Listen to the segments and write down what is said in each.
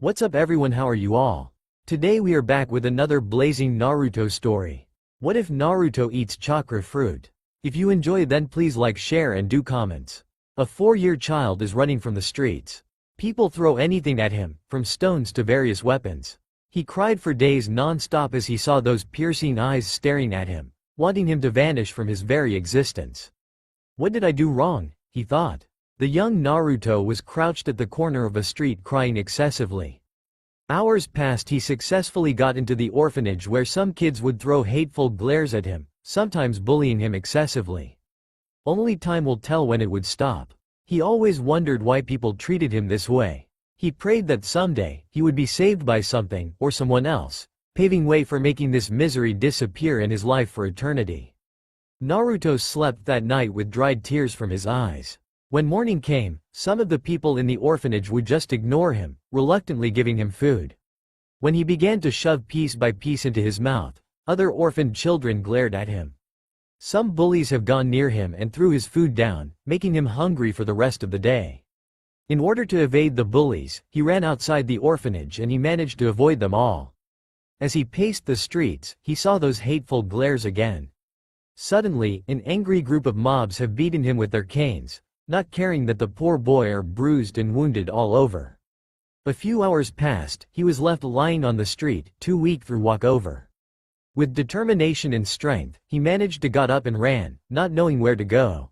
What's up everyone, how are you all? Today we are back with another blazing Naruto story. What if Naruto eats chakra fruit? If you enjoy then please like, share and do comments. A 4-year child is running from the streets. People throw anything at him, from stones to various weapons. He cried for days non-stop as he saw those piercing eyes staring at him, wanting him to vanish from his very existence. What did I do wrong? He thought. The young Naruto was crouched at the corner of a street crying excessively. Hours passed. He successfully got into the orphanage where some kids would throw hateful glares at him, sometimes bullying him excessively. Only time will tell when it would stop. He always wondered why people treated him this way. He prayed that someday, he would be saved by something or someone else, paving way for making this misery disappear in his life for eternity. Naruto slept that night with dried tears from his eyes. When morning came, some of the people in the orphanage would just ignore him, reluctantly giving him food. When he began to shove piece by piece into his mouth, other orphaned children glared at him. Some bullies have gone near him and threw his food down, making him hungry for the rest of the day. In order to evade the bullies, he ran outside the orphanage and he managed to avoid them all. As he paced the streets, he saw those hateful glares again. Suddenly, an angry group of mobs have beaten him with their canes, not caring that the poor boy are bruised and wounded all over. A few hours passed. He was left lying on the street, too weak to walk over. With determination and strength, he managed to get up and ran, not knowing where to go.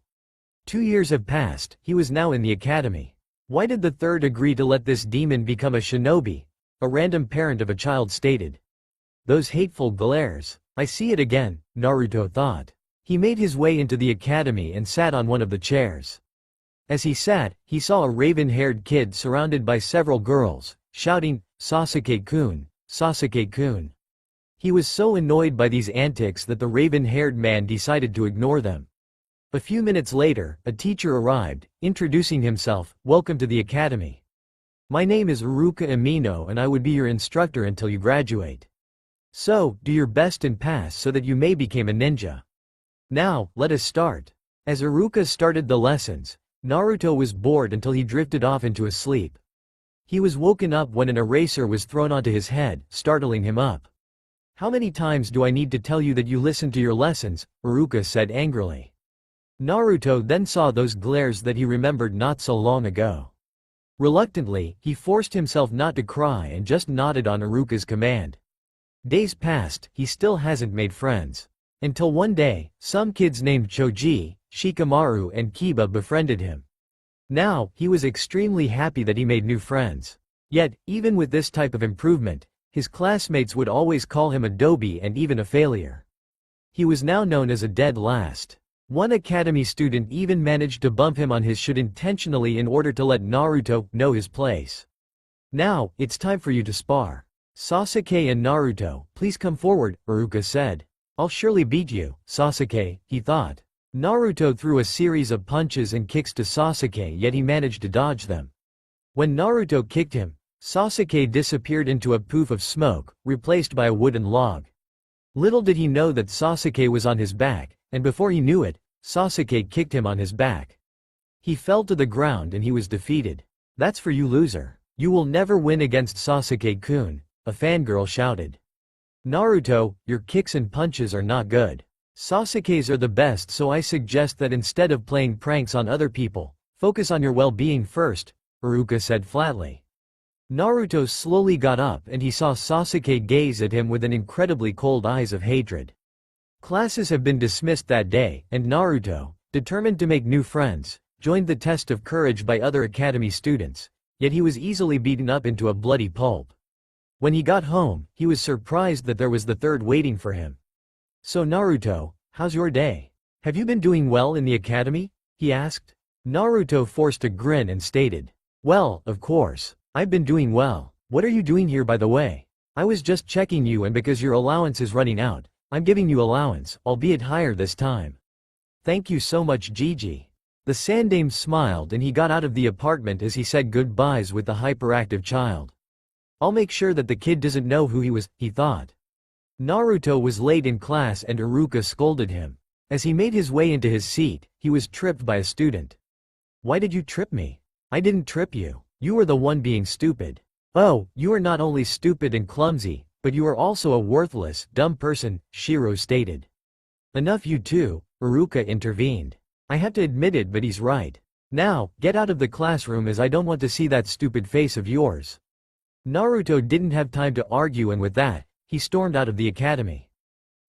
2 years have passed. He was now in the academy. Why did the third agree to let this demon become a shinobi? A random parent of a child stated. Those hateful glares. I see it again, Naruto thought. He made his way into the academy and sat on one of the chairs. As he sat, he saw a raven-haired kid surrounded by several girls, shouting, "Sasuke-kun, Sasuke-kun." He was so annoyed by these antics that the raven-haired man decided to ignore them. A few minutes later, a teacher arrived, introducing himself, "Welcome to the academy. My name is Iruka Amino and I would be your instructor until you graduate. So, do your best and pass so that you may become a ninja. Now, let us start." As Iruka started the lessons, Naruto was bored until he drifted off into a sleep. He was woken up when an eraser was thrown onto his head, startling him up. "How many times do I need to tell you that you listen to your lessons?" Iruka said angrily. Naruto then saw those glares that he remembered not so long ago. Reluctantly, he forced himself not to cry and just nodded on Iruka's command. Days passed. He still hasn't made friends. Until one day, some kids named Choji, Shikamaru and Kiba befriended him. Now, he was extremely happy that he made new friends. Yet, even with this type of improvement, his classmates would always call him a doby and even a failure. He was now known as a dead last. One academy student even managed to bump him on his should intentionally in order to let Naruto know his place. "Now, it's time for you to spar. Sasuke and Naruto, please come forward," Iruka said. "I'll surely beat you, Sasuke," he thought. Naruto threw a series of punches and kicks to Sasuke, yet he managed to dodge them. When Naruto kicked him, Sasuke disappeared into a poof of smoke, replaced by a wooden log. Little did he know that Sasuke was on his back, and before he knew it, Sasuke kicked him on his back. He fell to the ground and he was defeated. "That's for you, loser. You will never win against Sasuke-kun," a fangirl shouted. "Naruto, your kicks and punches are not good. Sasuke's are the best, so I suggest that instead of playing pranks on other people, focus on your well-being first," Iruka said flatly. Naruto slowly got up and he saw Sasuke gaze at him with an incredibly cold eyes of hatred. Classes have been dismissed that day, and Naruto, determined to make new friends, joined the test of courage by other academy students, yet he was easily beaten up into a bloody pulp. When he got home, he was surprised that there was the third waiting for him. "So Naruto, how's your day? Have you been doing well in the academy?" he asked. Naruto forced a grin and stated, "Well, of course, I've been doing well. What are you doing here by the way? I was just checking you and because your allowance is running out, I'm giving you allowance, albeit higher this time." "Thank you so much, Gigi." The Sandaime smiled and he got out of the apartment as he said goodbyes with the hyperactive child. "I'll make sure that the kid doesn't know who he was," he thought. Naruto was late in class and Iruka scolded him. As he made his way into his seat, he was tripped by a student. "Why did you trip me?" "I didn't trip you. You were the one being stupid." Oh, you are not only stupid and clumsy, but you are also a worthless, dumb person, Shiro stated. Enough you two, Iruka intervened. I have to admit it, but he's right. Now, get out of the classroom as I don't want to see that stupid face of yours. Naruto didn't have time to argue, and with that, he stormed out of the academy.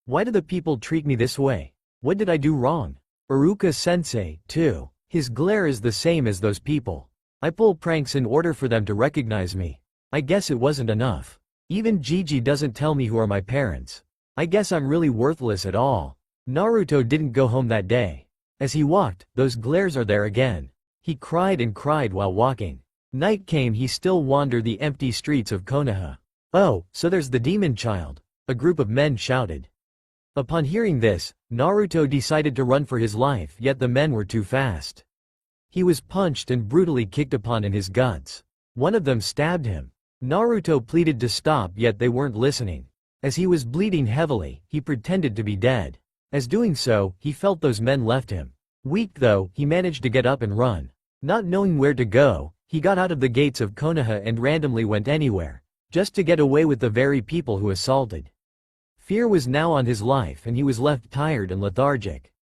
Why do the people treat me this way? What did I do wrong? Iruka-sensei, too. His glare is the same as those people. I pull pranks in order for them to recognize me. I guess it wasn't enough. Even Gigi doesn't tell me who are my parents. I guess I'm really worthless at all. Naruto didn't go home that day. As he walked, those glares are there again. He cried and cried while walking. Night came, he still wandered the empty streets of Konoha. Oh, so there's the demon child, a group of men shouted. Upon hearing this, Naruto decided to run for his life, yet the men were too fast. He was punched and brutally kicked upon in his guts. One of them stabbed him. Naruto pleaded to stop, yet they weren't listening. As he was bleeding heavily, he pretended to be dead. As doing so, he felt those men left him. Weak though, he managed to get up and run. Not knowing where to go, he got out of the gates of Konoha and randomly went anywhere, just to get away with the very people who assaulted. Fear was now on his life and he was left tired and lethargic.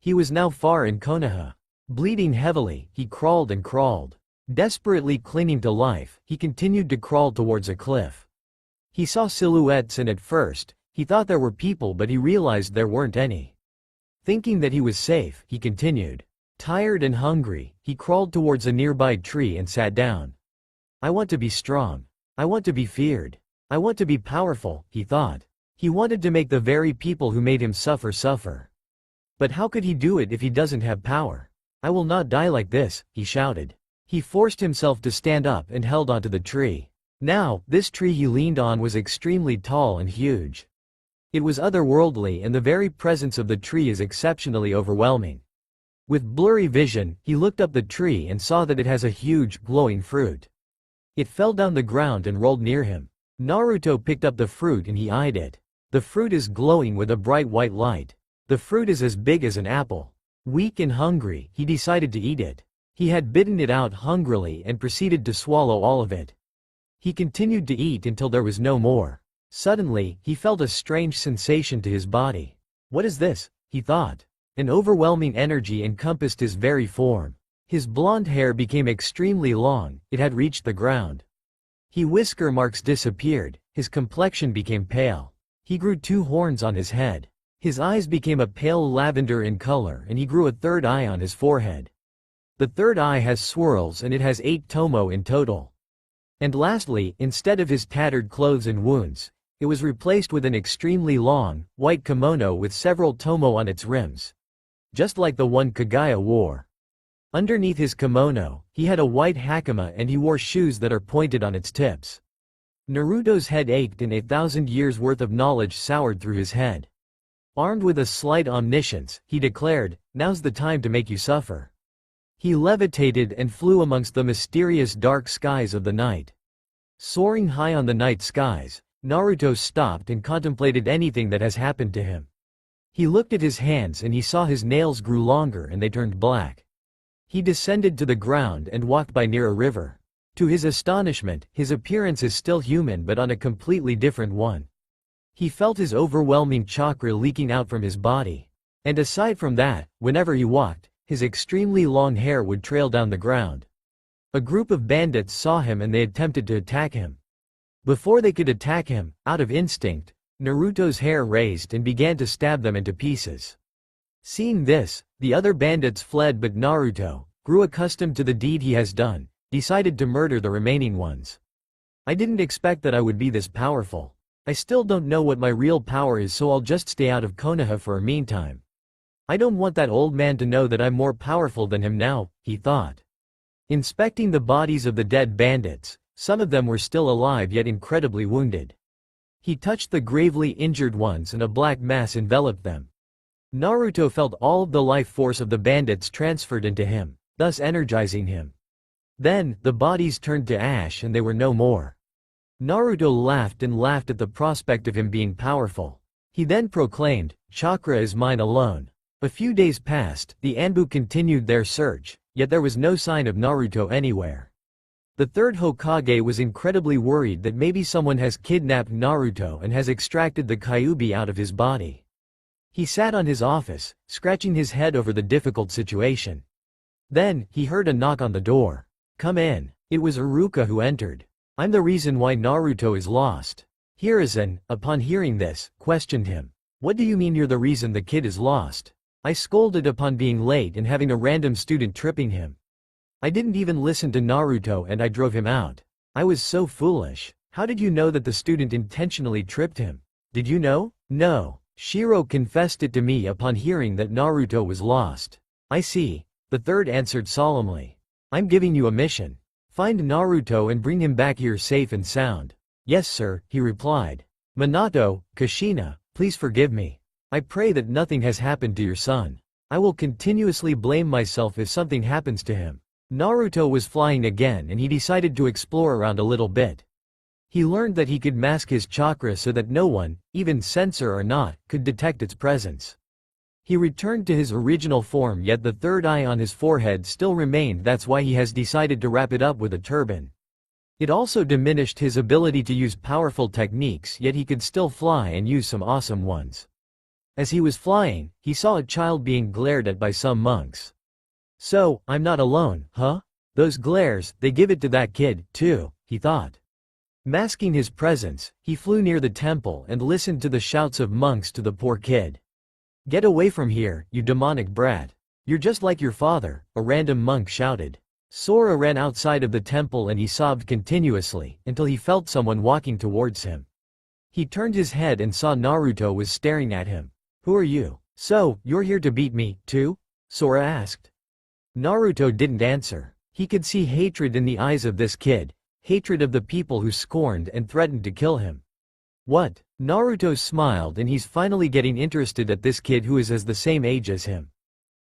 He was now far in Konoha. Bleeding heavily, he crawled and crawled. Desperately clinging to life, he continued to crawl towards a cliff. He saw silhouettes and at first, he thought there were people, but he realized there weren't any. Thinking that he was safe, he continued. Tired and hungry, he crawled towards a nearby tree and sat down. I want to be strong. I want to be feared. I want to be powerful, he thought. He wanted to make the very people who made him suffer suffer. But how could he do it if he doesn't have power? I will not die like this, he shouted. He forced himself to stand up and held onto the tree. Now, this tree he leaned on was extremely tall and huge. It was otherworldly, and the very presence of the tree is exceptionally overwhelming. With blurry vision, he looked up the tree and saw that it has a huge, glowing fruit. It fell down the ground and rolled near him. Naruto picked up the fruit and he eyed it. The fruit is glowing with a bright white light. The fruit is as big as an apple. Weak and hungry, he decided to eat it. He had bitten it out hungrily and proceeded to swallow all of it. He continued to eat until there was no more. Suddenly, he felt a strange sensation to his body. What is this? He thought. An overwhelming energy encompassed his very form. His blonde hair became extremely long, it had reached the ground. His whisker marks disappeared, his complexion became pale. He grew 2 horns on his head. His eyes became a pale lavender in color and he grew a 3rd eye on his forehead. The 3rd eye has swirls and it has 8 tomo in total. And lastly, instead of his tattered clothes and wounds, it was replaced with an extremely long, white kimono with several tomo on its rims. Just like the one Kagaya wore. Underneath his kimono, he had a white hakama and he wore shoes that are pointed on its tips. Naruto's head ached and 1,000 years worth of knowledge soured through his head. Armed with a slight omniscience, he declared, "Now's the time to make you suffer." He levitated and flew amongst the mysterious dark skies of the night. Soaring high on the night skies, Naruto stopped and contemplated anything that has happened to him. He looked at his hands and he saw his nails grew longer and they turned black. He descended to the ground and walked by near a river. To his astonishment, his appearance is still human but on a completely different one. He felt his overwhelming chakra leaking out from his body. And aside from that, whenever he walked, his extremely long hair would trail down the ground. A group of bandits saw him and they attempted to attack him. Before they could attack him, out of instinct, Naruto's hair raised and began to stab them into pieces. Seeing this, the other bandits fled, but Naruto, grew accustomed to the deed he has done, decided to murder the remaining ones. I didn't expect that I would be this powerful. I still don't know what my real power is, so I'll just stay out of Konoha for a meantime. I don't want that old man to know that I'm more powerful than him now, he thought. Inspecting the bodies of the dead bandits, some of them were still alive yet incredibly wounded. He touched the gravely injured ones and a black mass enveloped them. Naruto felt all of the life force of the bandits transferred into him, thus energizing him. Then, the bodies turned to ash and they were no more. Naruto laughed and laughed at the prospect of him being powerful. He then proclaimed, "Chakra is mine alone." A few days passed, the Anbu continued their search, yet there was no sign of Naruto anywhere. The third Hokage was incredibly worried that maybe someone has kidnapped Naruto and has extracted the Kyuubi out of his body. He sat on his office, scratching his head over the difficult situation. Then, he heard a knock on the door. "Come in." It was Iruka who entered. "I'm the reason why Naruto is lost." Hiruzen, upon hearing this, questioned him. "What do you mean you're the reason the kid is lost?" "I scolded upon being late and having a random student tripping him. I didn't even listen to Naruto and I drove him out. I was so foolish." "How did you know that the student intentionally tripped him? Did you know?" "No. Shiro confessed it to me upon hearing that Naruto was lost." "I see." The third answered solemnly. "I'm giving you a mission. Find Naruto and bring him back here safe and sound." "Yes sir," he replied. "Minato, Kushina, please forgive me. I pray that nothing has happened to your son. I will continuously blame myself if something happens to him." Naruto was flying again and he decided to explore around a little bit. He learned that he could mask his chakra so that no one, even censor or not, could detect its presence. He returned to his original form, yet the third eye on his forehead still remained. That's why he has decided to wrap it up with a turban. It also diminished his ability to use powerful techniques, yet he could still fly and use some awesome ones. As he was flying, he saw a child being glared at by some monks. "So, I'm not alone, huh? Those glares, they give it to that kid, too," he thought. Masking his presence, he flew near the temple and listened to the shouts of monks to the poor kid. "Get away from here, you demonic brat. You're just like your father," a random monk shouted. Sora ran outside of the temple and he sobbed continuously, until he felt someone walking towards him. He turned his head and saw Naruto was staring at him. "Who are you?" "So, you're here to beat me, too?" Sora asked. Naruto didn't answer. He could see hatred in the eyes of this kid, hatred of the people who scorned and threatened to kill him. "What?" Naruto smiled, and he's finally getting interested at this kid who is as the same age as him.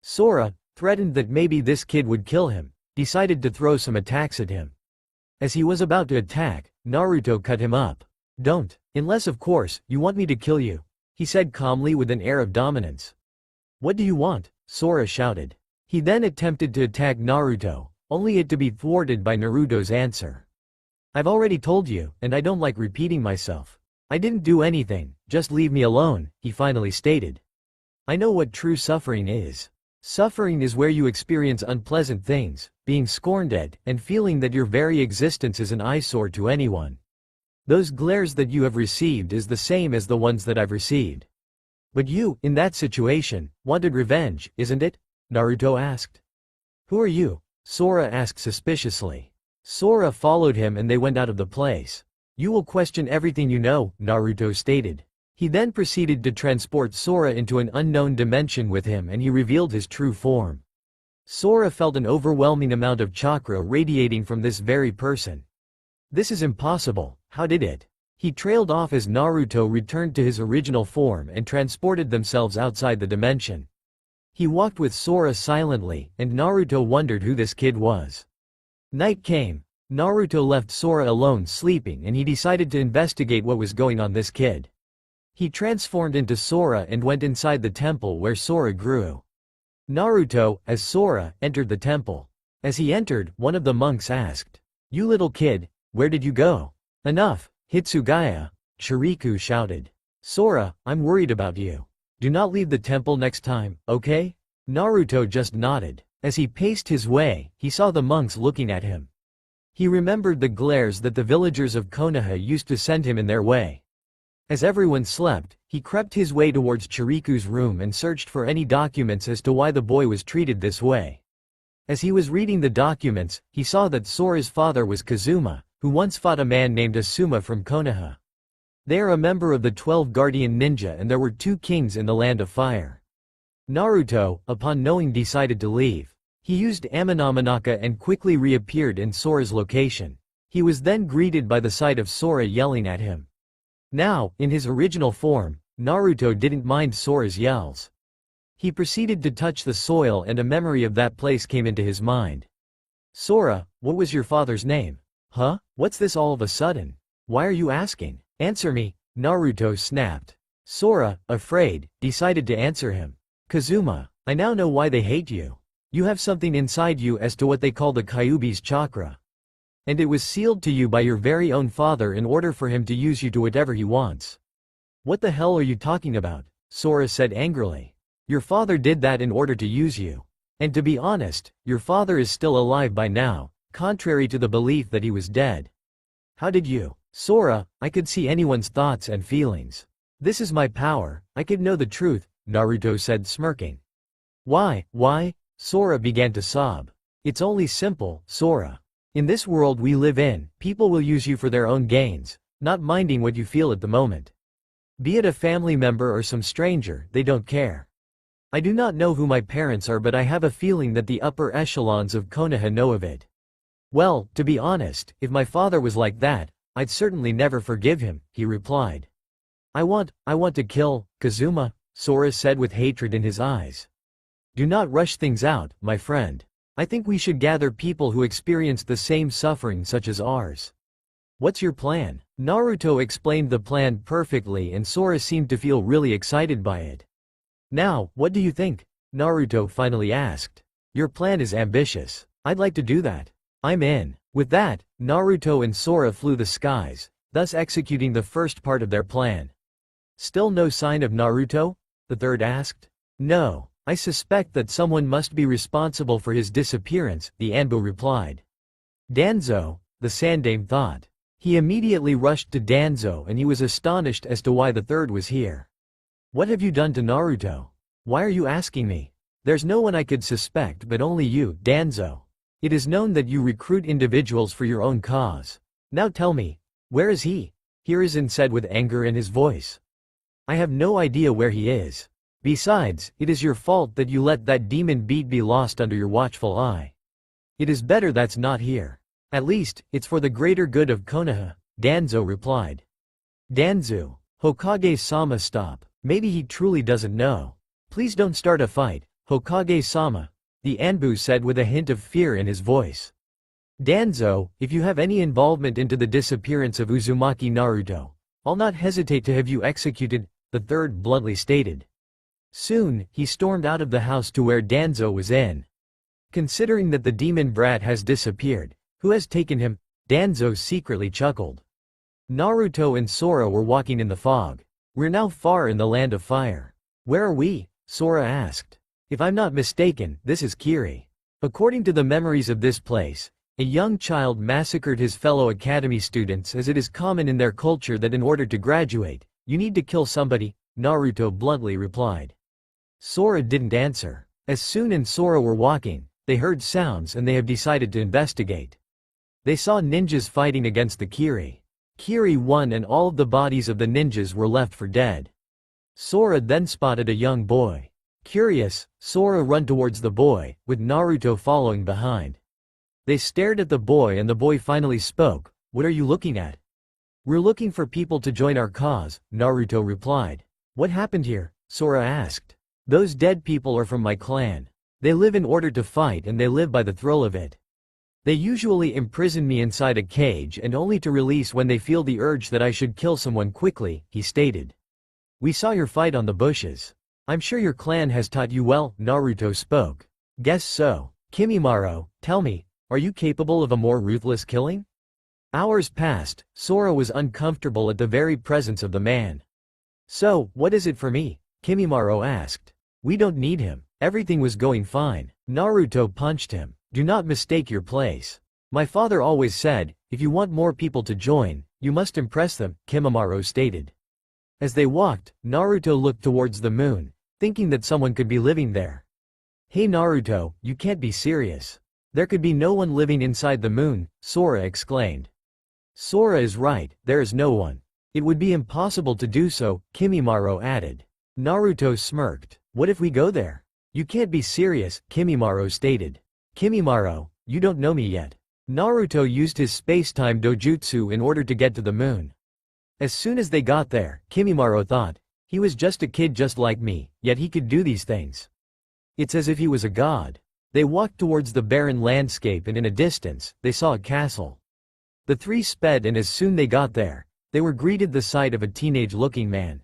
Sora, threatened that maybe this kid would kill him, decided to throw some attacks at him. As he was about to attack, Naruto cut him up. "Don't. Unless of course, you want me to kill you," he said calmly with an air of dominance. "What do you want?" Sora shouted. He then attempted to attack Naruto, only it to be thwarted by Naruto's answer. "I've already told you, and I don't like repeating myself. I didn't do anything, just leave me alone," he finally stated. "I know what true suffering is. Suffering is where you experience unpleasant things, being scorned at, and feeling that your very existence is an eyesore to anyone. Those glares that you have received is the same as the ones that I've received. But you, in that situation, wanted revenge, isn't it?" Naruto asked. "Who are you?" Sora asked suspiciously. Sora followed him and they went out of the place. "You will question everything you know," Naruto stated. He then proceeded to transport Sora into an unknown dimension with him and he revealed his true form. Sora felt an overwhelming amount of chakra radiating from this very person. "This is impossible, how did it?" He trailed off as Naruto returned to his original form and transported themselves outside the dimension. He walked with Sora silently, and Naruto wondered who this kid was. Night came. Naruto left Sora alone sleeping and he decided to investigate what was going on this kid. He transformed into Sora and went inside the temple where Sora grew. Naruto, as Sora, entered the temple. As he entered, one of the monks asked, "You little kid, where did you go?" "Enough, Hitsugaya," Chiriku shouted. "Sora, I'm worried about you. Do not leave the temple next time, okay?" Naruto just nodded. As he paced his way, he saw the monks looking at him. He remembered the glares that the villagers of Konoha used to send him in their way. As everyone slept, he crept his way towards Chiriku's room and searched for any documents as to why the boy was treated this way. As he was reading the documents, he saw that Sora's father was Kazuma, who once fought a man named Asuma from Konoha. They are a member of the 12 Guardian Ninja and there were 2 kings in the Land of Fire. Naruto, upon knowing, decided to leave. He used Amanamanaka and quickly reappeared in Sora's location. He was then greeted by the sight of Sora yelling at him. Now, in his original form, Naruto didn't mind Sora's yells. He proceeded to touch the soil and a memory of that place came into his mind. "Sora, what was your father's name?" "Huh? What's this all of a sudden? Why are you asking? Answer me," Naruto snapped. Sora, afraid, decided to answer him. "Kazuma, I now know why they hate you. You have something inside you as to what they call the Kyuubi's chakra. And it was sealed to you by your very own father in order for him to use you to whatever he wants. What the hell are you talking about? Sora said angrily. Your father did that in order to use you. And to be honest, your father is still alive by now, contrary to the belief that he was dead. How did you? Sora, I could see anyone's thoughts and feelings. This is my power, I could know the truth, Naruto said smirking. Why? Sora began to sob. It's only simple, Sora. In this world we live in, people will use you for their own gains, not minding what you feel at the moment. Be it a family member or some stranger, they don't care. I do not know who my parents are, but I have a feeling that the upper echelons of Konoha know of it. Well, to be honest, if my father was like that, I'd certainly never forgive him, he replied. I want to kill Kazuma, Sora said with hatred in his eyes. Do not rush things out, my friend. I think we should gather people who experience the same suffering such as ours. What's your plan? Naruto explained the plan perfectly and Sora seemed to feel really excited by it. Now, what do you think? Naruto finally asked. Your plan is ambitious. I'd like to do that. I'm in. With that, Naruto and Sora flew the skies, thus executing the first part of their plan. Still no sign of Naruto? The third asked. No, I suspect that someone must be responsible for his disappearance, the Anbu replied. Danzo, the Sandaime thought. He immediately rushed to Danzo and he was astonished as to why the third was here. What have you done to Naruto? Why are you asking me? There's no one I could suspect but only you, Danzo. It is known that you recruit individuals for your own cause. Now tell me, where is he? Hiruzen said with anger in his voice. I have no idea where he is. Besides, it is your fault that you let that demon beat be lost under your watchful eye. It is better that's not here. At least, it's for the greater good of Konoha, Danzo replied. Danzo, Hokage-sama stop. Maybe he truly doesn't know. Please don't start a fight, Hokage-sama, the Anbu said with a hint of fear in his voice. Danzo, if you have any involvement into the disappearance of Uzumaki Naruto, I'll not hesitate to have you executed, the third bluntly stated. Soon, he stormed out of the house to where Danzo was in. Considering that the demon brat has disappeared, who has taken him? Danzo secretly chuckled. Naruto and Sora were walking in the fog. We're now far in the land of fire. Where are we? Sora asked. If I'm not mistaken, this is Kiri. According to the memories of this place, a young child massacred his fellow academy students as it is common in their culture that in order to graduate, you need to kill somebody, Naruto bluntly replied. Sora didn't answer. As Sun and Sora were walking, they heard sounds and they have decided to investigate. They saw ninjas fighting against the Kiri. Kiri won and all of the bodies of the ninjas were left for dead. Sora then spotted a young boy. Curious, Sora ran towards the boy, with Naruto following behind. They stared at the boy and the boy finally spoke. What are you looking at? We're looking for people to join our cause, Naruto replied. What happened here? Sora asked. Those dead people are from my clan. They live in order to fight and they live by the thrill of it. They usually imprison me inside a cage and only to release when they feel the urge that I should kill someone quickly, he stated. We saw your fight on the bushes. I'm sure your clan has taught you well, Naruto spoke. Guess so. Kimimaro, tell me, are you capable of a more ruthless killing? Hours passed, Sora was uncomfortable at the very presence of the man. So, what is it for me? Kimimaro asked. We don't need him, everything was going fine. Naruto punched him. Do not mistake your place. My father always said, if you want more people to join, you must impress them, Kimimaro stated. As they walked, Naruto looked towards the moon, thinking that someone could be living there. Hey Naruto, you can't be serious. There could be no one living inside the moon, Sora exclaimed. Sora is right, there is no one. It would be impossible to do so, Kimimaro added. Naruto smirked. What if we go there? You can't be serious, Kimimaro stated. Kimimaro, you don't know me yet. Naruto used his space-time dojutsu in order to get to the moon. As soon as they got there, Kimimaro thought, he was just a kid just like me, yet he could do these things. It's as if he was a god. They walked towards the barren landscape and in a distance, they saw a castle. The three sped and as soon they got there, they were greeted the sight of a teenage-looking man.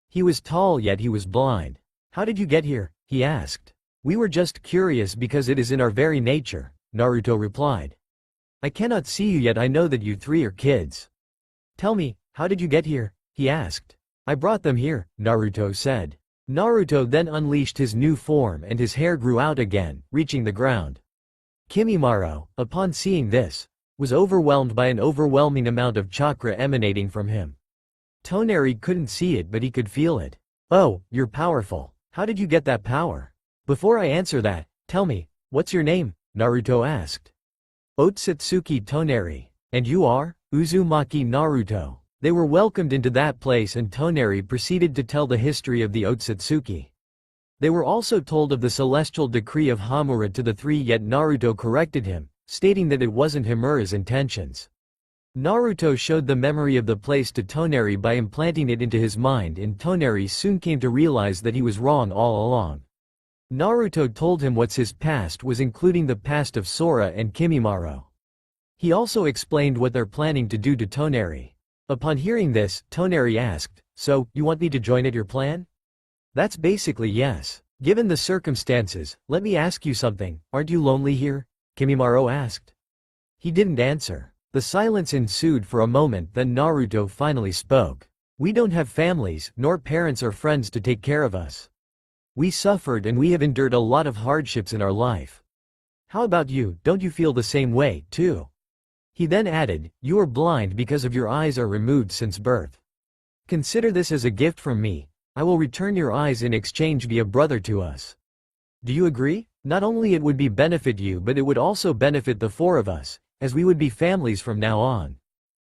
He was tall yet he was blind. How did you get here? He asked. We were just curious because it is in our very nature, Naruto replied. I cannot see you yet. I know that you three are kids. Tell me, how did you get here? He asked. I brought them here, Naruto said. Naruto then unleashed his new form and his hair grew out again, reaching the ground. Kimimaro, upon seeing this, was overwhelmed by an overwhelming amount of chakra emanating from him. Toneri couldn't see it but he could feel it. Oh, you're powerful. How did you get that power? Before I answer that, tell me, what's your name? Naruto asked. Otsutsuki Toneri. And you are? Uzumaki Naruto. They were welcomed into that place and Toneri proceeded to tell the history of the Otsutsuki. They were also told of the celestial decree of Hamura to the three, yet Naruto corrected him, stating that it wasn't Hamura's intentions. Naruto showed the memory of the place to Toneri by implanting it into his mind and Toneri soon came to realize that he was wrong all along. Naruto told him what's his past was, including the past of Sora and Kimimaro. He also explained what they're planning to do to Toneri. Upon hearing this, Toneri asked, so, you want me to join at your plan? That's basically yes. Given the circumstances, let me ask you something, aren't you lonely here? Kimimaro asked. He didn't answer. The silence ensued for a moment, then Naruto finally spoke. We don't have families, nor parents or friends to take care of us. We suffered and we have endured a lot of hardships in our life. How about you, don't you feel the same way, too? He then added, you are blind because of your eyes are removed since birth. Consider this as a gift from me. I will return your eyes in exchange, be a brother to us. Do you agree? Not only it would be benefit you but it would also benefit the four of us, as we would be families from now on.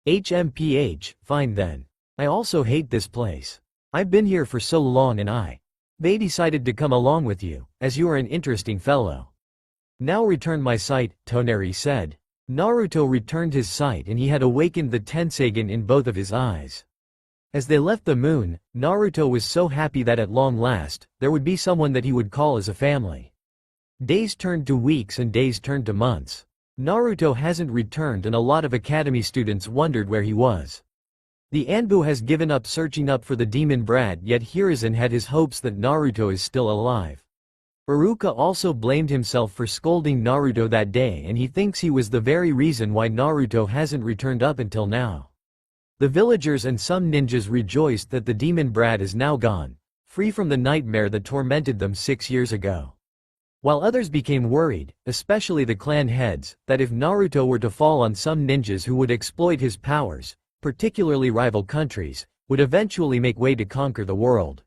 HMPH, fine then. I also hate this place. I've been here for so long and they decided to come along with you, as you are an interesting fellow. Now return my sight, Toneri said. Naruto returned his sight and he had awakened the Tenseigan in both of his eyes. As they left the moon, Naruto was so happy that at long last, there would be someone that he would call as a family. Days turned to weeks and days turned to months. Naruto hasn't returned and a lot of academy students wondered where he was. The Anbu has given up searching up for the demon brat, yet Hiruzen had his hopes that Naruto is still alive. Iruka also blamed himself for scolding Naruto that day and he thinks he was the very reason why Naruto hasn't returned up until now. The villagers and some ninjas rejoiced that the demon brat is now gone, free from the nightmare that tormented them 6 years ago. While others became worried, especially the clan heads, that if Naruto were to fall on some ninjas who would exploit his powers, particularly rival countries, would eventually make way to conquer the world.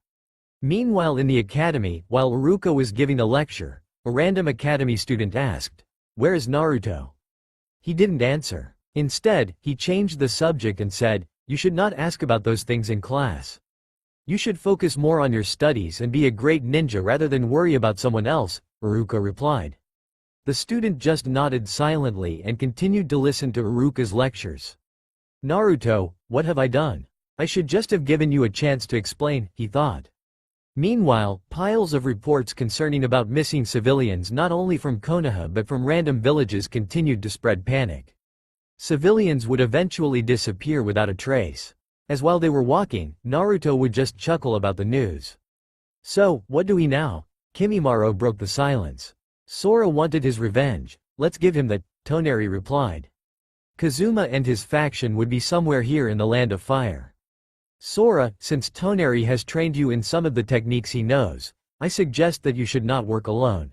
Meanwhile in the academy, while Iruka was giving a lecture, a random academy student asked, "Where is Naruto?" He didn't answer. Instead, he changed the subject and said, "You should not ask about those things in class. You should focus more on your studies and be a great ninja rather than worry about someone else," Iruka replied. The student just nodded silently and continued to listen to Iruka's lectures. "Naruto, what have I done? I should just have given you a chance to explain," he thought. Meanwhile, piles of reports concerning about missing civilians not only from Konoha but from random villages continued to spread panic. Civilians would eventually disappear without a trace. As while they were walking, Naruto would just chuckle about the news. "So, what do we now?" Kimimaro broke the silence. "Sora wanted his revenge. Let's give him that," Toneri replied. "Kazuma and his faction would be somewhere here in the Land of Fire. Sora, since Toneri has trained you in some of the techniques he knows, I suggest that you should not work alone.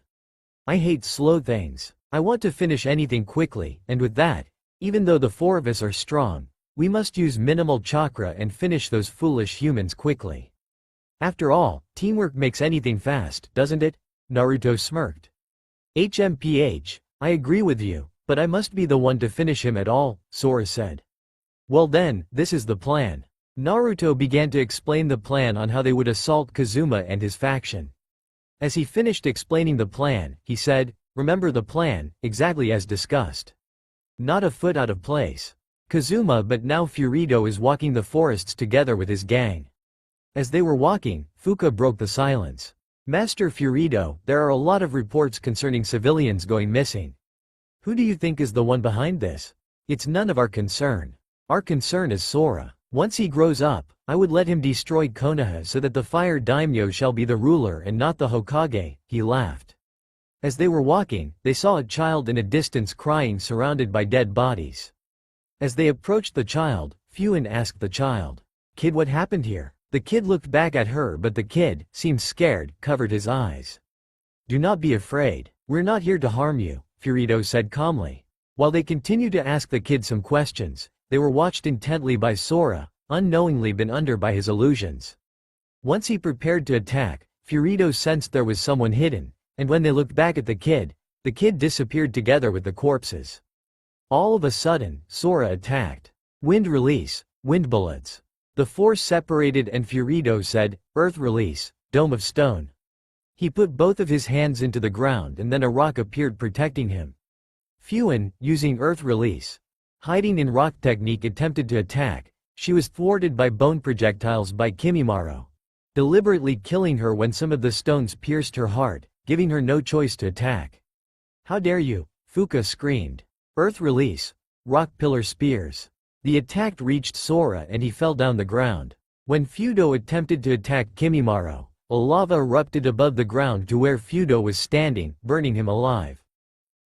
I hate slow things. I want to finish anything quickly, and with that, even though the four of us are strong, we must use minimal chakra and finish those foolish humans quickly. After all, teamwork makes anything fast, doesn't it?" Naruto smirked. "HMPH, I agree with you, but I must be the one to finish him at all," Sora said. "Well then, this is the plan." Naruto began to explain the plan on how they would assault Kazuma and his faction. As he finished explaining the plan, he said, "Remember the plan, exactly as discussed. Not a foot out of place. Kazuma but now Furido is walking the forests together with his gang." As they were walking, Fuka broke the silence. "Master Furido, there are a lot of reports concerning civilians going missing. Who do you think is the one behind this? It's none of our concern. Our concern is Sora. Once he grows up, I would let him destroy Konoha so that the Fire Daimyo shall be the ruler and not the Hokage," he laughed. As they were walking, they saw a child in a distance crying surrounded by dead bodies. As they approached the child, Fuin asked the child, "Kid, what happened here?" The kid looked back at her, but the kid, seemed scared, covered his eyes. "Do not be afraid. We're not here to harm you," Furito said calmly. While they continued to ask the kid some questions, they were watched intently by Sora, unknowingly been under by his illusions. Once he prepared to attack, Furito sensed there was someone hidden, and when they looked back at the kid disappeared together with the corpses. All of a sudden, Sora attacked. Wind release, wind bullets. The force separated and Furito said, "Earth release, dome of stone." He put both of his hands into the ground and then a rock appeared protecting him. Fuin, using earth release, hiding in rock technique, attempted to attack. She was thwarted by bone projectiles by Kimimaro, deliberately killing her when some of the stones pierced her heart, giving her no choice to attack. "How dare you!" Fuka screamed. Earth release, rock pillar spears. The attack reached Sora and he fell down the ground. When Fudo attempted to attack Kimimaro, a lava erupted above the ground to where Fudo was standing, burning him alive.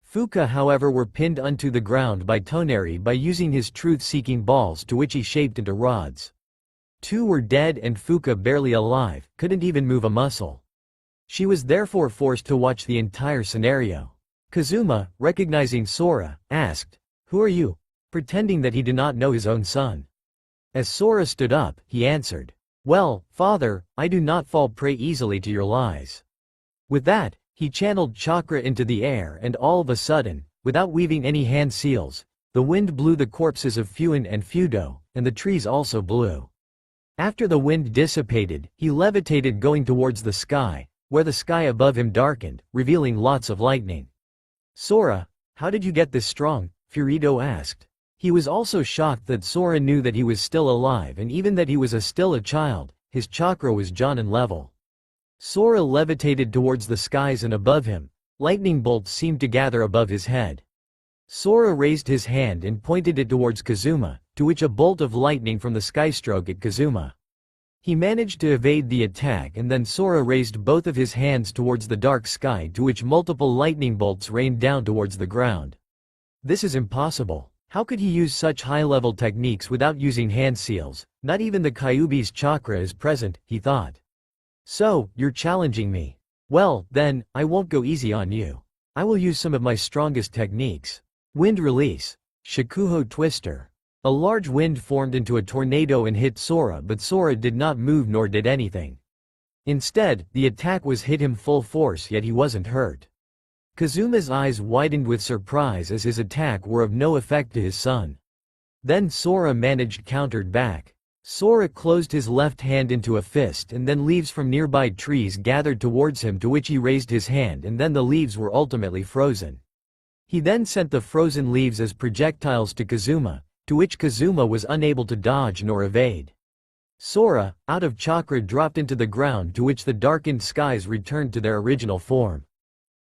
Fuka however were pinned onto the ground by Toneri by using his truth-seeking balls to which he shaped into rods. Two were dead and Fuka barely alive, couldn't even move a muscle. She was therefore forced to watch the entire scenario. Kazuma, recognizing Sora, asked, "Who are you?" pretending that he did not know his own son. As Sora stood up, he answered, "Well, father, I do not fall prey easily to your lies." With that, he channeled chakra into the air and all of a sudden, without weaving any hand seals, the wind blew the corpses of Fuin and Fudo, and the trees also blew. After the wind dissipated, he levitated going towards the sky, where the sky above him darkened, revealing lots of lightning. "Sora, how did you get this strong?" Furito asked. He was also shocked that Sora knew that he was still alive and even that he was still a child, his chakra was Jonin level. Sora levitated towards the skies and above him, lightning bolts seemed to gather above his head. Sora raised his hand and pointed it towards Kazuma, to which a bolt of lightning from the sky struck at Kazuma. He managed to evade the attack and then Sora raised both of his hands towards the dark sky to which multiple lightning bolts rained down towards the ground. This is impossible. How could he use such high-level techniques without using hand seals? Not even the Kyuubi's chakra is present, he thought. "So, you're challenging me. Well, then, I won't go easy on you. I will use some of my strongest techniques." Wind release. Shikuho twister. A large wind formed into a tornado and hit Sora, but Sora did not move nor did anything. Instead, the attack was hit him full force yet he wasn't hurt. Kazuma's eyes widened with surprise as his attack were of no effect to his son. Then Sora managed countered back. Sora closed his left hand into a fist and then leaves from nearby trees gathered towards him to which he raised his hand and then the leaves were ultimately frozen. He then sent the frozen leaves as projectiles to Kazuma, to which Kazuma was unable to dodge nor evade. Sora, out of chakra, dropped into the ground to which the darkened skies returned to their original form.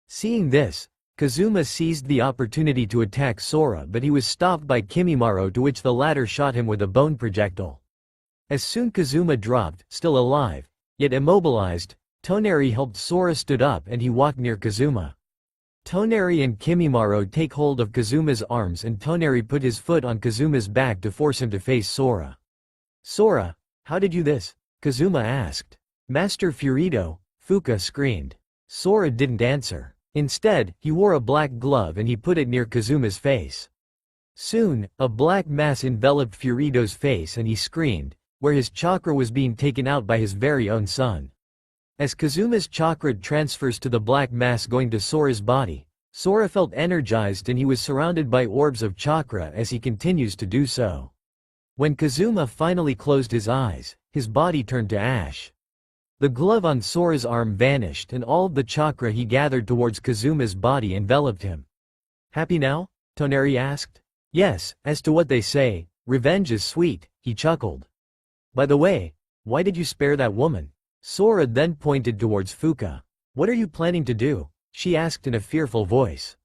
Seeing this, Kazuma seized the opportunity to attack Sora but he was stopped by Kimimaro to which the latter shot him with a bone projectile. As soon Kazuma dropped, still alive, yet immobilized, Toneri helped Sora stood up and he walked near Kazuma. Toneri and Kimimaro take hold of Kazuma's arms and Toneri put his foot on Kazuma's back to force him to face Sora. "Sora, how did you this?" Kazuma asked. "Master Furito," Fuka screamed. Sora didn't answer. Instead, he wore a black glove and he put it near Kazuma's face. Soon, a black mass enveloped Furito's face and he screamed, where his chakra was being taken out by his very own son. As Kazuma's chakra transfers to the black mass going to Sora's body, Sora felt energized and he was surrounded by orbs of chakra as he continues to do so. When Kazuma finally closed his eyes, his body turned to ash. The glove on Sora's arm vanished and all of the chakra he gathered towards Kazuma's body enveloped him. "Happy now?" Toneri asked. "Yes, as to what they say, revenge is sweet," he chuckled. "By the way, why did you spare that woman?" Sora then pointed towards Fuka. "What are you planning to do?" she asked in a fearful voice.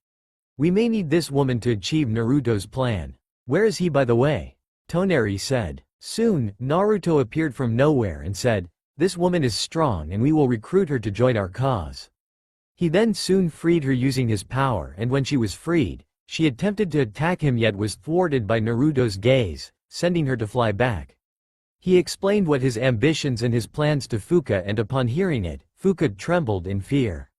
"We may need this woman to achieve Naruto's plan." "Where is he by the way?" Toneri said. Soon, Naruto appeared from nowhere and said, "This woman is strong and we will recruit her to join our cause." He then soon freed her using his power, and when she was freed, she attempted to attack him yet was thwarted by Naruto's gaze, sending her to fly back. He explained what his ambitions and his plans to Fuka, and upon hearing it, Fuka trembled in fear.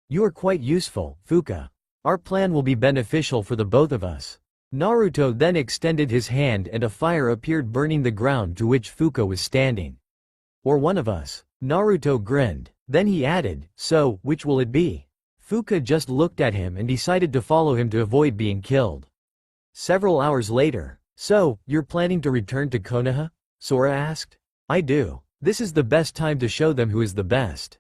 "You are quite useful, Fuka. Our plan will be beneficial for the both of us." Naruto then extended his hand and a fire appeared burning the ground to which Fuka was standing. "Or one of us." Naruto grinned. Then he added, "So, which will it be?" Fuka just looked at him and decided to follow him to avoid being killed. Several hours later. "So, you're planning to return to Konoha?" Sora asked. "I do. This is the best time to show them who is the best.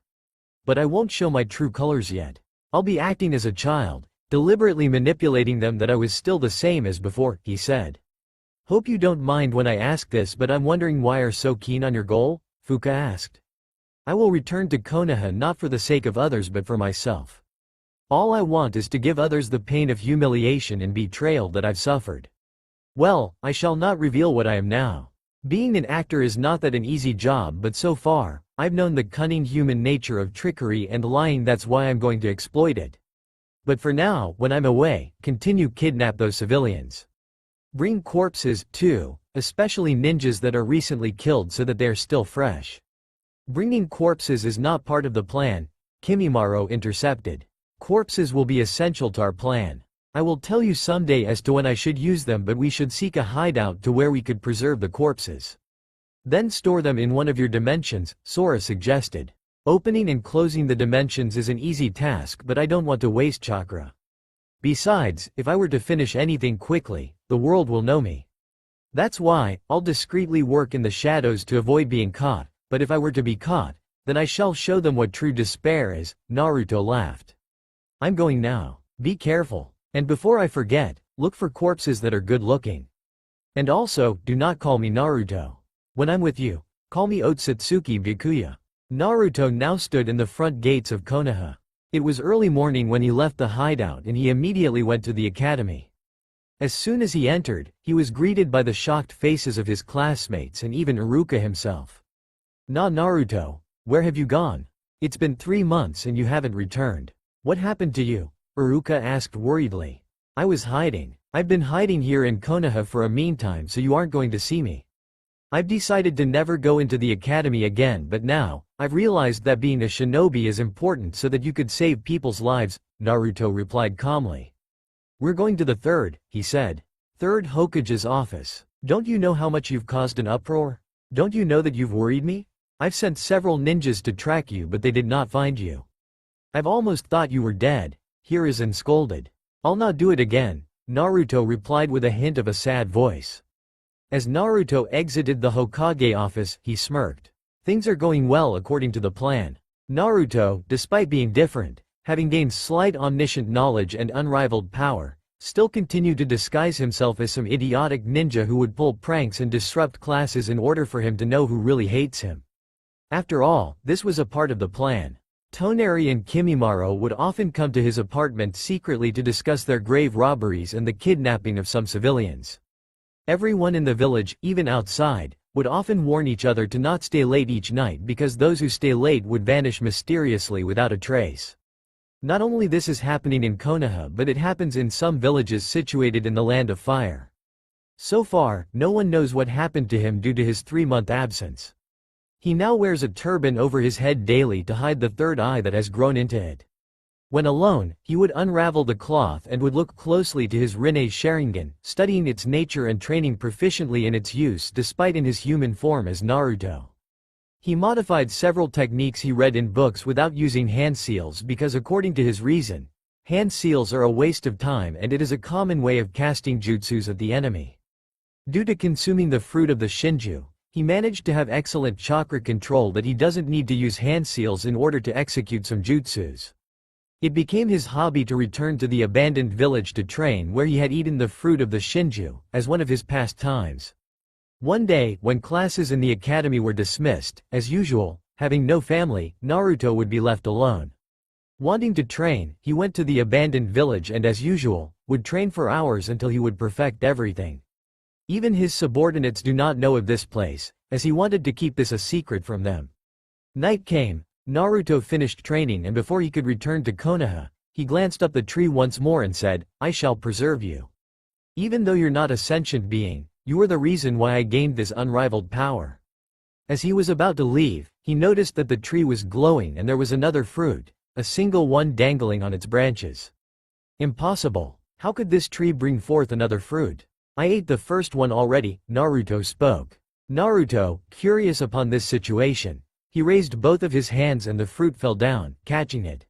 But I won't show my true colors yet. I'll be acting as a child, deliberately manipulating them that I was still the same as before," he said. "Hope you don't mind when I ask this, but I'm wondering why you're so keen on your goal?" Fuka asked. "I will return to Konoha not for the sake of others but for myself. All I want is to give others the pain of humiliation and betrayal that I've suffered. Well, I shall not reveal what I am now. Being an actor is not that an easy job, but so far, I've known the cunning human nature of trickery and lying, that's why I'm going to exploit it. But for now, when I'm away, continue kidnap those civilians. Bring corpses, too, especially ninjas that are recently killed so that they're still fresh." "Bringing corpses is not part of the plan," Kimimaro intercepted. "Corpses will be essential to our plan. I will tell you someday as to when I should use them, but we should seek a hideout to where we could preserve the corpses. Then store them in one of your dimensions," Sora suggested. "Opening and closing the dimensions is an easy task, but I don't want to waste chakra. Besides, if I were to finish anything quickly, the world will know me. That's why, I'll discreetly work in the shadows to avoid being caught, but if I were to be caught, then I shall show them what true despair is." Naruto laughed. "I'm going now. Be careful. And before I forget, look for corpses that are good looking. And also, do not call me Naruto. When I'm with you, call me Otsutsuki Byakuya." Naruto now stood in the front gates of Konoha. It was early morning when he left the hideout and he immediately went to the academy. As soon as he entered, he was greeted by the shocked faces of his classmates and even Iruka himself. Naruto, where have you gone? It's been 3 months and you haven't returned. What happened to you?" Iruka asked worriedly. "I was hiding. I've been hiding here in Konoha for a meantime, so you aren't going to see me. I've decided to never go into the academy again, but now, I've realized that being a shinobi is important so that you could save people's lives," Naruto replied calmly. "We're going to the third," he said. "Third Hokage's office. Don't you know how much you've caused an uproar? Don't you know that you've worried me? I've sent several ninjas to track you, but they did not find you. I've almost thought you were dead," Hiruzen scolded. "I'll not do it again," Naruto replied with a hint of a sad voice. As Naruto exited the Hokage office, he smirked. Things are going well according to the plan. Naruto, despite being different, having gained slight omniscient knowledge and unrivaled power, still continued to disguise himself as some idiotic ninja who would pull pranks and disrupt classes in order for him to know who really hates him. After all, this was a part of the plan. Toneri and Kimimaro would often come to his apartment secretly to discuss their grave robberies and the kidnapping of some civilians. Everyone in the village, even outside, would often warn each other to not stay late each night because those who stay late would vanish mysteriously without a trace. Not only this is happening in Konoha, but it happens in some villages situated in the Land of Fire. So far, no one knows what happened to him due to his 3-month absence. He now wears a turban over his head daily to hide the third eye that has grown into it. When alone, he would unravel the cloth and would look closely to his Rinne Sharingan, studying its nature and training proficiently in its use despite in his human form as Naruto. He modified several techniques he read in books without using hand seals because according to his reason, hand seals are a waste of time and it is a common way of casting jutsus at the enemy. Due to consuming the fruit of the Shinju, he managed to have excellent chakra control that he doesn't need to use hand seals in order to execute some jutsus. It became his hobby to return to the abandoned village to train where he had eaten the fruit of the Shinju, as one of his pastimes. One day, when classes in the academy were dismissed, as usual, having no family, Naruto would be left alone. Wanting to train, he went to the abandoned village and as usual, would train for hours until he would perfect everything. Even his subordinates do not know of this place, as he wanted to keep this a secret from them. Night came, Naruto finished training, and before he could return to Konoha, he glanced up the tree once more and said, "I shall preserve you. Even though you're not a sentient being, you are the reason why I gained this unrivaled power." As he was about to leave, he noticed that the tree was glowing and there was another fruit, a single one dangling on its branches. Impossible. How could this tree bring forth another fruit? I ate the first one already, Naruto spoke. Naruto, curious upon this situation, he raised both of his hands and the fruit fell down, catching it.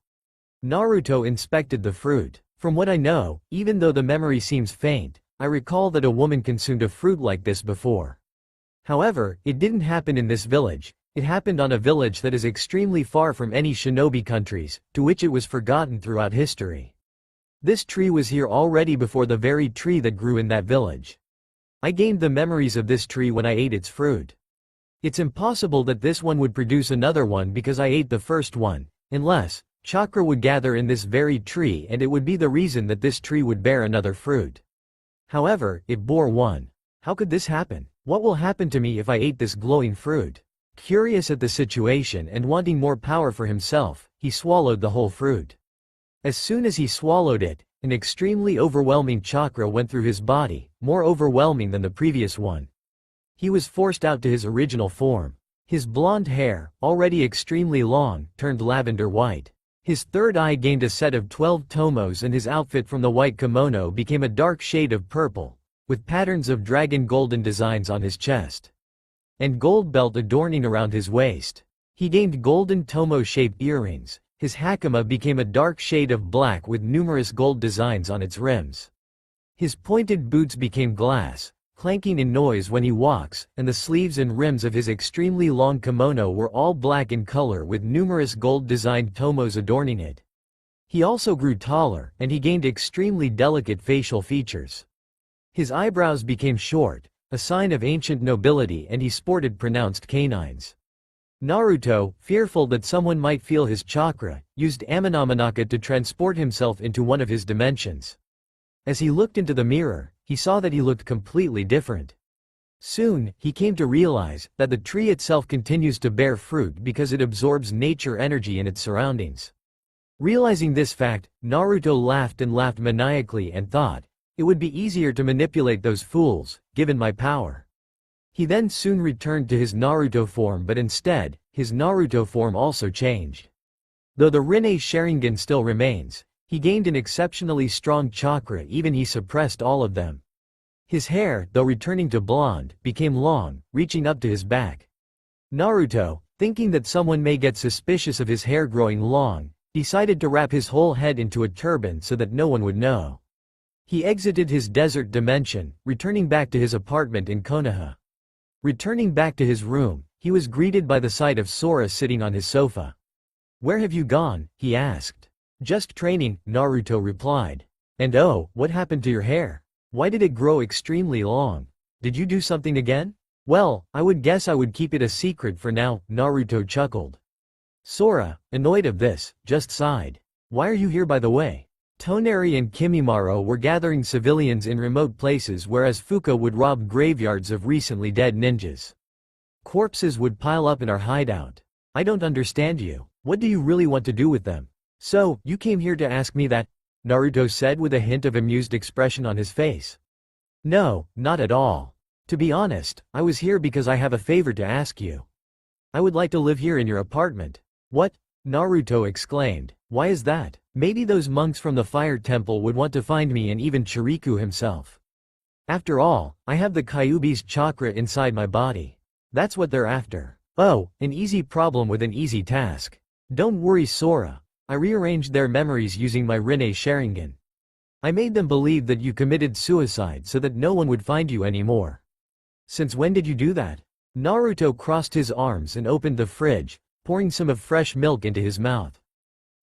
Naruto inspected the fruit. From what I know, even though the memory seems faint, I recall that a woman consumed a fruit like this before. However, it didn't happen in this village. It happened on a village that is extremely far from any shinobi countries, to which it was forgotten throughout history. This tree was here already before the very tree that grew in that village. I gained the memories of this tree when I ate its fruit. It's impossible that this one would produce another one because I ate the first one, unless Chakra would gather in this very tree and it would be the reason that this tree would bear another fruit. However, it bore one. How could this happen? What will happen to me if I ate this glowing fruit? Curious at the situation and wanting more power for himself, he swallowed the whole fruit. As soon as he swallowed it, an extremely overwhelming chakra went through his body, more overwhelming than the previous one. He was forced out to his original form. His blonde hair, already extremely long, turned lavender white. His third eye gained a set of 12 tomos and his outfit from the white kimono became a dark shade of purple, with patterns of dragon golden designs on his chest. And gold belt adorning around his waist. He gained golden tomo-shaped earrings. His hakama became a dark shade of black with numerous gold designs on its rims. His pointed boots became glass, clanking in noise when he walks, and the sleeves and rims of his extremely long kimono were all black in color with numerous gold-designed tomos adorning it. He also grew taller, and he gained extremely delicate facial features. His eyebrows became short, a sign of ancient nobility, and he sported pronounced canines. Naruto, fearful that someone might feel his chakra, used Amanamanaka to transport himself into one of his dimensions. As he looked into the mirror, he saw that he looked completely different. Soon, he came to realize that the tree itself continues to bear fruit because it absorbs nature energy in its surroundings. Realizing this fact, Naruto laughed and laughed maniacally and thought, it would be easier to manipulate those fools, given my power. He then soon returned to his Naruto form, but instead, his Naruto form also changed. Though the Rinne Sharingan still remains, he gained an exceptionally strong chakra, even he suppressed all of them. His hair, though returning to blonde, became long, reaching up to his back. Naruto, thinking that someone may get suspicious of his hair growing long, decided to wrap his whole head into a turban so that no one would know. He exited his desert dimension, returning back to his apartment in Konoha. Returning back to his room, he was greeted by the sight of Sora sitting on his sofa. "Where have you gone?" he asked. "Just training," Naruto replied. "And oh, what happened to your hair? Why did it grow extremely long? Did you do something again?" "Well, I would guess I would keep it a secret for now," Naruto chuckled. Sora, annoyed of this, just sighed. "Why are you here, by the way?" Toneri and Kimimaro were gathering civilians in remote places, whereas Fuka would rob graveyards of recently dead ninjas. "Corpses would pile up in our hideout. I don't understand you. What do you really want to do with them?" "So, you came here to ask me that?" Naruto said with a hint of amused expression on his face. "No, not at all. To be honest, I was here because I have a favor to ask you. I would like to live here in your apartment." "What?" Naruto exclaimed. "Why is that? Maybe those monks from the fire temple would want to find me, and even Chiriku himself. After all, I have the Kyuubi's chakra inside my body. That's what they're after." "Oh, an easy problem with an easy task. Don't worry, Sora. I rearranged their memories using my Rinne Sharingan. I made them believe that you committed suicide so that no one would find you anymore." "Since when did you do that?" Naruto crossed his arms and opened the fridge, pouring some of fresh milk into his mouth.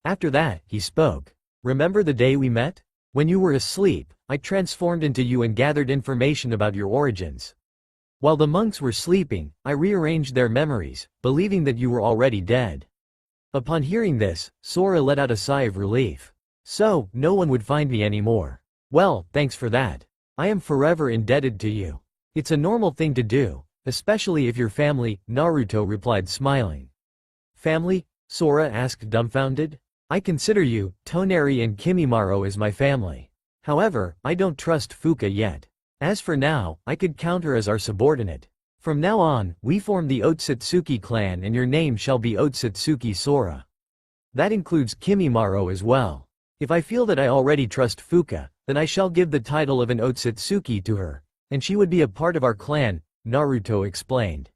After that, he spoke. "Remember the day we met? When you were asleep, I transformed into you and gathered information about your origins. While the monks were sleeping, I rearranged their memories, believing that you were already dead." Upon hearing this, Sora let out a sigh of relief. "So, no one would find me anymore. Well, thanks for that. I am forever indebted to you. It's a normal thing to do, especially if your family," Naruto replied smiling. "Family?" Sora asked dumbfounded. I consider you, Toneri and Kimimaro as my family. However, I don't trust Fuka yet. As for now, I could count her as our subordinate. From now on, we form the Otsutsuki clan and your name shall be Otsutsuki Sora. That includes Kimimaro as well. If I feel that I already trust Fuka, then I shall give the title of an Otsutsuki to her, and she would be a part of our clan, Naruto explained.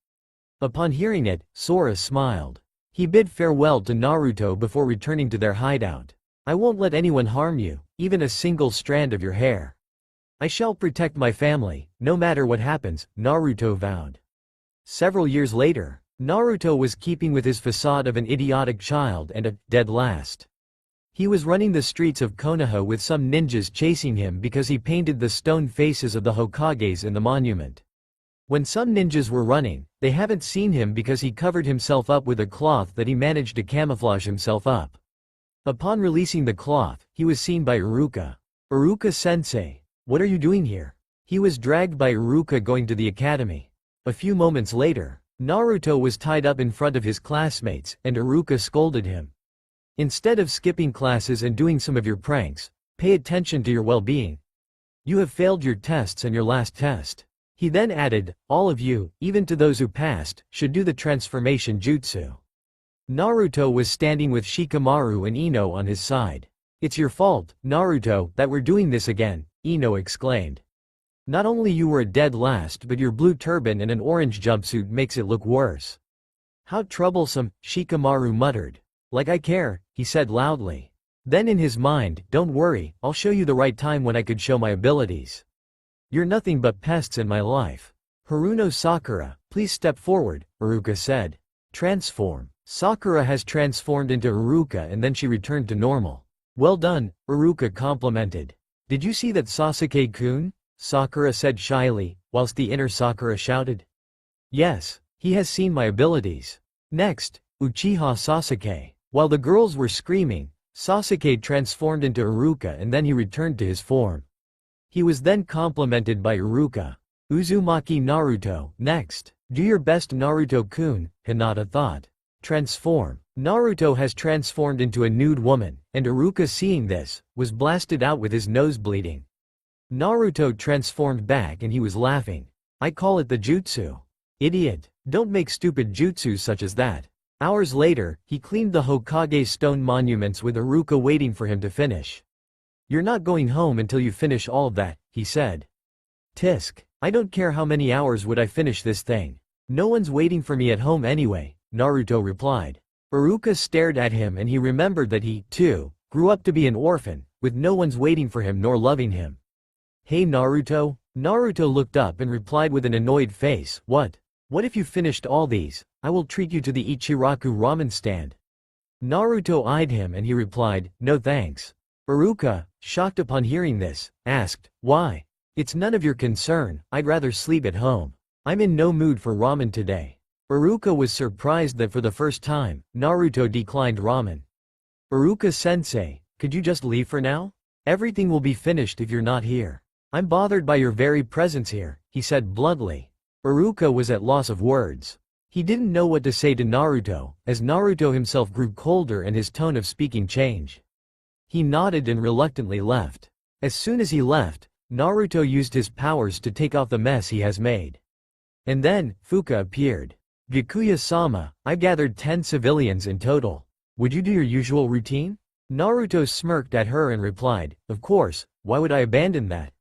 Upon hearing it, Sora smiled. He bid farewell to Naruto before returning to their hideout. I won't let anyone harm you, even a single strand of your hair. I shall protect my family, no matter what happens, Naruto vowed. Several years later, Naruto was keeping with his facade of an idiotic child and a dead last. He was running the streets of Konoha with some ninjas chasing him because he painted the stone faces of the Hokages in the monument. When some ninjas were running, they haven't seen him because he covered himself up with a cloth that he managed to camouflage himself up. Upon releasing the cloth, he was seen by Iruka. Iruka-sensei, what are you doing here? He was dragged by Iruka going to the academy. A few moments later, Naruto was tied up in front of his classmates, and Iruka scolded him. Instead of skipping classes and doing some of your pranks, pay attention to your well-being. You have failed your tests and your last test. He then added, all of you, even to those who passed, should do the transformation jutsu. Naruto was standing with Shikamaru and Ino on his side. It's your fault, Naruto, that we're doing this again, Ino exclaimed. Not only you were a dead last but your blue turban and an orange jumpsuit makes it look worse. How troublesome, Shikamaru muttered. Like I care, he said loudly. Then in his mind, don't worry, I'll show you the right time when I could show my abilities. You're nothing but pests in my life. Haruno Sakura, please step forward, Iruka said. Transform. Sakura has transformed into Iruka and then she returned to normal. Well done, Iruka complimented. Did you see that Sasuke-kun? Sakura said shyly, whilst the inner Sakura shouted. Yes, he has seen my abilities. Next, Uchiha Sasuke. While the girls were screaming, Sasuke transformed into Iruka and then he returned to his form. He was then complimented by Iruka. Uzumaki Naruto, next. Do your best Naruto-kun, Hinata thought. Transform. Naruto has transformed into a nude woman, and Iruka seeing this, was blasted out with his nose bleeding. Naruto transformed back and he was laughing. I call it the jutsu. Idiot, don't make stupid jutsus such as that. Hours later, he cleaned the Hokage stone monuments with Iruka waiting for him to finish. You're not going home until you finish all of that, he said. Tisk, I don't care how many hours would I finish this thing. No one's waiting for me at home anyway, Naruto replied. Iruka stared at him and he remembered that he, too, grew up to be an orphan, with no one's waiting for him nor loving him. Hey Naruto? Naruto looked up and replied with an annoyed face, what? What if you finished all these? I will treat you to the Ichiraku ramen stand. Naruto eyed him and he replied, no thanks. Iruka, shocked upon hearing this, asked, why? It's none of your concern, I'd rather sleep at home. I'm in no mood for ramen today. Iruka was surprised that for the first time, Naruto declined ramen. Iruka-sensei, could you just leave for now? Everything will be finished if you're not here. I'm bothered by your very presence here, he said bluntly. Iruka was at loss of words. He didn't know what to say to Naruto, as Naruto himself grew colder and his tone of speaking changed. He nodded and reluctantly left. As soon as he left, Naruto used his powers to take off the mess he has made. And then, Fuka appeared. Byakuya-sama, I've gathered 10 civilians in total. Would you do your usual routine? Naruto smirked at her and replied, of course, why would I abandon that?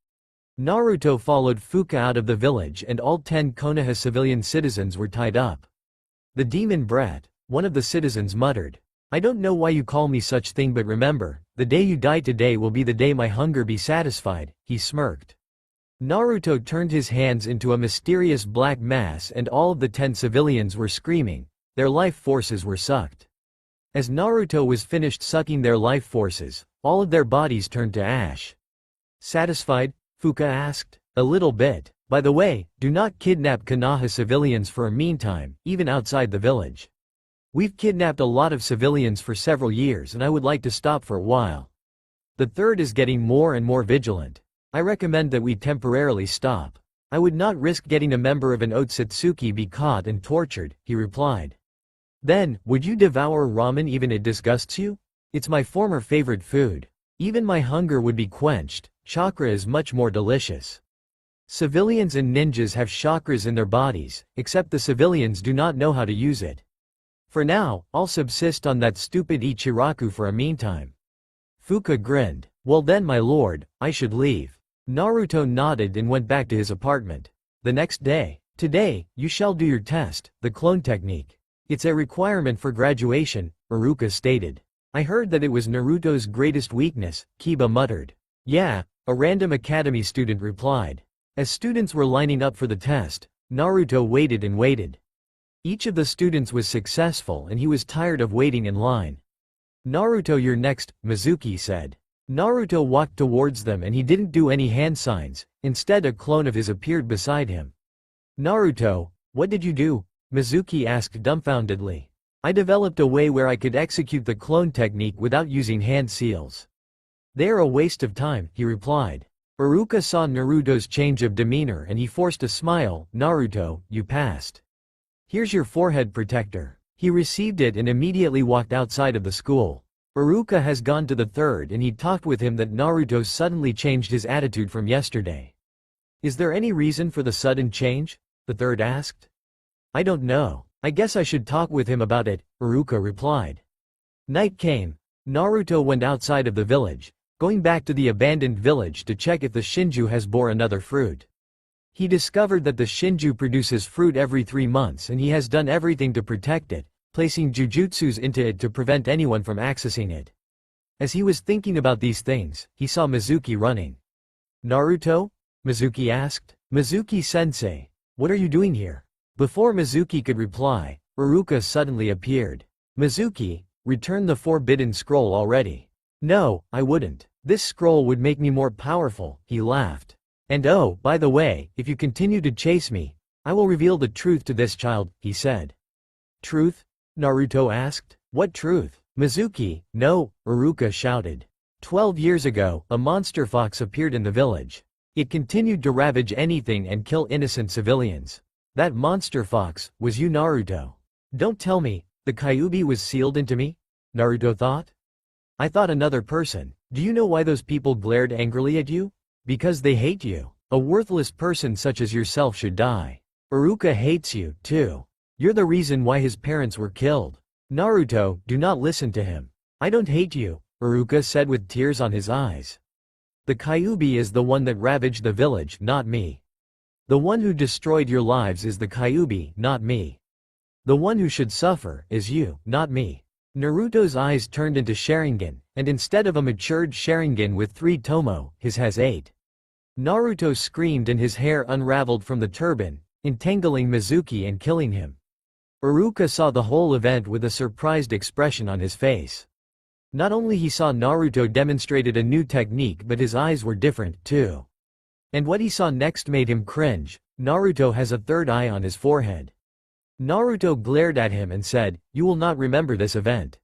Naruto followed Fuka out of the village and all 10 Konoha civilian citizens were tied up. The demon brat, one of the citizens muttered. I don't know why you call me such thing but remember, the day you die today will be the day my hunger be satisfied, he smirked. Naruto turned his hands into a mysterious black mass and all of the 10 civilians were screaming, their life forces were sucked. As Naruto was finished sucking their life forces, all of their bodies turned to ash. Satisfied? Fuka asked. A little bit. By the way, do not kidnap Konoha civilians for a meantime, even outside the village. We've kidnapped a lot of civilians for several years and I would like to stop for a while. The third is getting more and more vigilant. I recommend that we temporarily stop. I would not risk getting a member of an Otsutsuki be caught and tortured, he replied. Then, would you devour ramen even it disgusts you? It's my former favorite food. Even my hunger would be quenched. Chakra is much more delicious. Civilians and ninjas have chakras in their bodies, except the civilians do not know how to use it. For now, I'll subsist on that stupid Ichiraku for a meantime. Fuka grinned. Well then my lord, I should leave. Naruto nodded and went back to his apartment. The next day. Today, you shall do your test, the clone technique. It's a requirement for graduation, Iruka stated. I heard that it was Naruto's greatest weakness, Kiba muttered. Yeah, a random academy student replied. As students were lining up for the test, Naruto waited and waited. Each of the students was successful and he was tired of waiting in line. Naruto, you're next, Mizuki said. Naruto walked towards them and he didn't do any hand signs, instead a clone of his appeared beside him. Naruto, what did you do? Mizuki asked dumbfoundedly. I developed a way where I could execute the clone technique without using hand seals. They're a waste of time, he replied. Iruka saw Naruto's change of demeanor and he forced a smile. Naruto, you passed. Here's your forehead protector. He received it and immediately walked outside of the school. Iruka has gone to the third and he talked with him that Naruto suddenly changed his attitude from yesterday. Is there any reason for the sudden change? The third asked. I don't know. I guess I should talk with him about it, Iruka replied. Night came. Naruto went outside of the village, going back to the abandoned village to check if the Shinju has bore another fruit. He discovered that the Shinju produces fruit every 3 months and he has done everything to protect it, placing jujutsus into it to prevent anyone from accessing it. As he was thinking about these things, he saw Mizuki running. Naruto? Mizuki asked. Mizuki-sensei, what are you doing here? Before Mizuki could reply, Iruka suddenly appeared. Mizuki, return the forbidden scroll already. No, I wouldn't. This scroll would make me more powerful, he laughed. And oh, by the way, if you continue to chase me, I will reveal the truth to this child, he said. Truth? Naruto asked. What truth? Mizuki, no, Iruka shouted. 12 years ago, a monster fox appeared in the village. It continued to ravage anything and kill innocent civilians. That monster fox, was you, Naruto. Don't tell me, the Kyuubi was sealed into me? Naruto thought. I thought another person. Do you know why those people glared angrily at you? Because they hate you. A worthless person such as yourself should die. Iruka hates you, too. You're the reason why his parents were killed. Naruto, do not listen to him. I don't hate you, Iruka said with tears on his eyes. The Kyuubi is the one that ravaged the village, not me. The one who destroyed your lives is the Kyuubi, not me. The one who should suffer is you, not me. Naruto's eyes turned into Sharingan, and instead of a matured Sharingan with 3 tomo, his has 8. Naruto screamed and his hair unraveled from the turban, entangling Mizuki and killing him. Iruka saw the whole event with a surprised expression on his face. Not only he saw Naruto demonstrated a new technique but his eyes were different, too. And what he saw next made him cringe. Naruto has a third eye on his forehead. Naruto glared at him and said, you will not remember this event.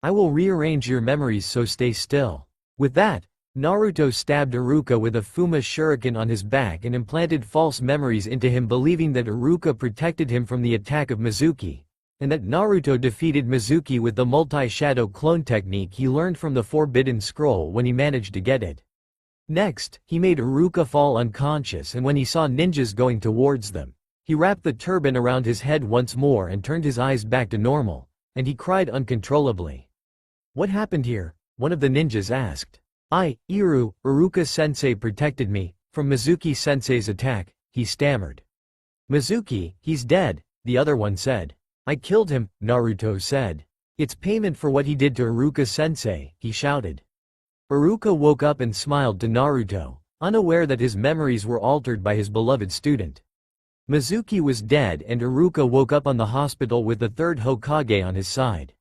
I will rearrange your memories so stay still. With that, Naruto stabbed Iruka with a Fuma shuriken on his back and implanted false memories into him believing that Iruka protected him from the attack of Mizuki, and that Naruto defeated Mizuki with the multi-shadow clone technique he learned from the Forbidden Scroll when he managed to get it. Next, he made Iruka fall unconscious and when he saw ninjas going towards them, he wrapped the turban around his head once more and turned his eyes back to normal, and he cried uncontrollably. What happened here? One of the ninjas asked. Iruka-sensei protected me from Mizuki-sensei's attack, he stammered. Mizuki, he's dead, the other one said. I killed him, Naruto said. It's payment for what he did to Iruka-sensei, he shouted. Iruka woke up and smiled to Naruto, unaware that his memories were altered by his beloved student. Mizuki was dead and Iruka woke up on the hospital with the third Hokage on his side.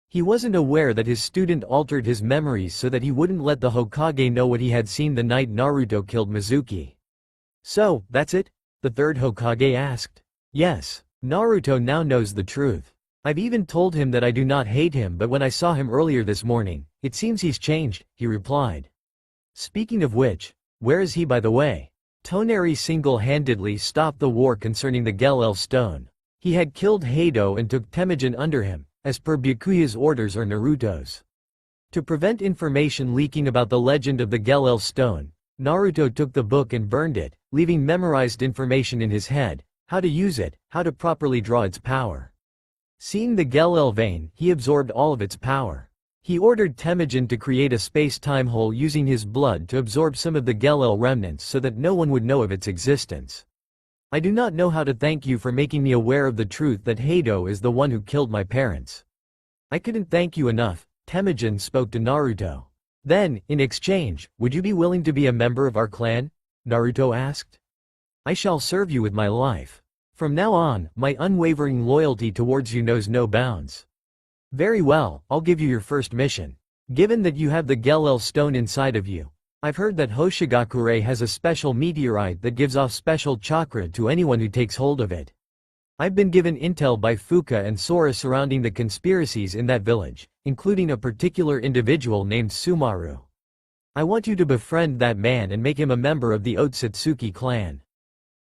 He wasn't aware that his student altered his memories so that he wouldn't let the Hokage know what he had seen the night Naruto killed Mizuki. So, that's it? The third Hokage asked. Yes, Naruto now knows the truth. I've even told him that I do not hate him but when I saw him earlier this morning, it seems he's changed, he replied. Speaking of which, where is he by the way? Toneri single-handedly stopped the war concerning the Gelel stone. He had killed Heido and took Temujin under him, as per Byakuya's orders or Naruto's. To prevent information leaking about the legend of the Gelel stone, Naruto took the book and burned it, leaving memorized information in his head: how to use it, how to properly draw its power. Seeing the Gelel vein, he absorbed all of its power. He ordered Temujin to create a space-time hole using his blood to absorb some of the Gelel remnants so that no one would know of its existence. I do not know how to thank you for making me aware of the truth that Heido is the one who killed my parents. I couldn't thank you enough, Temujin spoke to Naruto. Then, in exchange, would you be willing to be a member of our clan? Naruto asked. I shall serve you with my life. From now on, my unwavering loyalty towards you knows no bounds. Very well, I'll give you your first mission. Given that you have the Gelel stone inside of you, I've heard that Hoshigakure has a special meteorite that gives off special chakra to anyone who takes hold of it. I've been given intel by Fuka and Sora surrounding the conspiracies in that village, including a particular individual named Sumaru. I want you to befriend that man and make him a member of the Otsutsuki clan.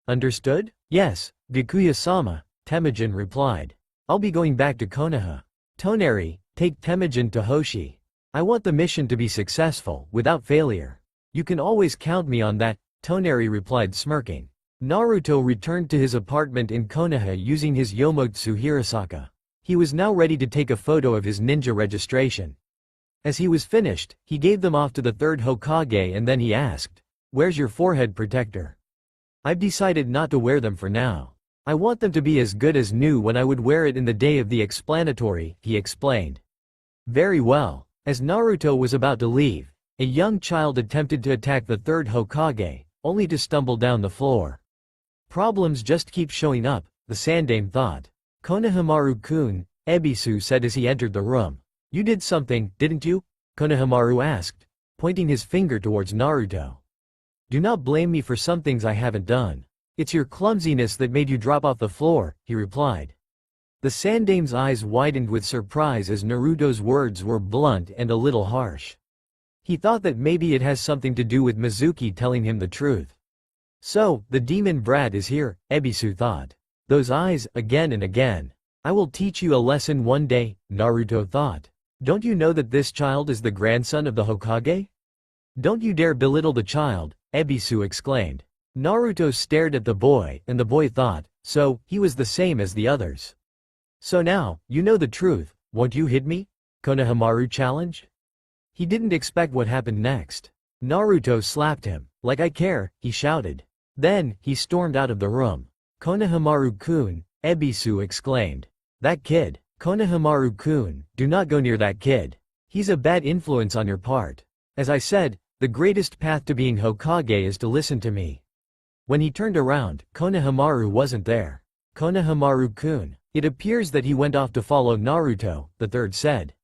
Understood? Yes, Byakuya-sama, Temujin replied. I'll be going back to Konoha. Toneri, take Temujin to Hoshi. I want the mission to be successful, without failure. You can always count me on that, Toneri replied smirking. Naruto returned to his apartment in Konoha using his Yomotsu Hirasaka. He was now ready to take a photo of his ninja registration. As he was finished, he gave them off to the third Hokage and then he asked, "Where's your forehead protector?" I've decided not to wear them for now. I want them to be as good as new when I would wear it in the day of the explanatory, he explained. Very well. As Naruto was about to leave, a young child attempted to attack the third Hokage, only to stumble down the floor. Problems just keep showing up, the Sandaime thought. Konohamaru-kun, Ebisu said as he entered the room. You did something, didn't you? Konohamaru asked, pointing his finger towards Naruto. Do not blame me for some things I haven't done. It's your clumsiness that made you drop off the floor, he replied. The Sandaime's eyes widened with surprise as Naruto's words were blunt and a little harsh. He thought that maybe it has something to do with Mizuki telling him the truth. So, the demon brat is here, Ebisu thought. Those eyes, again and again. I will teach you a lesson one day, Naruto thought. Don't you know that this child is the grandson of the Hokage? Don't you dare belittle the child, Ebisu exclaimed. Naruto stared at the boy, and the boy thought, so, he was the same as the others. So now, you know the truth, won't you hit me? Konohamaru challenged. He didn't expect what happened next. Naruto slapped him. Like I care, he shouted. Then, he stormed out of the room. Konohamaru-kun, Ebisu exclaimed. That kid. Konohamaru-kun, do not go near that kid. He's a bad influence on your part. As I said, the greatest path to being Hokage is to listen to me. When he turned around, Konohamaru wasn't there. Konohamaru-kun. It appears that he went off to follow Naruto, the third said.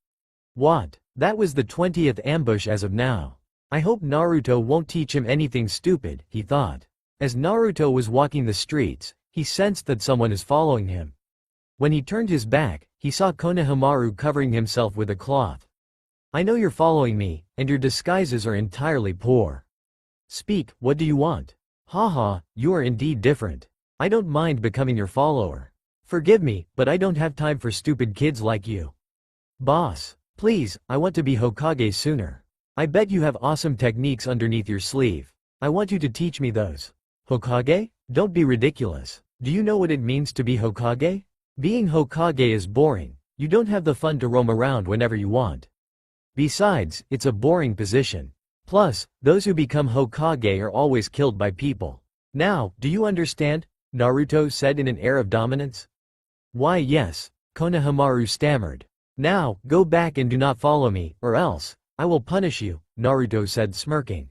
What? That was the 20th ambush as of now. I hope Naruto won't teach him anything stupid, he thought. As Naruto was walking the streets, he sensed that someone is following him. When he turned his back, he saw Konohamaru covering himself with a cloth. I know you're following me, and your disguises are entirely poor. Speak, what do you want? Haha, you are indeed different. I don't mind becoming your follower. Forgive me, but I don't have time for stupid kids like you. Boss, please, I want to be Hokage sooner. I bet you have awesome techniques underneath your sleeve. I want you to teach me those. Hokage? Don't be ridiculous. Do you know what it means to be Hokage? Being Hokage is boring. You don't have the fun to roam around whenever you want. Besides, it's a boring position. Plus, those who become Hokage are always killed by people. Now, do you understand? Naruto said in an air of dominance. Why yes, Konohamaru stammered. Now, go back and do not follow me, or else, I will punish you, Naruto said smirking.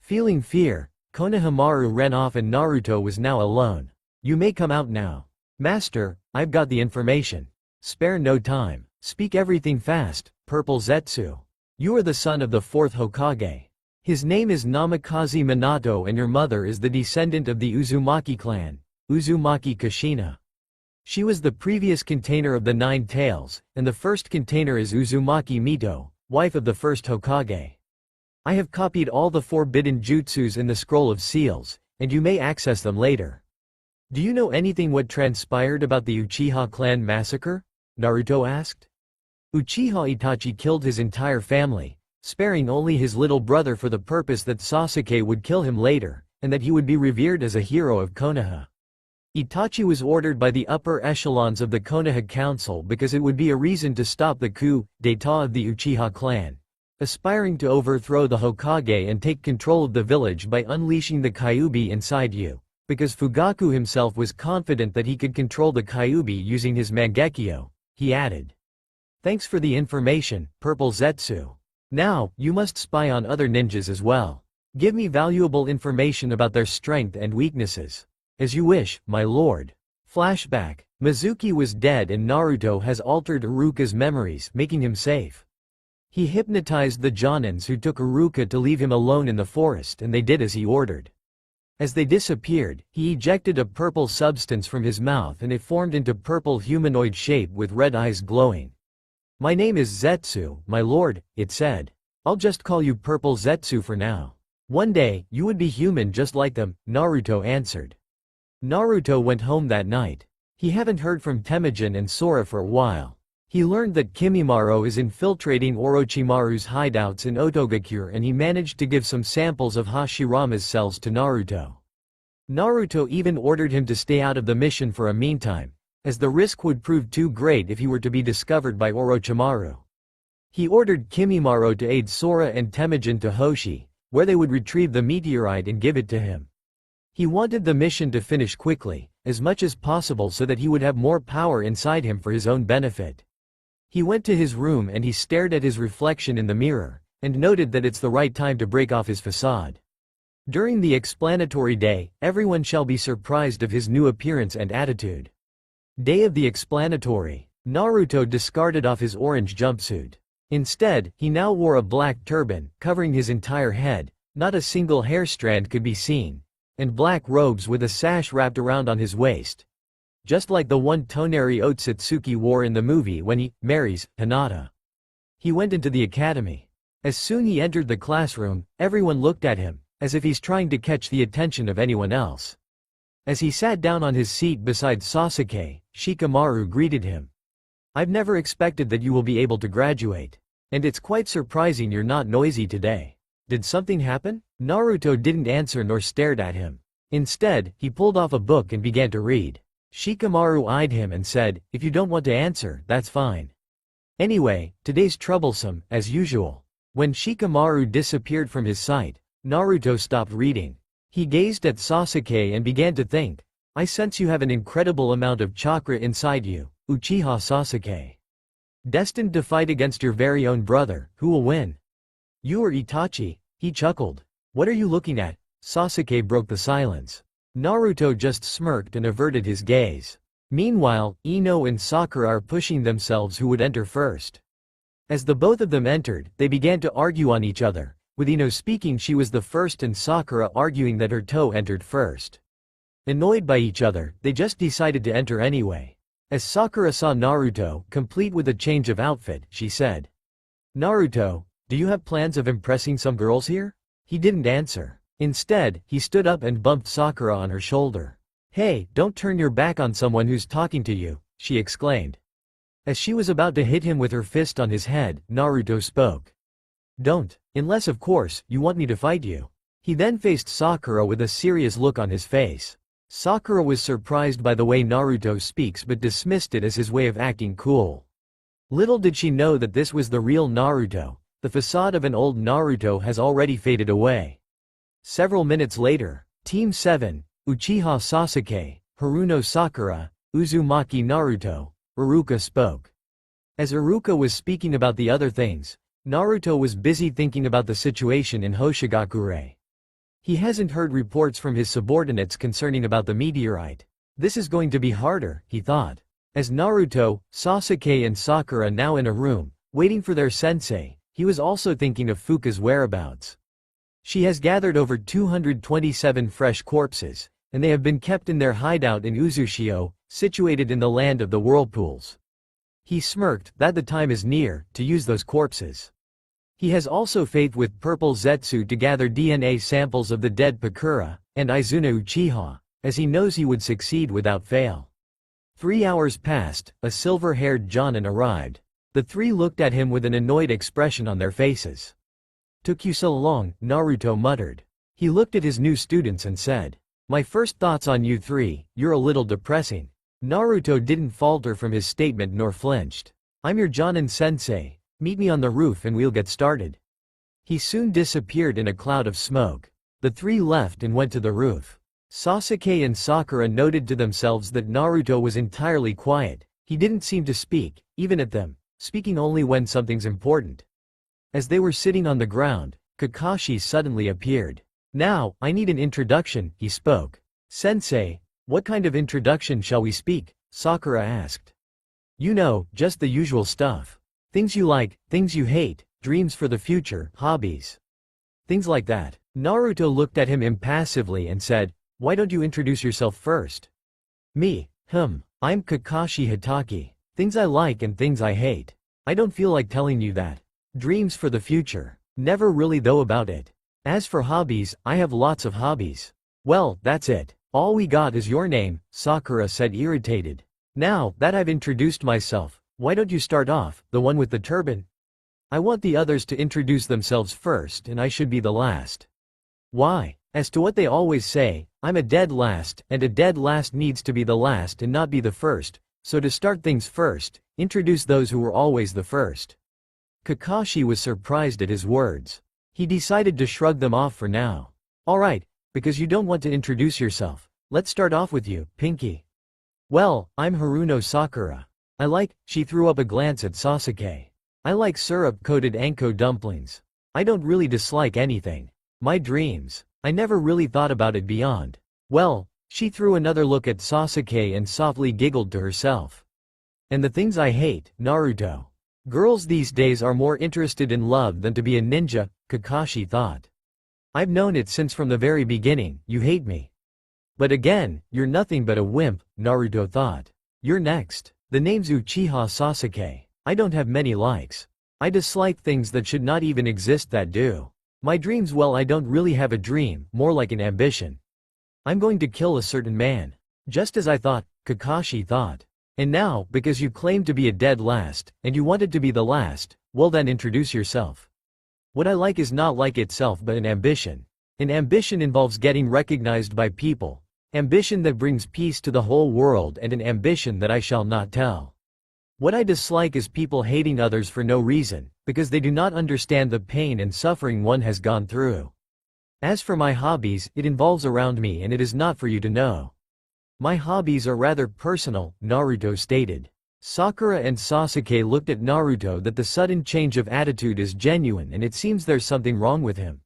Feeling fear, Konohamaru ran off and Naruto was now alone. You may come out now. Master, I've got the information. Spare no time. Speak everything fast, Purple Zetsu. You are the son of the fourth Hokage. His name is Namikaze Minato and your mother is the descendant of the Uzumaki clan, Uzumaki Kushina. She was the previous container of the 9 tails, and the first container is Uzumaki Mito, wife of the first Hokage. I have copied all the forbidden jutsus in the Scroll of Seals, and you may access them later. Do you know anything what transpired about the Uchiha clan massacre? Naruto asked. Uchiha Itachi killed his entire family, sparing only his little brother for the purpose that Sasuke would kill him later, and that he would be revered as a hero of Konoha. Itachi was ordered by the upper echelons of the Konoha Council because it would be a reason to stop the coup d'état of the Uchiha clan, aspiring to overthrow the Hokage and take control of the village by unleashing the Kyuubi inside you, because Fugaku himself was confident that he could control the Kyuubi using his Mangekyo, he added. Thanks for the information, Purple Zetsu. Now, you must spy on other ninjas as well. Give me valuable information about their strength and weaknesses. As you wish, my lord. Flashback. Mizuki was dead and Naruto has altered Iruka's memories, making him safe. He hypnotized the Jonins who took Iruka to leave him alone in the forest and they did as he ordered. As they disappeared, he ejected a purple substance from his mouth and it formed into purple humanoid shape with red eyes glowing. My name is Zetsu, my lord, it said. I'll just call you Purple Zetsu for now. One day, you would be human just like them, Naruto answered. Naruto went home that night. He haven't heard from Temujin and Sora for a while. He learned that Kimimaro is infiltrating Orochimaru's hideouts in Otogakure and he managed to give some samples of Hashirama's cells to Naruto. Naruto even ordered him to stay out of the mission for a meantime, as the risk would prove too great if he were to be discovered by Orochimaru. He ordered Kimimaro to aid Sora and Temujin to Hoshi, where they would retrieve the meteorite and give it to him. He wanted the mission to finish quickly, as much as possible so that he would have more power inside him for his own benefit. He went to his room and he stared at his reflection in the mirror, and noted that it's the right time to break off his facade. During the explanatory day, everyone shall be surprised of his new appearance and attitude. Day of the explanatory. Naruto discarded off his orange jumpsuit. Instead, he now wore a black turban, covering his entire head, not a single hair strand could be seen, and black robes with a sash wrapped around on his waist. Just like the one Toneri Otsutsuki wore in the movie when he marries Hinata. He went into the academy. As soon he entered the classroom, everyone looked at him, as if he's trying to catch the attention of anyone else. As he sat down on his seat beside Sasuke, Shikamaru greeted him. I've never expected that you will be able to graduate. And it's quite surprising you're not noisy today. Did something happen? Naruto didn't answer nor stared at him. Instead, he pulled off a book and began to read. Shikamaru eyed him and said, if you don't want to answer, that's fine. Anyway, today's troublesome, as usual. When Shikamaru disappeared from his sight, Naruto stopped reading. He gazed at Sasuke and began to think. I sense you have an incredible amount of chakra inside you, Uchiha Sasuke. Destined to fight against your very own brother, who will win? You or Itachi? He chuckled. What are you looking at? Sasuke broke the silence. Naruto just smirked and averted his gaze. Meanwhile, Ino and Sakura are pushing themselves who would enter first. As the both of them entered, they began to argue on each other, with Ino speaking she was the first and Sakura arguing that her toe entered first. Annoyed by each other, they just decided to enter anyway. As Sakura saw Naruto, complete with a change of outfit, she said, Naruto, do you have plans of impressing some girls here? He didn't answer. Instead, he stood up and bumped Sakura on her shoulder. Hey, don't turn your back on someone who's talking to you, she exclaimed. As she was about to hit him with her fist on his head, Naruto spoke. Don't, unless of course, you want me to fight you. He then faced Sakura with a serious look on his face. Sakura was surprised by the way Naruto speaks but dismissed it as his way of acting cool. Little did she know that this was the real Naruto. The facade of an old Naruto has already faded away. Several minutes later, Team 7, Uchiha Sasuke, Haruno Sakura, Uzumaki Naruto, Iruka spoke. As Iruka was speaking about the other things, Naruto was busy thinking about the situation in Hoshigakure. He hasn't heard reports from his subordinates concerning about the meteorite. This is going to be harder, he thought. As Naruto, Sasuke and Sakura now in a room, waiting for their sensei, he was also thinking of Fuka's whereabouts. She has gathered over 227 fresh corpses, and they have been kept in their hideout in Uzushio, situated in the land of the whirlpools. He smirked that the time is near to use those corpses. He has also faith with Purple Zetsu to gather DNA samples of the dead Pakura and Izuna Uchiha, as he knows he would succeed without fail. 3 hours passed, a silver-haired Jonin arrived. The three looked at him with an annoyed expression on their faces. "Took you so long," Naruto muttered. He looked at his new students and said, "My first thoughts on you three, you're a little depressing." Naruto didn't falter from his statement nor flinched. "I'm your Jonin sensei, meet me on the roof and we'll get started." He soon disappeared in a cloud of smoke. The three left and went to the roof. Sasuke and Sakura noted to themselves that Naruto was entirely quiet. He didn't seem to speak, even at them, speaking only when something's important. As they were sitting on the ground, Kakashi suddenly appeared. "Now, I need an introduction," he spoke. "Sensei, what kind of introduction shall we speak?" Sakura asked. "You know, just the usual stuff. Things you like, things you hate, dreams for the future, hobbies. Things like that." Naruto looked at him impassively and said, "Why don't you introduce yourself first?" "Me, I'm Kakashi Hatake. Things I like and things I hate. I don't feel like telling you that. Dreams for the future. Never really though about it. As for hobbies, I have lots of hobbies." "Well, that's it. All we got is your name," Sakura said irritated. "Now that I've introduced myself, why don't you start off, the one with the turban? I want the others to introduce themselves first and I should be the last." "Why? As to what they always say, I'm a dead last, and a dead last needs to be the last and not be the first, so to start things first, introduce those who were always the first." Kakashi was surprised at his words. He decided to shrug them off for now. "Alright, because you don't want to introduce yourself, let's start off with you, Pinky." "Well, I'm Haruno Sakura. She threw up a glance at Sasuke. "I like syrup-coated anko dumplings. I don't really dislike anything. My dreams, I never really thought about it beyond. Well," she threw another look at Sasuke and softly giggled to herself. "And the things I hate, Naruto. Girls these days are more interested in love than to be a ninja," Kakashi thought. "I've known it since from the very beginning, you hate me. But again, you're nothing but a wimp," Naruto thought. "You're next. The name's Uchiha Sasuke. I don't have many likes. I dislike things that should not even exist that do. My dreams, well, I don't really have a dream, more like an ambition. I'm going to kill a certain man." "Just as I thought," Kakashi thought. "And now, because you claim to be a dead last, and you wanted to be the last, well then introduce yourself. What I like is not like itself but an ambition. An ambition involves getting recognized by people. Ambition that brings peace to the whole world and an ambition that I shall not tell. What I dislike is people hating others for no reason, because they do not understand the pain and suffering one has gone through. As for my hobbies, it involves around me and it is not for you to know. My hobbies are rather personal," Naruto stated. Sakura and Sasuke looked at Naruto that the sudden change of attitude is genuine and it seems there's something wrong with him.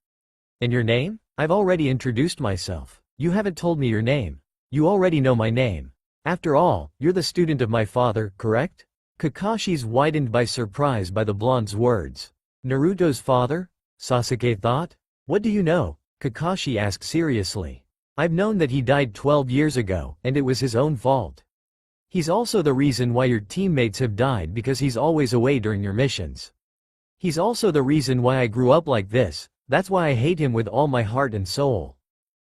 "And your name? I've already introduced myself. You haven't told me your name. You already know my name. After all, you're the student of my father, correct?" Kakashi's widened by surprise by the blonde's words. "Naruto's father?" Sasuke thought. "What do you know?" Kakashi asked seriously. "I've known that he died 12 years ago, and it was his own fault. He's also the reason why your teammates have died because he's always away during your missions. He's also the reason why I grew up like this, that's why I hate him with all my heart and soul.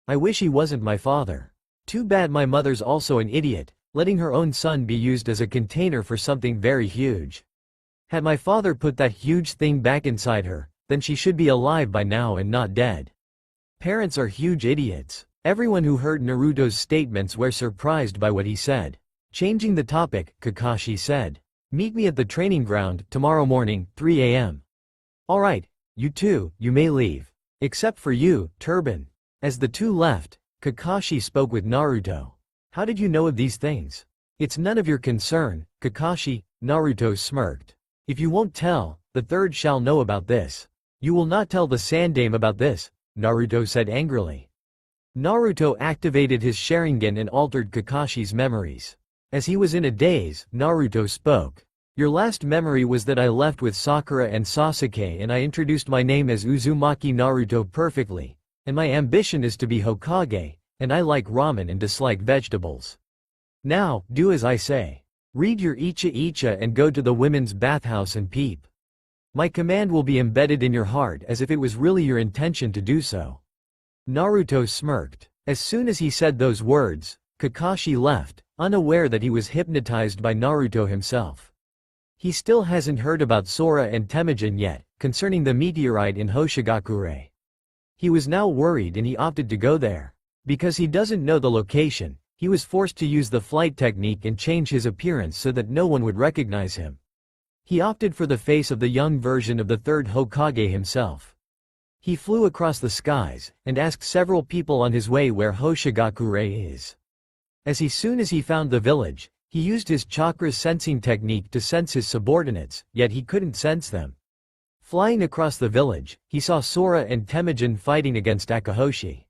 I wish he wasn't my father. Too bad my mother's also an idiot, letting her own son be used as a container for something very huge. Had my father put that huge thing back inside her, then she should be alive by now and not dead. Parents are huge idiots." Everyone who heard Naruto's statements were surprised by what he said. Changing the topic, Kakashi said, "Meet me at the training ground, tomorrow morning, 3 a.m. "Alright, you two, you may leave. Except for you, Turban." As the two left, Kakashi spoke with Naruto. "How did you know of these things?" "It's none of your concern, Kakashi," Naruto smirked. "If you won't tell, the third shall know about this." "You will not tell the Sandame about this," Naruto said angrily. Naruto activated his Sharingan and altered Kakashi's memories. As he was in a daze, Naruto spoke. "Your last memory was that I left with Sakura and Sasuke and I introduced my name as Uzumaki Naruto perfectly, and my ambition is to be Hokage, and I like ramen and dislike vegetables. Now, do as I say. Read your Icha Icha and go to the women's bathhouse and peep. My command will be embedded in your heart as if it was really your intention to do so." Naruto smirked. As soon as he said those words, Kakashi left, unaware that he was hypnotized by Naruto himself. He still hasn't heard about Sora and Temujin yet, concerning the meteorite in Hoshigakure. He was now worried and he opted to go there. Because he doesn't know the location, he was forced to use the flight technique and change his appearance so that no one would recognize him. He opted for the face of the young version of the third Hokage himself. He flew across the skies, and asked several people on his way where Hoshigakure is. As soon as he found the village, he used his chakra sensing technique to sense his subordinates, yet he couldn't sense them. Flying across the village, he saw Sora and Temujin fighting against Akahoshi.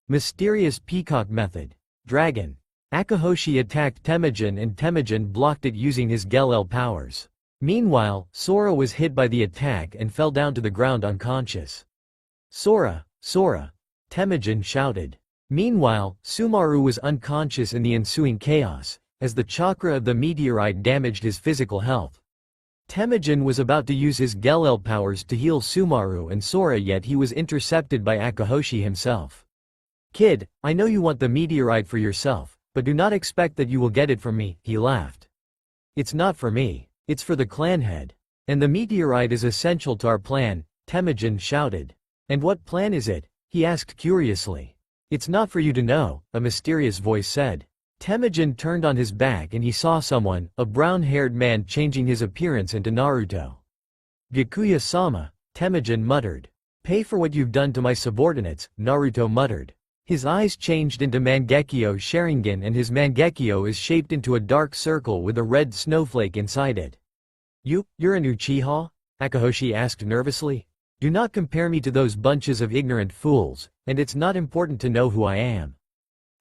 Mysterious peacock method. Dragon. Akahoshi attacked Temujin and Temujin blocked it using his Gelel powers. Meanwhile, Sora was hit by the attack and fell down to the ground unconscious. Sora, Sora! Temujin shouted. Meanwhile, Sumaru was unconscious in the ensuing chaos, as the chakra of the meteorite damaged his physical health. Temujin was about to use his Gelel powers to heal Sumaru and Sora, yet he was intercepted by Akahoshi himself. Kid, I know you want the meteorite for yourself, but do not expect that you will get it from me, he laughed. It's not for me, it's for the clan head. And the meteorite is essential to our plan, Temujin shouted. And what plan is it? He asked curiously. It's not for you to know, a mysterious voice said. Temujin turned on his back and he saw someone, a brown-haired man, changing his appearance into Naruto. Gakuya-sama, Temujin muttered. Pay for what you've done to my subordinates, Naruto muttered. His eyes changed into Mangekyo Sharingan and his Mangekyo is shaped into a dark circle with a red snowflake inside it. You're an Uchiha? Akahoshi asked nervously. Do not compare me to those bunches of ignorant fools, and it's not important to know who I am.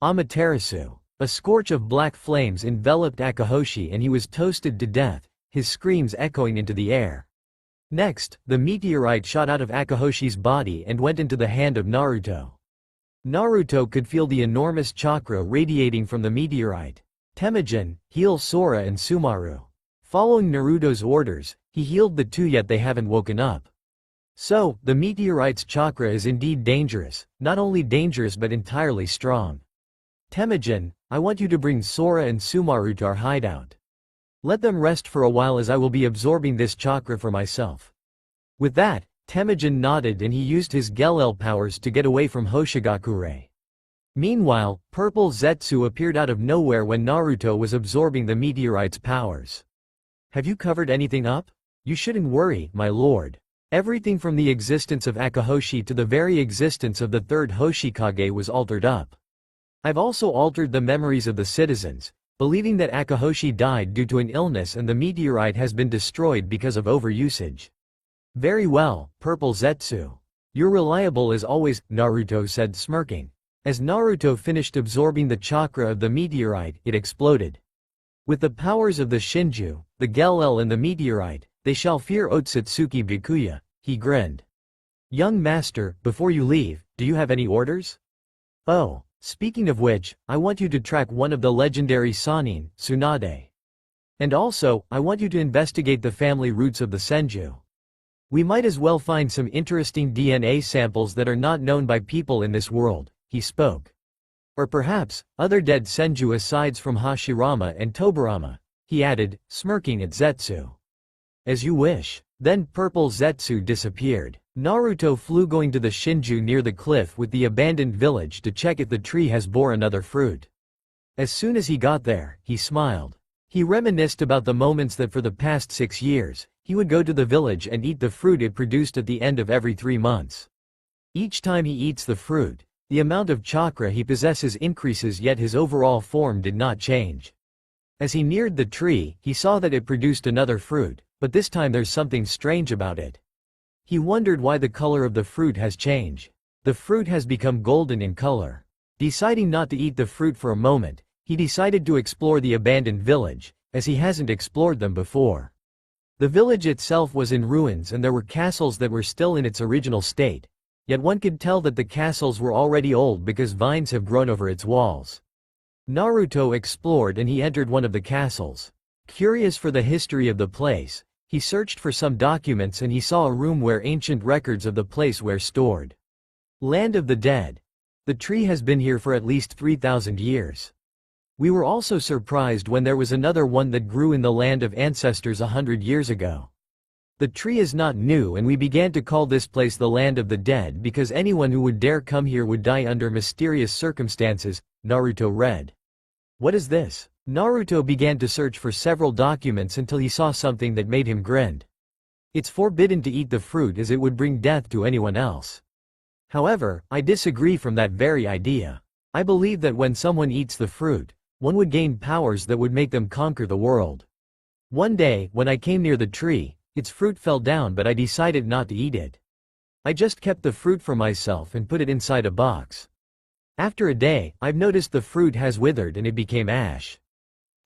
Amaterasu. A scorch of black flames enveloped Akahoshi and he was toasted to death, his screams echoing into the air. Next, the meteorite shot out of Akahoshi's body and went into the hand of Naruto. Naruto could feel the enormous chakra radiating from the meteorite. Temujin, heal Sora and Sumaru. Following Naruto's orders, he healed the two, yet they haven't woken up. So, the meteorite's chakra is indeed dangerous, not only dangerous but entirely strong. Temujin, I want you to bring Sora and Sumaru to our hideout. Let them rest for a while as I will be absorbing this chakra for myself. With that, Temujin nodded and he used his Gelel powers to get away from Hoshigakure. Meanwhile, Purple Zetsu appeared out of nowhere when Naruto was absorbing the meteorite's powers. Have you covered anything up? You shouldn't worry, my lord. Everything from the existence of Akahoshi to the very existence of the third Hoshikage was altered up. I've also altered the memories of the citizens, believing that Akahoshi died due to an illness and the meteorite has been destroyed because of overusage. Very well, Purple Zetsu. You're reliable as always, Naruto said, smirking. As Naruto finished absorbing the chakra of the meteorite, it exploded. With the powers of the Shinju, the Gelel and the meteorite, they shall fear Otsutsuki Bikuya, he grinned. Young master, before you leave, do you have any orders? Oh, speaking of which, I want you to track one of the legendary Sannin, Tsunade. And also, I want you to investigate the family roots of the Senju. We might as well find some interesting DNA samples that are not known by people in this world, he spoke. Or perhaps, other dead Senju asides from Hashirama and Tobirama, he added, smirking at Zetsu. As you wish. Then Purple Zetsu disappeared. Naruto flew going to the Shinju near the cliff with the abandoned village to check if the tree has bore another fruit. As soon as he got there, he smiled. He reminisced about the moments that for the past 6 years, he would go to the village and eat the fruit it produced at the end of every 3 months. Each time he eats the fruit, the amount of chakra he possesses increases, yet his overall form did not change. As he neared the tree, he saw that it produced another fruit, but this time there's something strange about it. He wondered why the color of the fruit has changed. The fruit has become golden in color. Deciding not to eat the fruit for a moment, he decided to explore the abandoned village, as he hasn't explored them before. The village itself was in ruins and there were castles that were still in its original state, yet one could tell that the castles were already old because vines have grown over its walls. Naruto explored and he entered one of the castles. Curious for the history of the place, he searched for some documents and he saw a room where ancient records of the place were stored. Land of the Dead. The tree has been here for at least 3,000 years. We were also surprised when there was another one that grew in the land of ancestors 100 years ago. The tree is not new and we began to call this place the land of the dead because anyone who would dare come here would die under mysterious circumstances, Naruto read. What is this? Naruto began to search for several documents until he saw something that made him grin. It's forbidden to eat the fruit as it would bring death to anyone else. However, I disagree from that very idea. I believe that when someone eats the fruit, one would gain powers that would make them conquer the world. One day, when I came near the tree, its fruit fell down but I decided not to eat it. I just kept the fruit for myself and put it inside a box. After a day, I've noticed the fruit has withered and it became ash.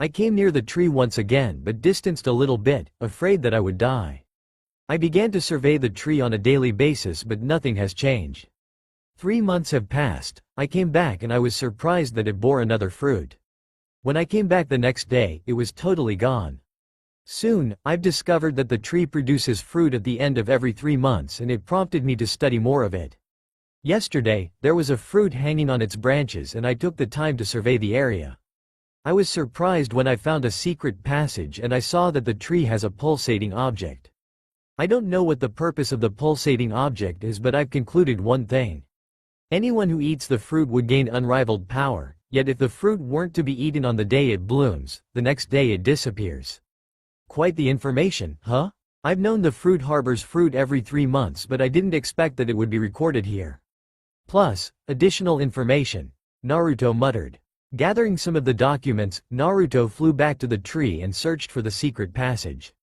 I came near the tree once again but distanced a little bit, afraid that I would die. I began to survey the tree on a daily basis but nothing has changed. 3 months have passed, I came back and I was surprised that it bore another fruit. When I came back the next day, it was totally gone. Soon, I've discovered that the tree produces fruit at the end of every 3 months and it prompted me to study more of it. Yesterday, there was a fruit hanging on its branches and I took the time to survey the area. I was surprised when I found a secret passage and I saw that the tree has a pulsating object. I don't know what the purpose of the pulsating object is but I've concluded one thing. Anyone who eats the fruit would gain unrivaled power, yet if the fruit weren't to be eaten on the day it blooms, the next day it disappears. Quite the information, huh? I've known the fruit harbors fruit every 3 months but I didn't expect that it would be recorded here. Plus, additional information, Naruto muttered. Gathering some of the documents, Naruto flew back to the tree and searched for the secret passage.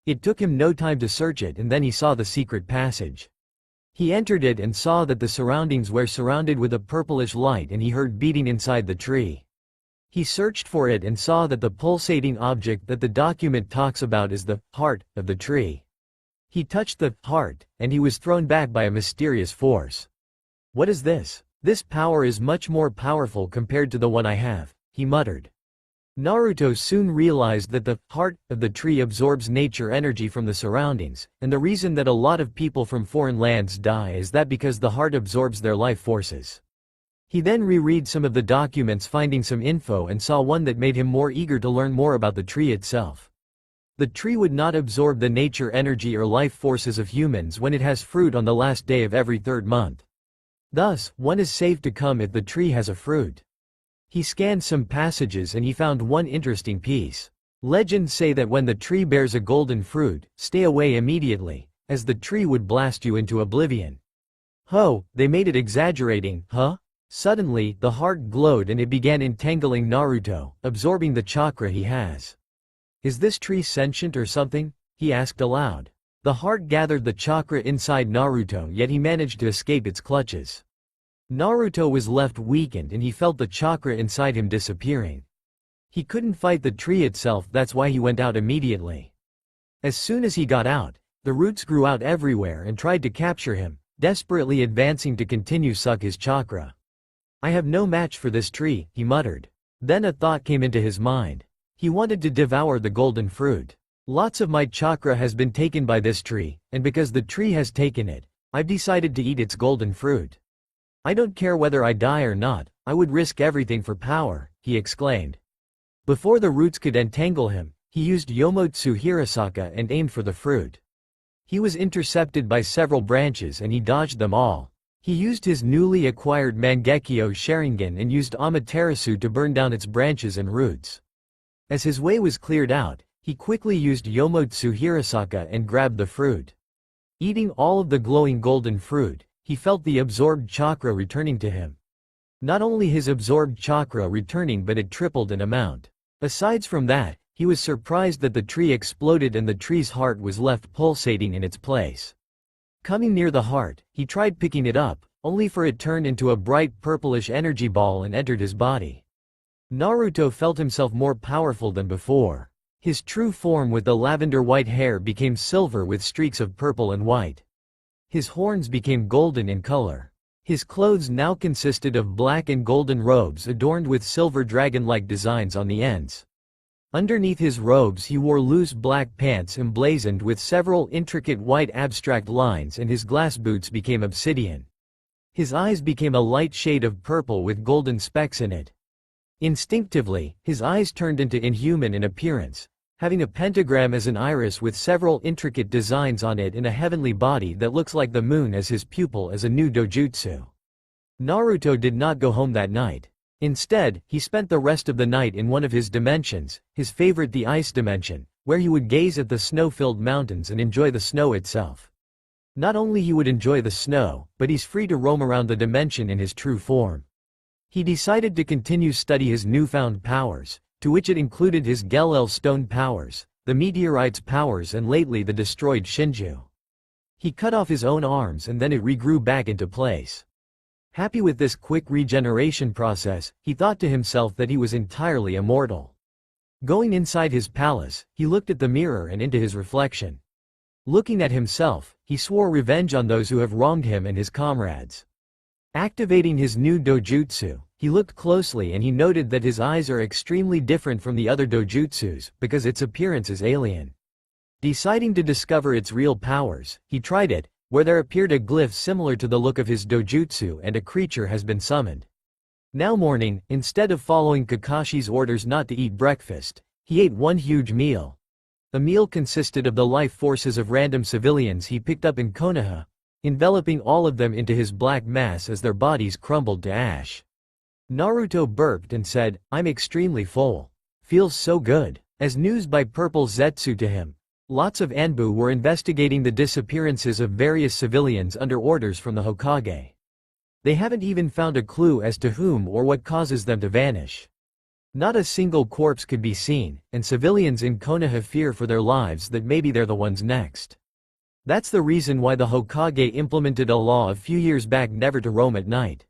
It took him no time to search it and then he saw the secret passage. He entered it and saw that the surroundings were surrounded with a purplish light and he heard beating inside the tree. He searched for it and saw that the pulsating object that the document talks about is the heart of the tree. He touched the heart, and he was thrown back by a mysterious force. What is this? This power is much more powerful compared to the one I have, he muttered. Naruto soon realized that the heart of the tree absorbs nature energy from the surroundings, and the reason that a lot of people from foreign lands die is that because the heart absorbs their life forces. He then reread some of the documents finding some info and saw one that made him more eager to learn more about the tree itself. The tree would not absorb the nature energy or life forces of humans when it has fruit on the last day of every 3rd month. Thus, one is safe to come if the tree has a fruit. He scanned some passages and he found one interesting piece. Legends say that when the tree bears a golden fruit, stay away immediately, as the tree would blast you into oblivion. Ho, they made it exaggerating, huh? Suddenly, the heart glowed and it began entangling Naruto, absorbing the chakra he has. Is this tree sentient or something? He asked aloud. The heart gathered the chakra inside Naruto yet he managed to escape its clutches. Naruto was left weakened and he felt the chakra inside him disappearing. He couldn't fight the tree itself, that's why he went out immediately. As soon as he got out, the roots grew out everywhere and tried to capture him, desperately advancing to continue suck his chakra. I have no match for this tree, he muttered. Then a thought came into his mind. He wanted to devour the golden fruit. Lots of my chakra has been taken by this tree, and because the tree has taken it, I've decided to eat its golden fruit. I don't care whether I die or not, I would risk everything for power, he exclaimed. Before the roots could entangle him, he used Yomotsu Hirasaka and aimed for the fruit. He was intercepted by several branches and he dodged them all. He used his newly acquired Mangekyo Sharingan and used Amaterasu to burn down its branches and roots. As his way was cleared out, he quickly used Yomotsu Hirasaka and grabbed the fruit. Eating all of the glowing golden fruit, he felt the absorbed chakra returning to him. Not only his absorbed chakra returning but it tripled in amount. Aside from that, he was surprised that the tree exploded and the tree's heart was left pulsating in its place. Coming near the heart, he tried picking it up, only for it turned into a bright purplish energy ball and entered his body. Naruto felt himself more powerful than before. His true form with the lavender-white hair became silver with streaks of purple and white. His horns became golden in color. His clothes now consisted of black and golden robes adorned with silver dragon-like designs on the ends. Underneath his robes he wore loose black pants emblazoned with several intricate white abstract lines and his glass boots became obsidian. His eyes became a light shade of purple with golden specks in it. Instinctively, his eyes turned into inhuman in appearance, having a pentagram as an iris with several intricate designs on it and a heavenly body that looks like the moon as his pupil as a new dojutsu. Naruto did not go home that night. Instead, he spent the rest of the night in one of his dimensions, his favorite the ice dimension, where he would gaze at the snow-filled mountains and enjoy the snow itself. Not only he would enjoy the snow, but he's free to roam around the dimension in his true form. He decided to continue study his newfound powers, to which it included his Gelel stone powers, the meteorite's powers and lately the destroyed Shinju. He cut off his own arms and then it regrew back into place. Happy with this quick regeneration process, he thought to himself that he was entirely immortal. Going inside his palace, he looked at the mirror and into his reflection. Looking at himself, he swore revenge on those who have wronged him and his comrades. Activating his new dojutsu, he looked closely and he noted that his eyes are extremely different from the other dojutsus because its appearance is alien. Deciding to discover its real powers, he tried it, where there appeared a glyph similar to the look of his dojutsu and a creature has been summoned. Now morning, instead of following Kakashi's orders not to eat breakfast, he ate one huge meal. The meal consisted of the life forces of random civilians he picked up in Konoha, enveloping all of them into his black mass as their bodies crumbled to ash. Naruto burped and said, "I'm extremely full. Feels so good." As news by Purple Zetsu to him, lots of Anbu were investigating the disappearances of various civilians under orders from the Hokage. They haven't even found a clue as to whom or what causes them to vanish. Not a single corpse could be seen, and civilians in Konoha fear for their lives that maybe they're the ones next. That's the reason why the Hokage implemented a law a few years back never to roam at night.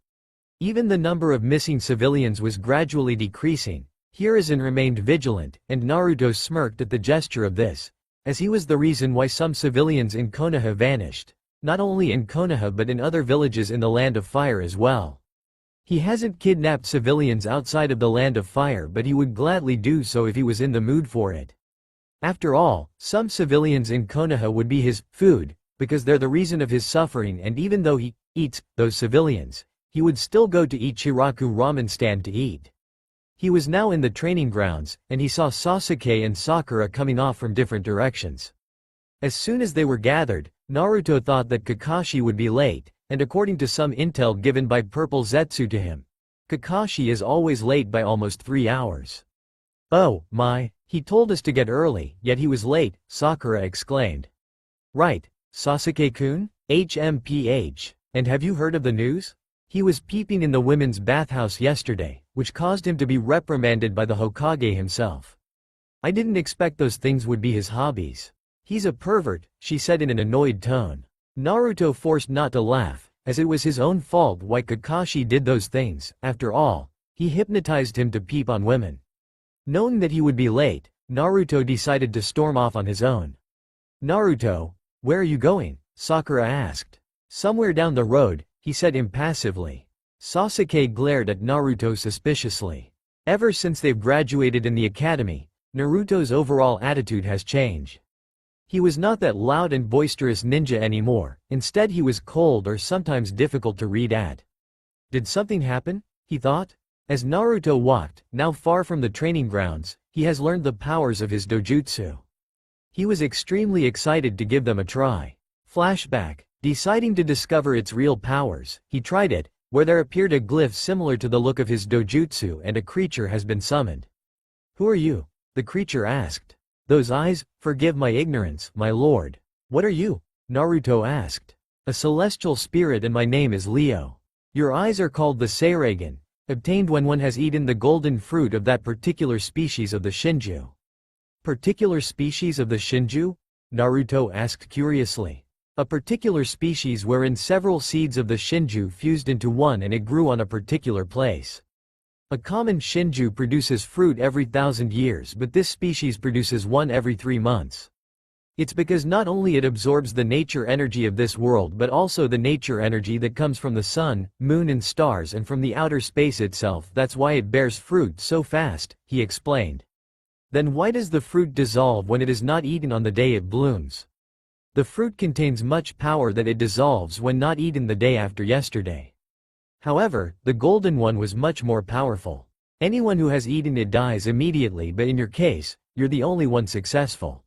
Even the number of missing civilians was gradually decreasing. Hiruzen remained vigilant, and Naruto smirked at the gesture of this, as he was the reason why some civilians in Konoha vanished, not only in Konoha but in other villages in the Land of Fire as well. He hasn't kidnapped civilians outside of the Land of Fire, but he would gladly do so if he was in the mood for it. After all, some civilians in Konoha would be his food, because they're the reason of his suffering, and even though he eats those civilians, he would still go to Ichiraku ramen stand to eat. He was now in the training grounds, and he saw Sasuke and Sakura coming off from different directions. As soon as they were gathered, Naruto thought that Kakashi would be late, and according to some intel given by Purple Zetsu to him, Kakashi is always late by almost 3 hours. "Oh, my, he told us to get early, yet he was late," Sakura exclaimed. "Right, Sasuke-kun? HMPH. And have you heard of the news? He was peeping in the women's bathhouse yesterday, which caused him to be reprimanded by the Hokage himself. I didn't expect those things would be his hobbies. He's a pervert," she said in an annoyed tone. Naruto forced not to laugh, as it was his own fault why Kakashi did those things. After all, he hypnotized him to peep on women. Knowing that he would be late, Naruto decided to storm off on his own. "Naruto, where are you going?" Sakura asked. "Somewhere down the road," he said impassively. Sasuke glared at Naruto suspiciously. Ever since they've graduated in the academy, Naruto's overall attitude has changed. He was not that loud and boisterous ninja anymore, instead he was cold or sometimes difficult to read at. Did something happen? He thought. As Naruto walked, now far from the training grounds, he has learned the powers of his dojutsu. He was extremely excited to give them a try. Flashback. Deciding to discover its real powers, he tried it, where there appeared a glyph similar to the look of his dojutsu and a creature has been summoned. "Who are you?" the creature asked. "Those eyes, forgive my ignorance, my lord." "What are you?" Naruto asked. "A celestial spirit and my name is Leo. Your eyes are called the Seiregan, obtained when one has eaten the golden fruit of that particular species of the Shinju." "Particular species of the Shinju?" Naruto asked curiously. "A particular species wherein several seeds of the Shinju fused into one and it grew on a particular place. A common Shinju produces fruit every 1,000 years, but this species produces one every 3 months. It's because not only it absorbs the nature energy of this world but also the nature energy that comes from the sun, moon and stars and from the outer space itself. That's why it bears fruit so fast," he explained. "Then why does the fruit dissolve when it is not eaten on the day it blooms?" "The fruit contains much power that it dissolves when not eaten the day after yesterday. However, the golden one was much more powerful. Anyone who has eaten it dies immediately, but in your case, you're the only one successful.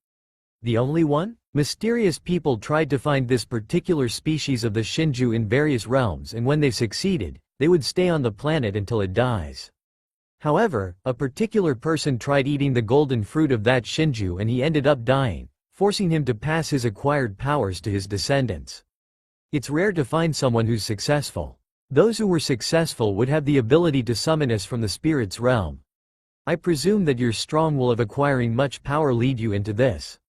The only one? Mysterious people tried to find this particular species of the Shinju in various realms, and when they've succeeded, they would stay on the planet until it dies. However, a particular person tried eating the golden fruit of that Shinju and he ended up dying, forcing him to pass his acquired powers to his descendants. It's rare to find someone who's successful. Those who were successful would have the ability to summon us from the spirit's realm. I presume that your strong will of acquiring much power lead you into this.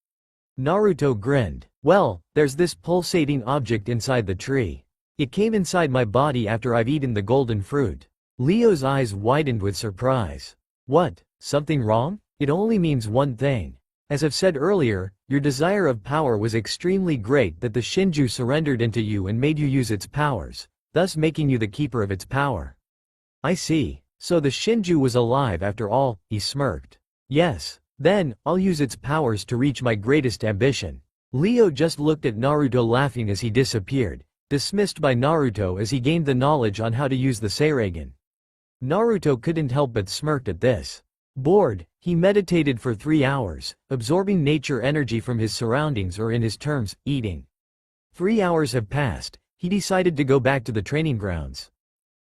Naruto grinned. Well, there's this pulsating object inside the tree. It came inside my body after I've eaten the golden fruit. Leo's eyes widened with surprise. What? Something wrong? It only means one thing. As I've said earlier, your desire of power was extremely great that the Shinju surrendered into you and made you use its powers, thus making you the keeper of its power. I see. So the Shinju was alive after all, he smirked. Yes. Then, I'll use its powers to reach my greatest ambition. Leo just looked at Naruto laughing as he disappeared, dismissed by Naruto as he gained the knowledge on how to use the Seireigin. Naruto couldn't help but smirk at this. Bored, he meditated for 3 hours, absorbing nature energy from his surroundings, or in his terms, eating. 3 hours have passed. He decided to go back to the training grounds.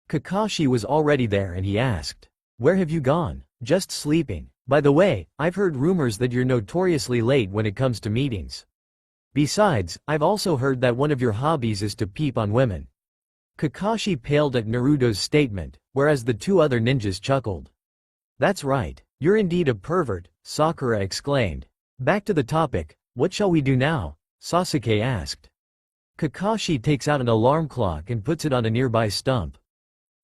Kakashi was already there and he asked, "Where have you gone?" "Just sleeping. By the way, I've heard rumors that you're notoriously late when it comes to meetings. Besides, I've also heard that one of your hobbies is to peep on women." Kakashi paled at Naruto's statement, whereas the two other ninjas chuckled. "That's right. You're indeed a pervert," Sakura exclaimed. "Back to the topic, what shall we do now?" Sasuke asked. Kakashi takes out an alarm clock and puts it on a nearby stump.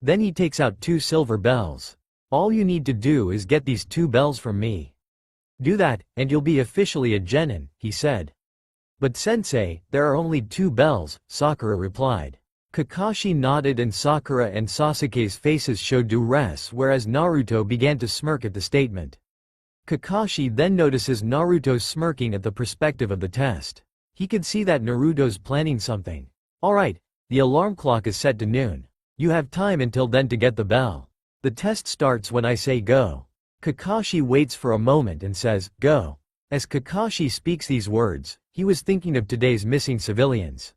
Then he takes out 2 silver bells. "All you need to do is get these 2 bells from me. Do that, and you'll be officially a genin," he said. "But sensei, there are only 2 bells," Sakura replied. Kakashi nodded and Sakura and Sasuke's faces showed duress, whereas Naruto began to smirk at the statement. Kakashi then notices Naruto smirking at the perspective of the test. He could see that Naruto's planning something. "Alright, the alarm clock is set to noon. You have time until then to get the bell. The test starts when I say go." Kakashi waits for a moment and says, "Go." As Kakashi speaks these words, he was thinking of today's missing civilians.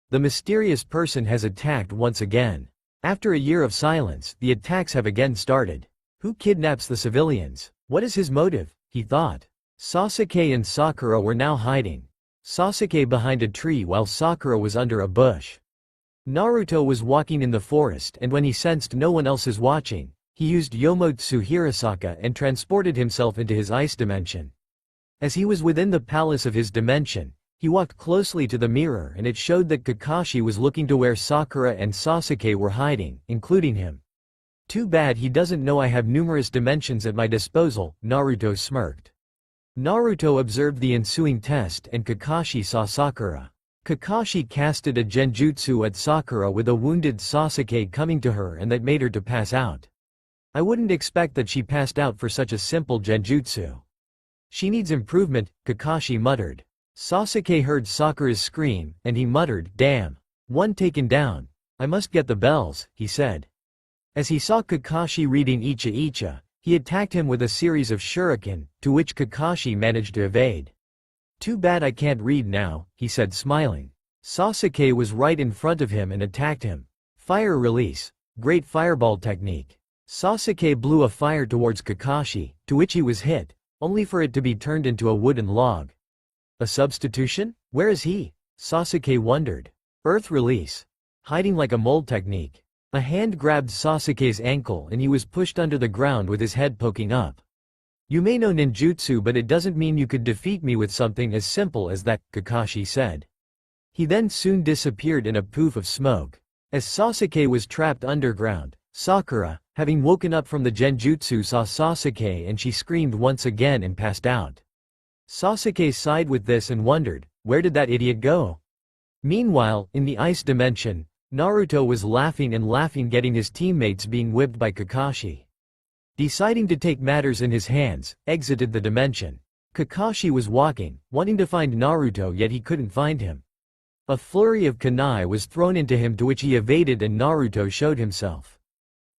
The mysterious person has attacked once again. After a year of silence, the attacks have again started. Who kidnaps the civilians? What is his motive? He thought. Sasuke and Sakura were now hiding. Sasuke behind a tree while Sakura was under a bush. Naruto was walking in the forest, and when he sensed no one else is watching, he used Yomotsu Hirasaka and transported himself into his ice dimension. As he was within the palace of his dimension, he walked closely to the mirror and it showed that Kakashi was looking to where Sakura and Sasuke were hiding, including him. "Too bad he doesn't know I have numerous dimensions at my disposal," Naruto smirked. Naruto observed the ensuing test and Kakashi saw Sakura. Kakashi casted a genjutsu at Sakura with a wounded Sasuke coming to her, and that made her to pass out. I wouldn't expect that she passed out for such a simple genjutsu. "She needs improvement," Kakashi muttered. Sasuke heard Sakura's scream, and he muttered, "Damn. One taken down. I must get the bells," he said. As he saw Kakashi reading Icha Icha, he attacked him with a series of shuriken, to which Kakashi managed to evade. "Too bad I can't read now," he said smiling. Sasuke was right in front of him and attacked him. Fire release. Great fireball technique. Sasuke blew a fire towards Kakashi, to which he was hit, only for it to be turned into a wooden log. A substitution? Where is he? Sasuke wondered. Earth release. Hiding like a mole technique. A hand grabbed Sasuke's ankle and he was pushed under the ground with his head poking up. "You may know ninjutsu, but it doesn't mean you could defeat me with something as simple as that," Kakashi said. He then soon disappeared in a poof of smoke. As Sasuke was trapped underground, Sakura, having woken up from the genjutsu, saw Sasuke and she screamed once again and passed out. Sasuke sighed with this and wondered, where did that idiot go? Meanwhile, in the ice dimension, Naruto was laughing and laughing, getting his teammates being whipped by Kakashi. Deciding to take matters in his hands, exited the dimension. Kakashi was walking, wanting to find Naruto, yet he couldn't find him. A flurry of kunai was thrown into him to which he evaded and Naruto showed himself.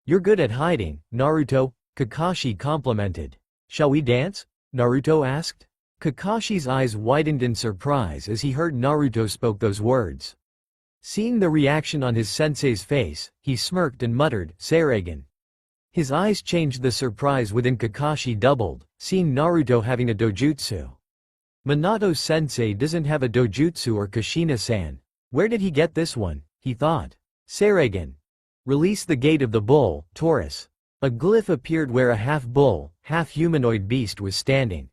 "You're good at hiding, Naruto," Kakashi complimented. "Shall we dance?" Naruto asked. Kakashi's eyes widened in surprise as he heard Naruto spoke those words. Seeing the reaction on his sensei's face, he smirked and muttered, "Seireigen." His eyes changed, the surprise within Kakashi doubled, seeing Naruto having a dojutsu. Minato-sensei doesn't have a dojutsu, or Kushina-san. Where did he get this one? He thought. Seireigen. Release the gate of the bull, Taurus. A glyph appeared where a half-bull, half-humanoid beast was standing.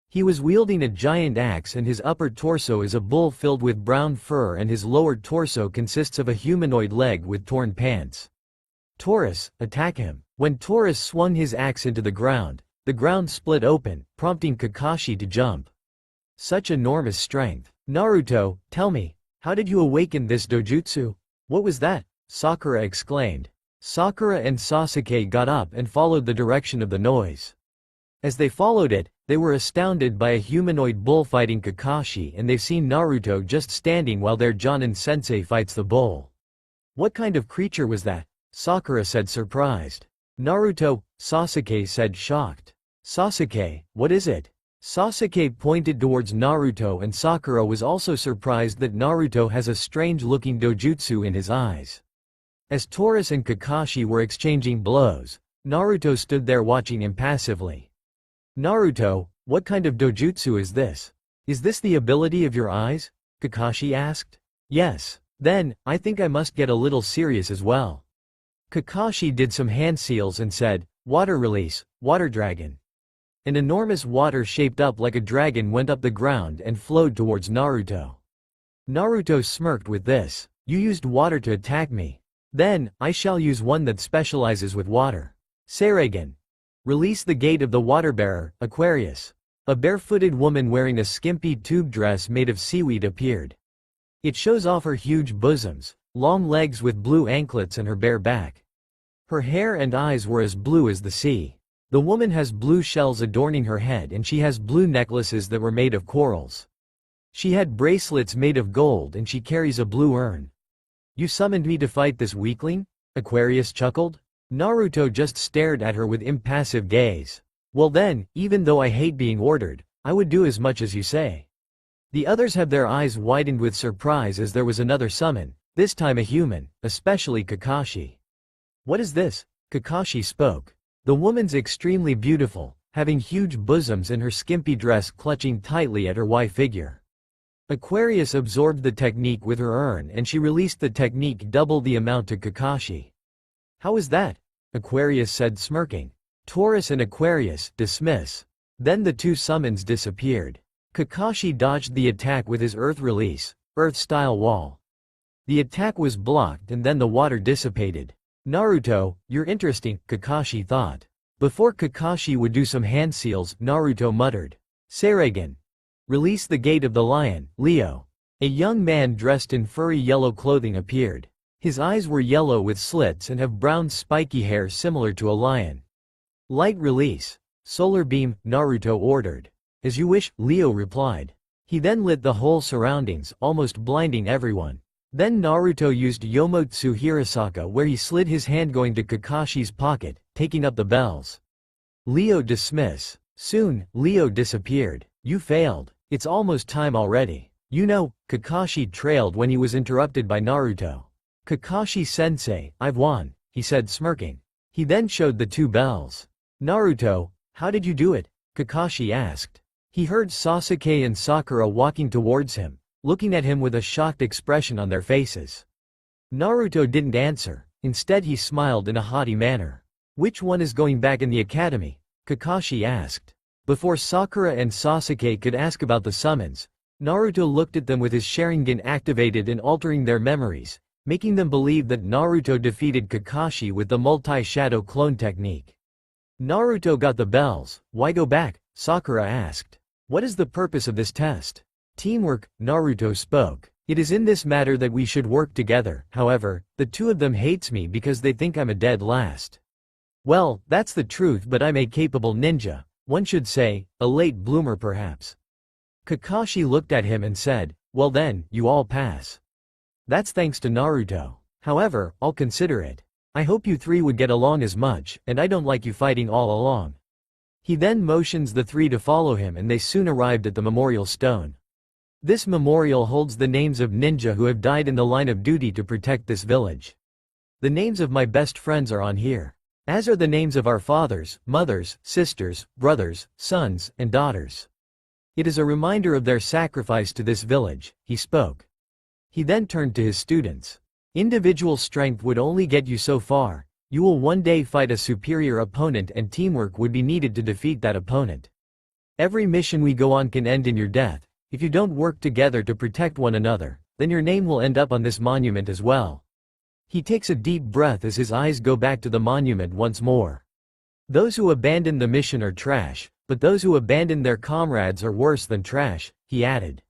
He was wielding a giant axe and his upper torso is a bull filled with brown fur and his lower torso consists of a humanoid leg with torn pants. Taurus, attack him. When Taurus swung his axe into the ground split open, prompting Kakashi to jump. Such enormous strength. Naruto, tell me, how did you awaken this dojutsu? What was that? Sakura exclaimed. Sakura and Sasuke got up and followed the direction of the noise. As they followed it, they were astounded by a humanoid bull fighting Kakashi, and they've seen Naruto just standing while their Jonin-sensei fights the bull. What kind of creature was that? Sakura said, surprised. Naruto, Sasuke said, shocked. Sasuke, what is it? Sasuke pointed towards Naruto, and Sakura was also surprised that Naruto has a strange-looking dojutsu in his eyes. As Taurus and Kakashi were exchanging blows, Naruto stood there watching impassively. Naruto, what kind of dojutsu is this? Is this the ability of your eyes? Kakashi asked. Yes. Then, I think I must get a little serious as well. Kakashi did some hand seals and said, water release, water dragon. An enormous water shaped up like a dragon went up the ground and flowed towards Naruto. Naruto smirked with this. You used water to attack me. Then, I shall use one that specializes with water. Seireigen. Release the gate of the water-bearer, Aquarius. A barefooted woman wearing a skimpy tube dress made of seaweed appeared. It shows off her huge bosoms, long legs with blue anklets and her bare back. Her hair and eyes were as blue as the sea. The woman has blue shells adorning her head and she has blue necklaces that were made of corals. She had bracelets made of gold and she carries a blue urn. You summoned me to fight this weakling? Aquarius chuckled. Naruto just stared at her with impassive gaze. Well then, even though I hate being ordered, I would do as much as you say. The others have their eyes widened with surprise as there was another summon, this time a human, especially Kakashi. What is this? Kakashi spoke. The woman's extremely beautiful, having huge bosoms and her skimpy dress clutching tightly at her Y figure. Aquarius absorbed the technique with her urn and she released the technique double the amount to Kakashi. How is that? Aquarius said, smirking. Taurus and Aquarius, dismiss. Then the two summons disappeared. Kakashi dodged the attack with his earth release, earth-style wall. The attack was blocked and then the water dissipated. Naruto, you're interesting, Kakashi thought. Before Kakashi would do some hand seals, Naruto muttered. Seireigen. Release the gate of the lion, Leo. A young man dressed in furry yellow clothing appeared. His eyes were yellow with slits and have brown spiky hair similar to a lion. Light release. Solar beam, Naruto ordered. As you wish, Leo replied. He then lit the whole surroundings, almost blinding everyone. Then Naruto used Yomotsu Hirasaka where he slid his hand going to Kakashi's pocket, taking up the bells. Leo dismiss. Soon, Leo disappeared. You failed. It's almost time already. You know, Kakashi trailed when he was interrupted by Naruto. Kakashi-sensei, I've won, he said smirking. He then showed the two bells. Naruto, how did you do it? Kakashi asked. He heard Sasuke and Sakura walking towards him, looking at him with a shocked expression on their faces. Naruto didn't answer, instead he smiled in a haughty manner. Which one is going back in the academy? Kakashi asked. Before Sakura and Sasuke could ask about the summons, Naruto looked at them with his Sharingan activated and altering their memories, making them believe that Naruto defeated Kakashi with the multi-shadow clone technique. Naruto got the bells. Why go back? Sakura asked. What is the purpose of this test? Teamwork, Naruto spoke. It is in this matter that we should work together. However, the two of them hates me because they think I'm a dead last. Well, that's the truth, but I'm a capable ninja. One should say, a late bloomer perhaps. Kakashi looked at him and said, Well then, you all pass. That's thanks to Naruto. However, I'll consider it. I hope you three would get along as much, and I don't like you fighting all along. He then motions the three to follow him and they soon arrived at the memorial stone. This memorial holds the names of ninja who have died in the line of duty to protect this village. The names of my best friends are on here, as are the names of our fathers, mothers, sisters, brothers, sons, and daughters. It is a reminder of their sacrifice to this village, he spoke. He then turned to his students. Individual strength would only get you so far. You will one day fight a superior opponent and teamwork would be needed to defeat that opponent. Every mission we go on can end in your death. If you don't work together to protect one another, then your name will end up on this monument as well. He takes a deep breath as his eyes go back to the monument once more. Those who abandon the mission are trash, but those who abandon their comrades are worse than trash, he added.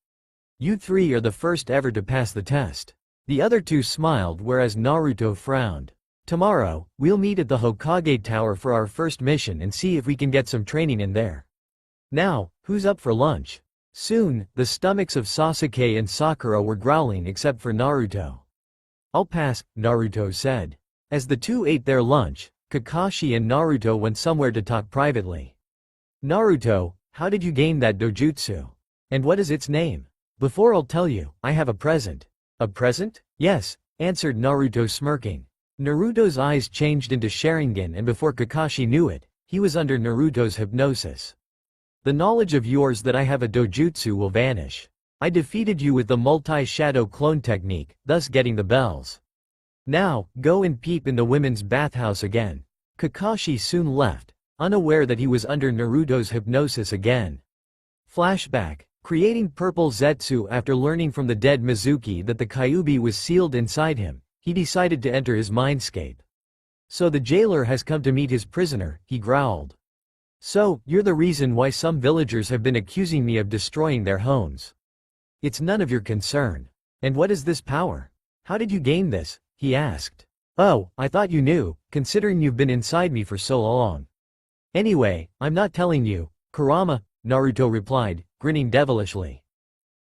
You three are the first ever to pass the test. The other two smiled whereas Naruto frowned. Tomorrow, we'll meet at the Hokage Tower for our first mission and see if we can get some training in there. Now, who's up for lunch? Soon, the stomachs of Sasuke and Sakura were growling except for Naruto. I'll pass, Naruto said. As the two ate their lunch, Kakashi and Naruto went somewhere to talk privately. Naruto, how did you gain that dojutsu? And what is its name? Before I'll tell you, I have a present. A present? Yes, answered Naruto smirking. Naruto's eyes changed into Sharingan and before Kakashi knew it, he was under Naruto's hypnosis. The knowledge of yours that I have a dojutsu will vanish. I defeated you with the multi-shadow clone technique, thus getting the bells. Now, go and peep in the women's bathhouse again. Kakashi soon left, unaware that he was under Naruto's hypnosis again. Flashback. Creating purple Zetsu after learning from the dead Mizuki that the Kyuubi was sealed inside him, he decided to enter his mindscape. So the jailer has come to meet his prisoner, he growled. So, you're the reason why some villagers have been accusing me of destroying their homes. It's none of your concern. And what is this power? How did you gain this? He asked. Oh, I thought you knew, considering you've been inside me for so long. Anyway, I'm not telling you, Kurama, Naruto replied, grinning devilishly.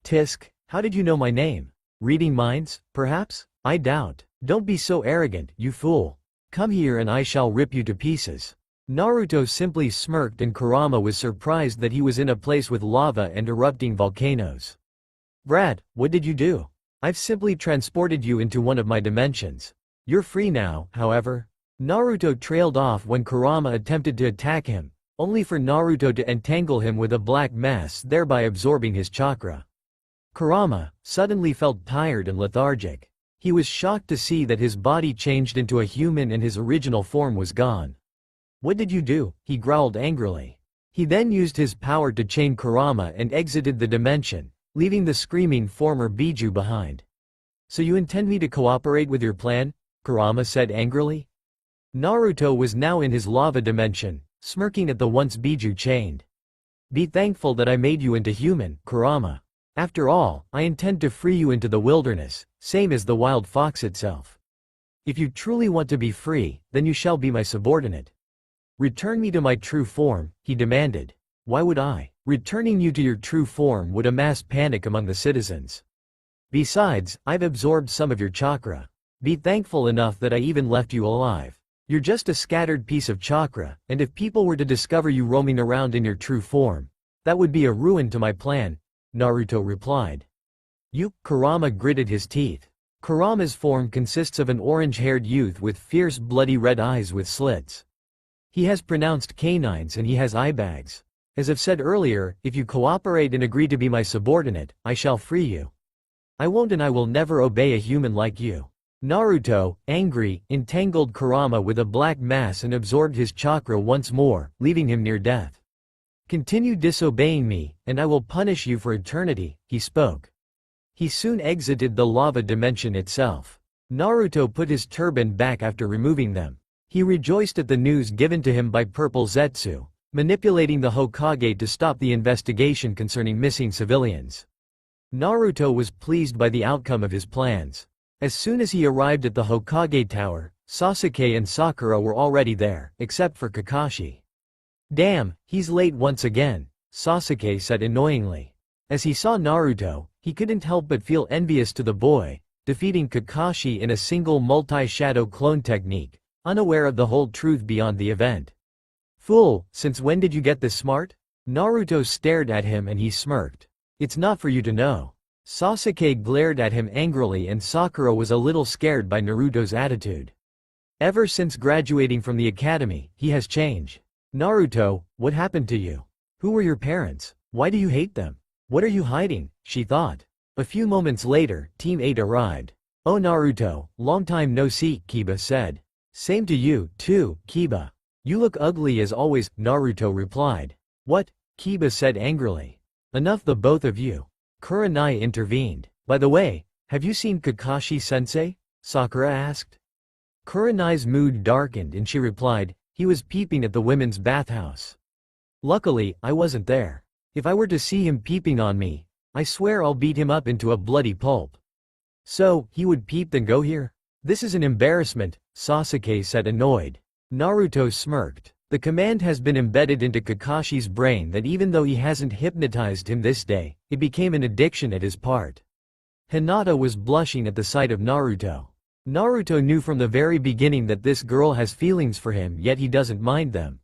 Tisk, how did you know my name? Reading minds, perhaps? I doubt. Don't be so arrogant, you fool. Come here and I shall rip you to pieces. Naruto simply smirked and Kurama was surprised that he was in a place with lava and erupting volcanoes. Brad, what did you do? I've simply transported you into one of my dimensions. You're free now, however. Naruto trailed off when Kurama attempted to attack him, only for Naruto to entangle him with a black mass, thereby absorbing his chakra. Kurama suddenly felt tired and lethargic. He was shocked to see that his body changed into a human and his original form was gone. What did you do? He growled angrily. He then used his power to chain Kurama and exited the dimension, leaving the screaming former Biju behind. So you intend me to cooperate with your plan? Kurama said angrily. Naruto was now in his lava dimension, smirking at the once Biju chained. Be thankful that I made you into human, Kurama. After all, I intend to free you into the wilderness, same as the wild fox itself. If you truly want to be free, then you shall be my subordinate. Return me to my true form, he demanded. Why would I? Returning you to your true form would amass panic among the citizens. Besides, I've absorbed some of your chakra. Be thankful enough that I even left you alive. You're just a scattered piece of chakra, and if people were to discover you roaming around in your true form, that would be a ruin to my plan, Naruto replied. You, Kurama gritted his teeth. Kurama's form consists of an orange-haired youth with fierce bloody red eyes with slits. He has pronounced canines and he has eye bags. As I've said earlier, if you cooperate and agree to be my subordinate, I shall free you. I won't and I will never obey a human like you. Naruto, angry, entangled Kurama with a black mass and absorbed his chakra once more, leaving him near death. Continue disobeying me, and I will punish you for eternity, he spoke. He soon exited the lava dimension itself. Naruto put his turban back after removing them. He rejoiced at the news given to him by Purple Zetsu, manipulating the Hokage to stop the investigation concerning missing civilians. Naruto was pleased by the outcome of his plans. As soon as he arrived at the Hokage Tower, Sasuke and Sakura were already there, except for Kakashi. Damn, he's late once again, Sasuke said annoyingly. As he saw Naruto, he couldn't help but feel envious to the boy, defeating Kakashi in a single multi-shadow clone technique, unaware of the whole truth beyond the event. "Fool, since when did you get this smart?" Naruto stared at him and he smirked. "It's not for you to know." Sasuke glared at him angrily and Sakura was a little scared by Naruto's attitude. Ever since graduating from the academy, he has changed. "Naruto, what happened to you? Who were your parents? Why do you hate them? What are you hiding?" she thought. A few moments later, Team 8 arrived. "Oh Naruto, long time no see," Kiba said. "Same to you, too, Kiba. You look ugly as always," Naruto replied. "What?" Kiba said angrily. "Enough the both of you." Kurenai intervened. "By the way, have you seen Kakashi-sensei?" Sakura asked. Kurenai's mood darkened and she replied, "He was peeping at the women's bathhouse. Luckily, I wasn't there. If I were to see him peeping on me, I swear I'll beat him up into a bloody pulp." "So, he would peep then go here? This is an embarrassment," Sasuke said annoyed. Naruto smirked. The command has been embedded into Kakashi's brain that even though he hasn't hypnotized him this day, it became an addiction at his part. Hinata was blushing at the sight of Naruto. Naruto knew from the very beginning that this girl has feelings for him, yet he doesn't mind them.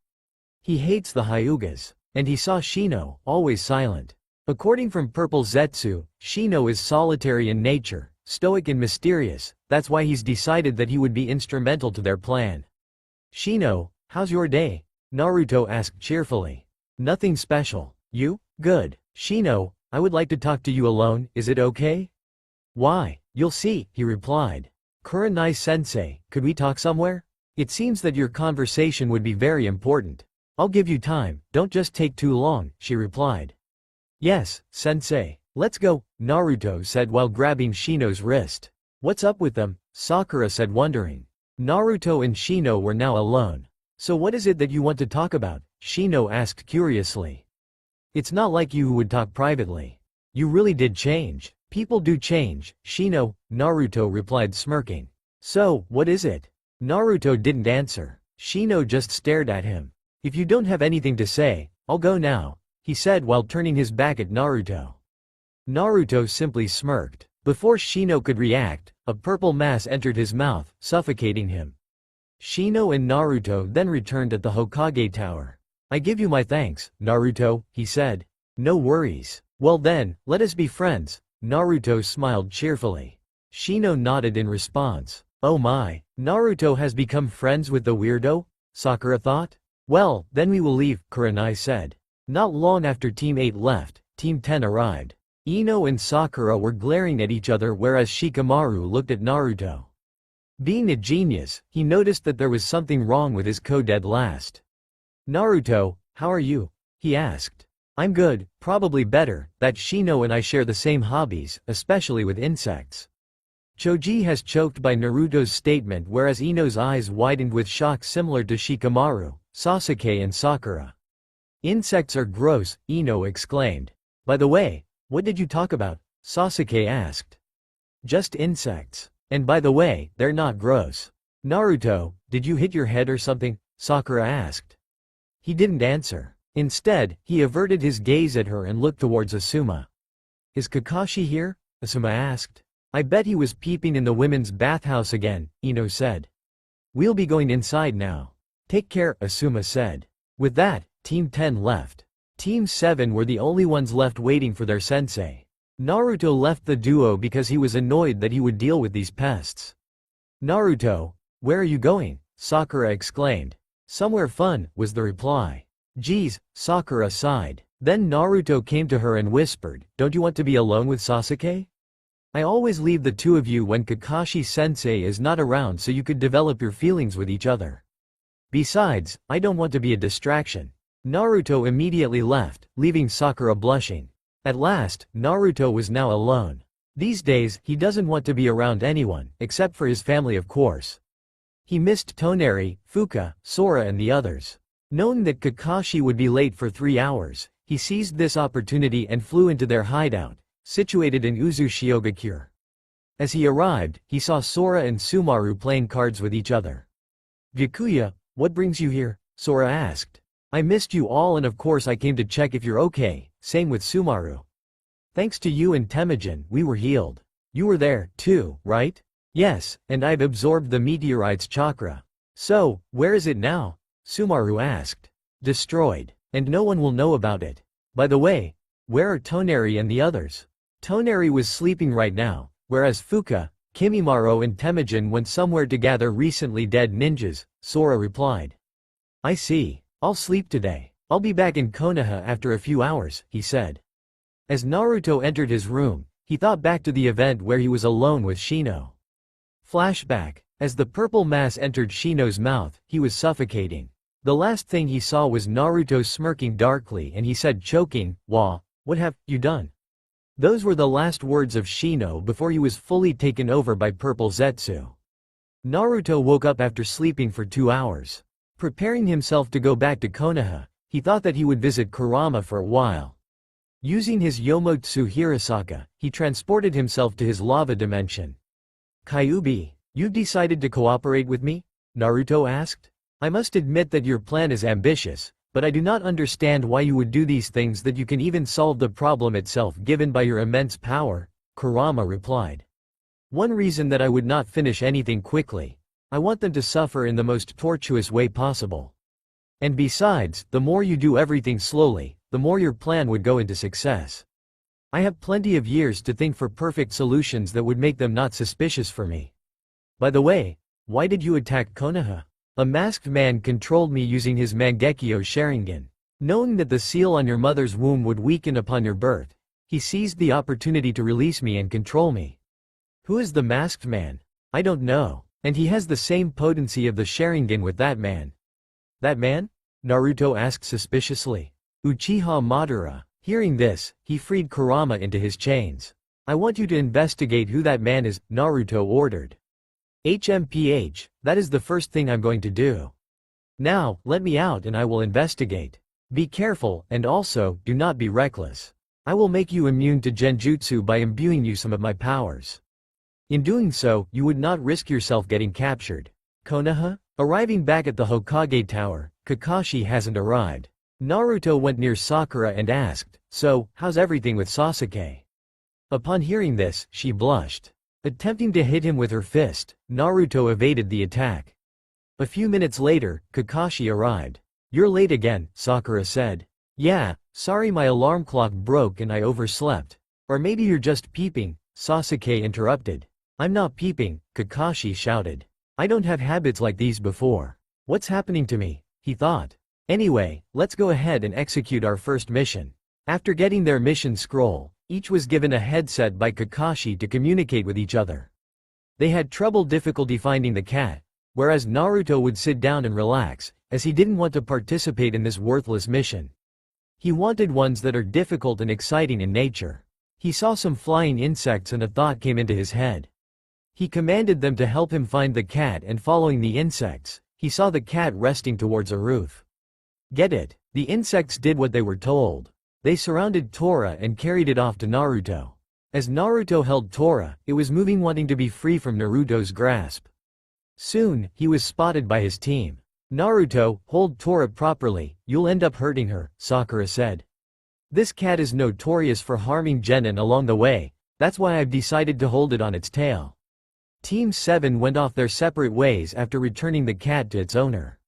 He hates the Hyugas. And he saw Shino, always silent. According from Purple Zetsu, Shino is solitary in nature, stoic and mysterious, that's why he's decided that he would be instrumental to their plan. "Shino, how's your day?" Naruto asked cheerfully. "Nothing special. You? Good. Shino, I would like to talk to you alone, is it okay?" "Why? You'll see," he replied. "Kurenai-sensei, could we talk somewhere? It seems that your conversation would be very important. I'll give you time, don't just take too long," she replied. "Yes, sensei. Let's go," Naruto said while grabbing Shino's wrist. "What's up with them?" Sakura said wondering. Naruto and Shino were now alone. "So what is it that you want to talk about?" Shino asked curiously. "It's not like you who would talk privately. You really did change." "People do change, Shino," Naruto replied smirking. "So, what is it?" Naruto didn't answer. Shino just stared at him. "If you don't have anything to say, I'll go now," he said while turning his back at Naruto. Naruto simply smirked. Before Shino could react, a purple mass entered his mouth, suffocating him. Shino and Naruto then returned at the Hokage Tower. "I give you my thanks, Naruto," he said. "No worries. Well then, let us be friends." Naruto smiled cheerfully. Shino nodded in response. "Oh my, Naruto has become friends with the weirdo?" Sakura thought. "Well, then we will leave," Kurenai said. Not long after Team 8 left, Team 10 arrived. Ino and Sakura were glaring at each other whereas Shikamaru looked at Naruto. Being a genius, he noticed that there was something wrong with his co-dead last. "Naruto, how are you?" he asked. "I'm good, probably better, that Shino and I share the same hobbies, especially with insects." Choji has choked by Naruto's statement whereas Ino's eyes widened with shock similar to Shikamaru, Sasuke and Sakura. "Insects are gross," Ino exclaimed. "By the way, what did you talk about?" Sasuke asked. "Just insects. And by the way, they're not gross." "Naruto, did you hit your head or something?" Sakura asked. He didn't answer. Instead, he averted his gaze at her and looked towards Asuma. "Is Kakashi here?" Asuma asked. "I bet he was peeping in the women's bathhouse again," Ino said. "We'll be going inside now. Take care," Asuma said. With that, Team 10 left. Team 7 were the only ones left waiting for their sensei. Naruto left the duo because he was annoyed that he would deal with these pests. "Naruto, where are you going?" Sakura exclaimed. "Somewhere fun," was the reply. "Geez," Sakura sighed. Then Naruto came to her and whispered, "Don't you want to be alone with Sasuke? I always leave the two of you when Kakashi-sensei is not around so you could develop your feelings with each other. Besides, I don't want to be a distraction." Naruto immediately left, leaving Sakura blushing. At last, Naruto was now alone. These days, he doesn't want to be around anyone, except for his family of course. He missed Toneri, Fuka, Sora and the others. Knowing that Kakashi would be late for 3 hours, he seized this opportunity and flew into their hideout, situated in Uzushiogakure. As he arrived, he saw Sora and Sumaru playing cards with each other. "Byakuya, what brings you here?" Sora asked. "I missed you all and of course I came to check if you're okay, same with Sumaru." Thanks to you and Temujin, we were healed. You were there, too, right? Yes, and I've absorbed the meteorite's chakra. So, where is it now? Sumaru asked. Destroyed. And no one will know about it. By the way, where are Toneri and the others? Toneri was sleeping right now, whereas Fuka, Kimimaro and Temujin went somewhere to gather recently dead ninjas, Sora replied. I see. I'll sleep today. I'll be back in Konoha after a few hours, he said. As Naruto entered his room, he thought back to the event where he was alone with Shino. Flashback. As the purple mass entered Shino's mouth, he was suffocating. The last thing he saw was Naruto smirking darkly and he said choking, what have you done? Those were the last words of Shino before he was fully taken over by Purple Zetsu. Naruto woke up after sleeping for 2 hours. Preparing himself to go back to Konoha, he thought that he would visit Kurama for a while. Using his Yomotsu Hirasaka, he transported himself to his lava dimension. Kyuubi, you've decided to cooperate with me? Naruto asked. I must admit that your plan is ambitious, but I do not understand why you would do these things that you can even solve the problem itself given by your immense power, Kurama replied. One reason that I would not finish anything quickly. I want them to suffer in the most tortuous way possible. And besides, the more you do everything slowly, the more your plan would go into success. I have plenty of years to think for perfect solutions that would make them not suspicious for me. By the way, why did you attack Konoha? A masked man controlled me using his Mangekyo Sharingan. Knowing that the seal on your mother's womb would weaken upon your birth, he seized the opportunity to release me and control me. Who is the masked man? I don't know, and he has the same potency of the Sharingan with that man. That man? Naruto asked suspiciously. Uchiha Madara. Hearing this, he freed Kurama into his chains. I want you to investigate who that man is, Naruto ordered. HMPH, that is the first thing I'm going to do. Now, let me out and I will investigate. Be careful, and also, do not be reckless. I will make you immune to genjutsu by imbuing you some of my powers. In doing so, you would not risk yourself getting captured. Konoha? Arriving back at the Hokage Tower, Kakashi hasn't arrived. Naruto went near Sakura and asked, so, how's everything with Sasuke? Upon hearing this, she blushed. Attempting to hit him with her fist, Naruto evaded the attack. A few minutes later, Kakashi arrived. You're late again, Sakura said. Yeah, sorry my alarm clock broke and I overslept. Or maybe you're just peeping, Sasuke interrupted. I'm not peeping, Kakashi shouted. I don't have habits like these before. What's happening to me? He thought. Anyway, let's go ahead and execute our first mission. After getting their mission scroll, each was given a headset by Kakashi to communicate with each other. They had difficulty finding the cat, whereas Naruto would sit down and relax, as he didn't want to participate in this worthless mission. He wanted ones that are difficult and exciting in nature. He saw some flying insects and a thought came into his head. He commanded them to help him find the cat and following the insects, he saw the cat resting towards a roof. Get it? The insects did what they were told. They surrounded Tora and carried it off to Naruto. As Naruto held Tora, it was moving wanting to be free from Naruto's grasp. Soon, he was spotted by his team. Naruto, hold Tora properly, you'll end up hurting her, Sakura said. This cat is notorious for harming genin along the way, that's why I've decided to hold it on its tail. Team 7 went off their separate ways after returning the cat to its owner.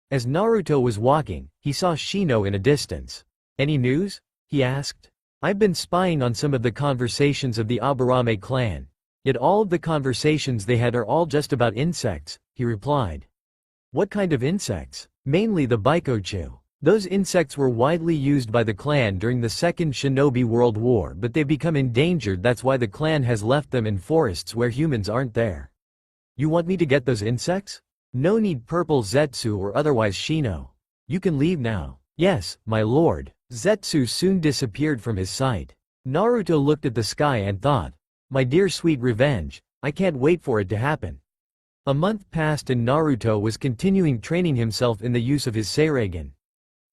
As Naruto was walking, he saw Shino in a distance. Any news? He asked. I've been spying on some of the conversations of the Aburame clan. Yet all of the conversations they had are all just about insects, he replied. What kind of insects? Mainly the Baikochu. Those insects were widely used by the clan during the Second Shinobi World War, but they've become endangered. That's why the clan has left them in forests where humans aren't there. You want me to get those insects? No need, Purple Zetsu or otherwise Shino. You can leave now. Yes, my lord. Zetsu soon disappeared from his sight. Naruto looked at the sky and thought, my dear sweet revenge, I can't wait for it to happen. A month passed and Naruto was continuing training himself in the use of his Seiraigen.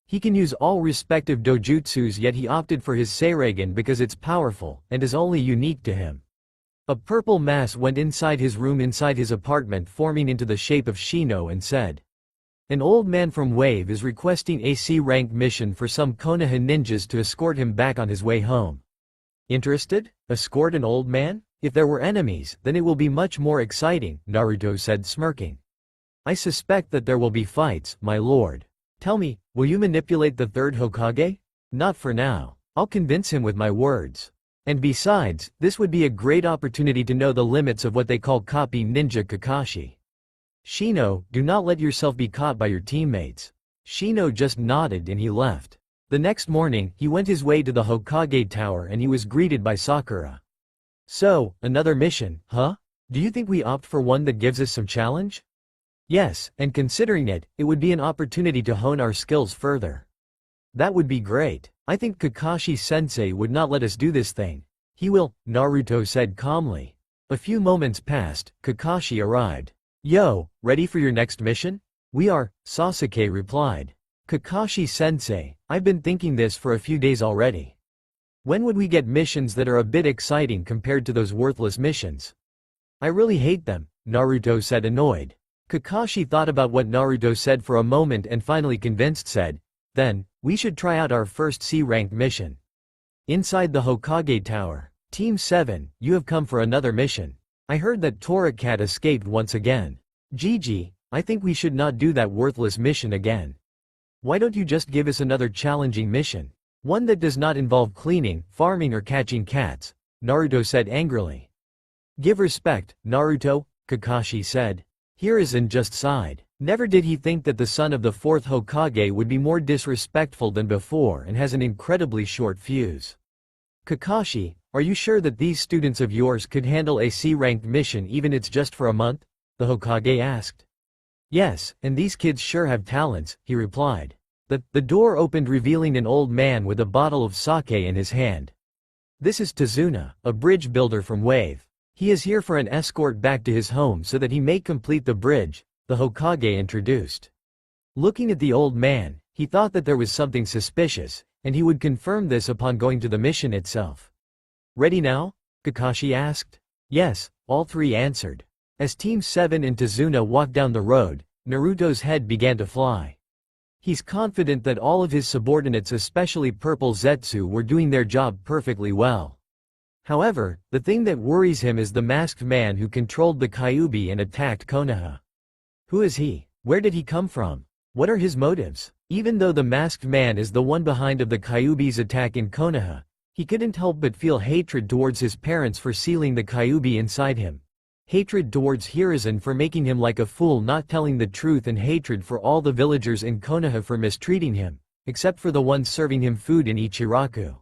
He can use all respective dojutsus, yet he opted for his Seiraigen because it's powerful and is only unique to him. A purple mass went inside his room inside his apartment, forming into the shape of Shino, and said, an old man from Wave is requesting a C-rank mission for some Konoha ninjas to escort him back on his way home. Interested? Escort an old man? If there were enemies, then it will be much more exciting, Naruto said smirking. I suspect that there will be fights, my lord. Tell me, will you manipulate the third Hokage? Not for now. I'll convince him with my words. And besides, this would be a great opportunity to know the limits of what they call copy ninja Kakashi. Shino, do not let yourself be caught by your teammates. Shino just nodded and he left. The next morning, he went his way to the Hokage Tower and he was greeted by Sakura. So, another mission, huh? Do you think we opt for one that gives us some challenge? Yes, and considering it, it would be an opportunity to hone our skills further. That would be great. I think Kakashi-sensei would not let us do this thing. He will, Naruto said calmly. A few moments passed, Kakashi arrived. Yo, ready for your next mission? We are, Sasuke replied. Kakashi-sensei, I've been thinking this for a few days already. When would we get missions that are a bit exciting compared to those worthless missions? I really hate them, Naruto said annoyed. Kakashi thought about what Naruto said for a moment and finally convinced said, then, we should try out our first C-ranked mission. Inside the Hokage Tower, Team 7, you have come for another mission. I heard that Torakat escaped once again. Gigi, I think we should not do that worthless mission again. Why don't you just give us another challenging mission? One that does not involve cleaning, farming or catching cats, Naruto said angrily. Give respect, Naruto, Kakashi said. Hiruzen just sighed. Never did he think that the son of the fourth Hokage would be more disrespectful than before and has an incredibly short fuse. Kakashi, are you sure that these students of yours could handle a C-ranked mission even it's just for a month? The Hokage asked. Yes, and these kids sure have talents, he replied. The door opened revealing an old man with a bottle of sake in his hand. This is Tazuna, a bridge builder from Wave. He is here for an escort back to his home so that he may complete the bridge, the Hokage introduced. Looking at the old man, he thought that there was something suspicious, and he would confirm this upon going to the mission itself. Ready now? Kakashi asked. Yes, all three answered. As Team 7 and Tazuna walked down the road, Naruto's head began to fly. He's confident that all of his subordinates, especially Purple Zetsu, were doing their job perfectly well. However, the thing that worries him is the masked man who controlled the Kyuubi and attacked Konoha. Who is he? Where did he come from? What are his motives? Even though the masked man is the one behind of the Kyuubi's attack in Konoha, he couldn't help but feel hatred towards his parents for sealing the Kyuubi inside him. Hatred towards Hiruzen for making him like a fool not telling the truth, and hatred for all the villagers in Konoha for mistreating him, except for the ones serving him food in Ichiraku.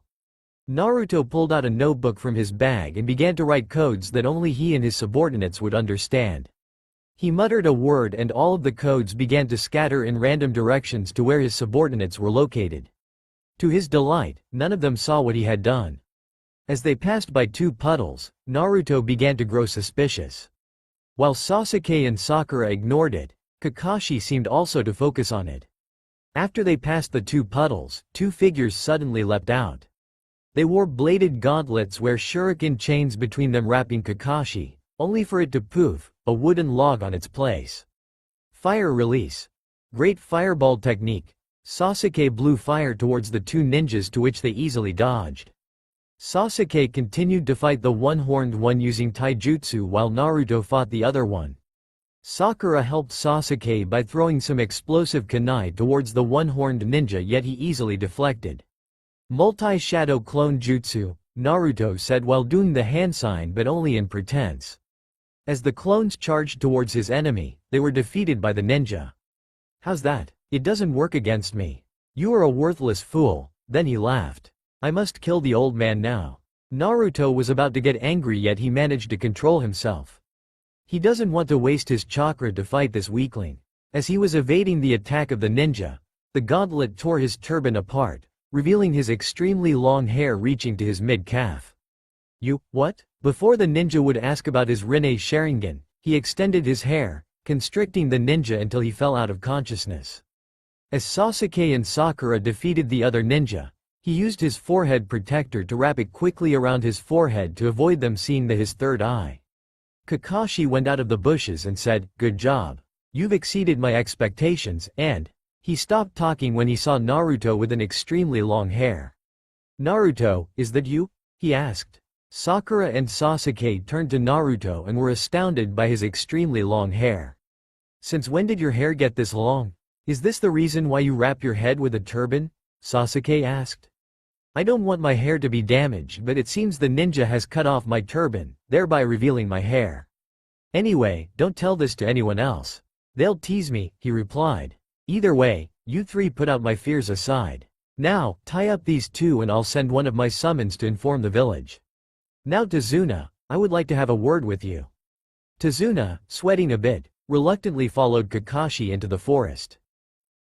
Naruto pulled out a notebook from his bag and began to write codes that only he and his subordinates would understand. He muttered a word and all of the codes began to scatter in random directions to where his subordinates were located. To his delight, none of them saw what he had done. As they passed by two puddles, Naruto began to grow suspicious. While Sasuke and Sakura ignored it, Kakashi seemed also to focus on it. After they passed the two puddles, two figures suddenly leapt out. They wore bladed gauntlets where shuriken chains between them wrapping Kakashi, only for it to poof, a wooden log on its place. Fire release. Great fireball technique. Sasuke blew fire towards the two ninjas, to which they easily dodged. Sasuke continued to fight the one-horned one using taijutsu while Naruto fought the other one. Sakura helped Sasuke by throwing some explosive kunai towards the one-horned ninja, yet he easily deflected. Multi-shadow clone jutsu, Naruto said while doing the hand sign, but only in pretense. As the clones charged towards his enemy, they were defeated by the ninja. How's that? It doesn't work against me. You are a worthless fool. Then he laughed. I must kill the old man now. Naruto was about to get angry, yet he managed to control himself. He doesn't want to waste his chakra to fight this weakling. As he was evading the attack of the ninja, the gauntlet tore his turban apart, revealing his extremely long hair reaching to his mid-calf. You, what? Before the ninja would ask about his Rinne Sharingan, he extended his hair, constricting the ninja until he fell out of consciousness. As Sasuke and Sakura defeated the other ninja, he used his forehead protector to wrap it quickly around his forehead to avoid them seeing his third eye. Kakashi went out of the bushes and said, "Good job. You've exceeded my expectations," and he stopped talking when he saw Naruto with an extremely long hair. "Naruto, is that you?" he asked. Sakura and Sasuke turned to Naruto and were astounded by his extremely long hair. Since when did your hair get this long? Is this the reason why you wrap your head with a turban? Sasuke asked. I don't want my hair to be damaged, but it seems the ninja has cut off my turban, thereby revealing my hair. Anyway, don't tell this to anyone else. They'll tease me, he replied. Either way, you three put out my fears aside. Now, tie up these two and I'll send one of my summons to inform the village. Now Tazuna, I would like to have a word with you. Tazuna, sweating a bit, reluctantly followed Kakashi into the forest.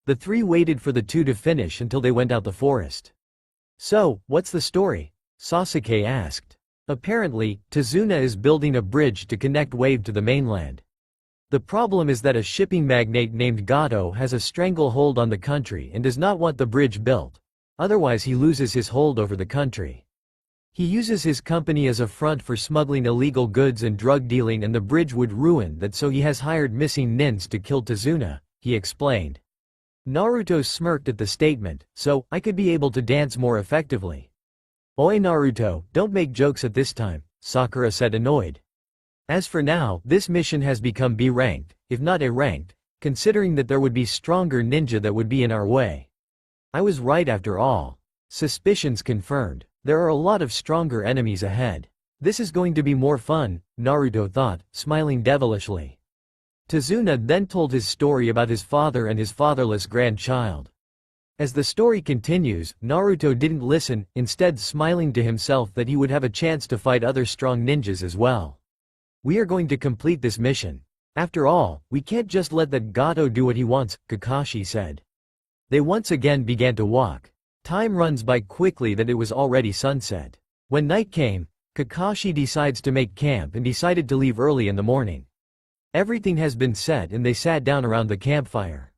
The three waited for the two to finish until they went out the forest. So, what's the story? Sasuke asked. Apparently, Tazuna is building a bridge to connect Wave to the mainland. The problem is that a shipping magnate named Gato has a stranglehold on the country and does not want the bridge built. Otherwise he loses his hold over the country. He uses his company as a front for smuggling illegal goods and drug dealing, and the bridge would ruin that, so he has hired missing nins to kill Tazuna, he explained. Naruto smirked at the statement, so I could be able to dance more effectively. Oi Naruto, don't make jokes at this time, Sakura said, annoyed. As for now, this mission has become B-ranked, if not A-ranked, considering that there would be stronger ninja that would be in our way. I was right after all. Suspicions confirmed. There are a lot of stronger enemies ahead. This is going to be more fun, Naruto thought, smiling devilishly. Tazuna then told his story about his father and his fatherless grandchild. As the story continues, Naruto didn't listen, instead smiling to himself that he would have a chance to fight other strong ninjas as well. We are going to complete this mission. After all, we can't just let that Gato do what he wants, Kakashi said. They once again began to walk. Time runs by quickly that it was already sunset. When night came, Kakashi decides to make camp and decided to leave early in the morning. Everything has been set and they sat down around the campfire.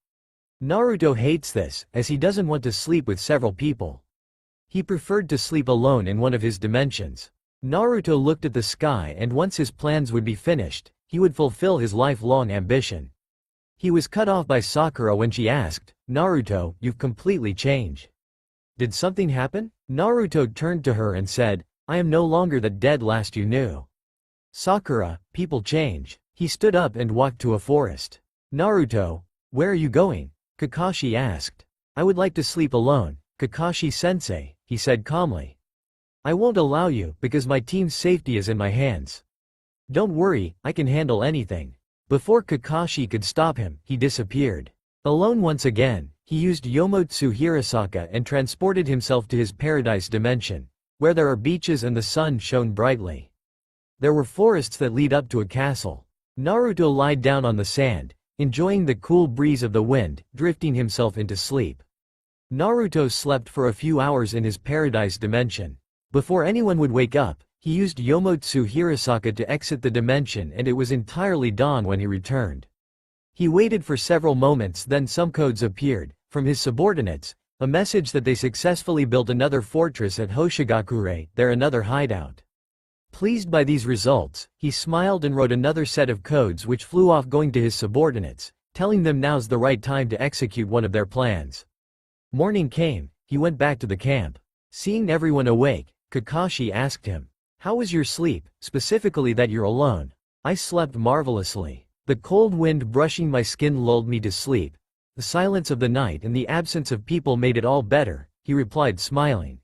Naruto hates this, as he doesn't want to sleep with several people. He preferred to sleep alone in one of his dimensions. Naruto looked at the sky, and once his plans would be finished, he would fulfill his lifelong ambition. He was cut off by Sakura when she asked, Naruto, you've completely changed. Did something happen? Naruto turned to her and said, I am no longer that dead last you knew. Sakura, people change. He stood up and walked to a forest. Naruto, where are you going? Kakashi asked. I would like to sleep alone, Kakashi-sensei, he said calmly. I won't allow you, because my team's safety is in my hands. Don't worry, I can handle anything. Before Kakashi could stop him, he disappeared. Alone once again, he used Yomotsu Hirasaka and transported himself to his paradise dimension, where there are beaches and the sun shone brightly. There were forests that lead up to a castle. Naruto lied down on the sand, enjoying the cool breeze of the wind, drifting himself into sleep. Naruto slept for a few hours in his paradise dimension. Before anyone would wake up, he used Yomotsu Hirasaka to exit the dimension, and it was entirely dawn when he returned. He waited for several moments, then some codes appeared, from his subordinates, a message that they successfully built another fortress at Hoshigakure, there another hideout. Pleased by these results, he smiled and wrote another set of codes which flew off, going to his subordinates, telling them now's the right time to execute one of their plans. Morning came, he went back to the camp. Seeing everyone awake, Kakashi asked him, how was your sleep, specifically that you're alone? I slept marvelously. The cold wind brushing my skin lulled me to sleep. The silence of the night and the absence of people made it all better, he replied smiling.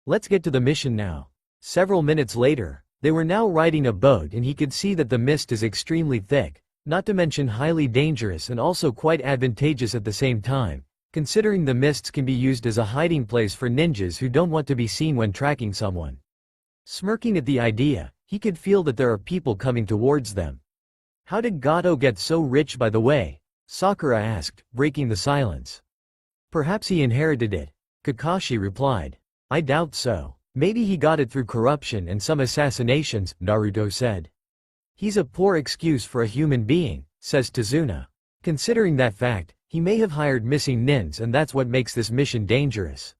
Let's get to the mission now. Several minutes later, they were now riding a boat, and he could see that the mist is extremely thick, not to mention highly dangerous and also quite advantageous at the same time, considering the mists can be used as a hiding place for ninjas who don't want to be seen when tracking someone. Smirking at the idea, he could feel that there are people coming towards them. How did Gato get so rich, by the way? Sakura asked, breaking the silence. Perhaps he inherited it, Kakashi replied. I doubt so. Maybe he got it through corruption and some assassinations, Naruto said. He's a poor excuse for a human being, says Tazuna. Considering that fact, he may have hired missing nins, and that's what makes this mission dangerous.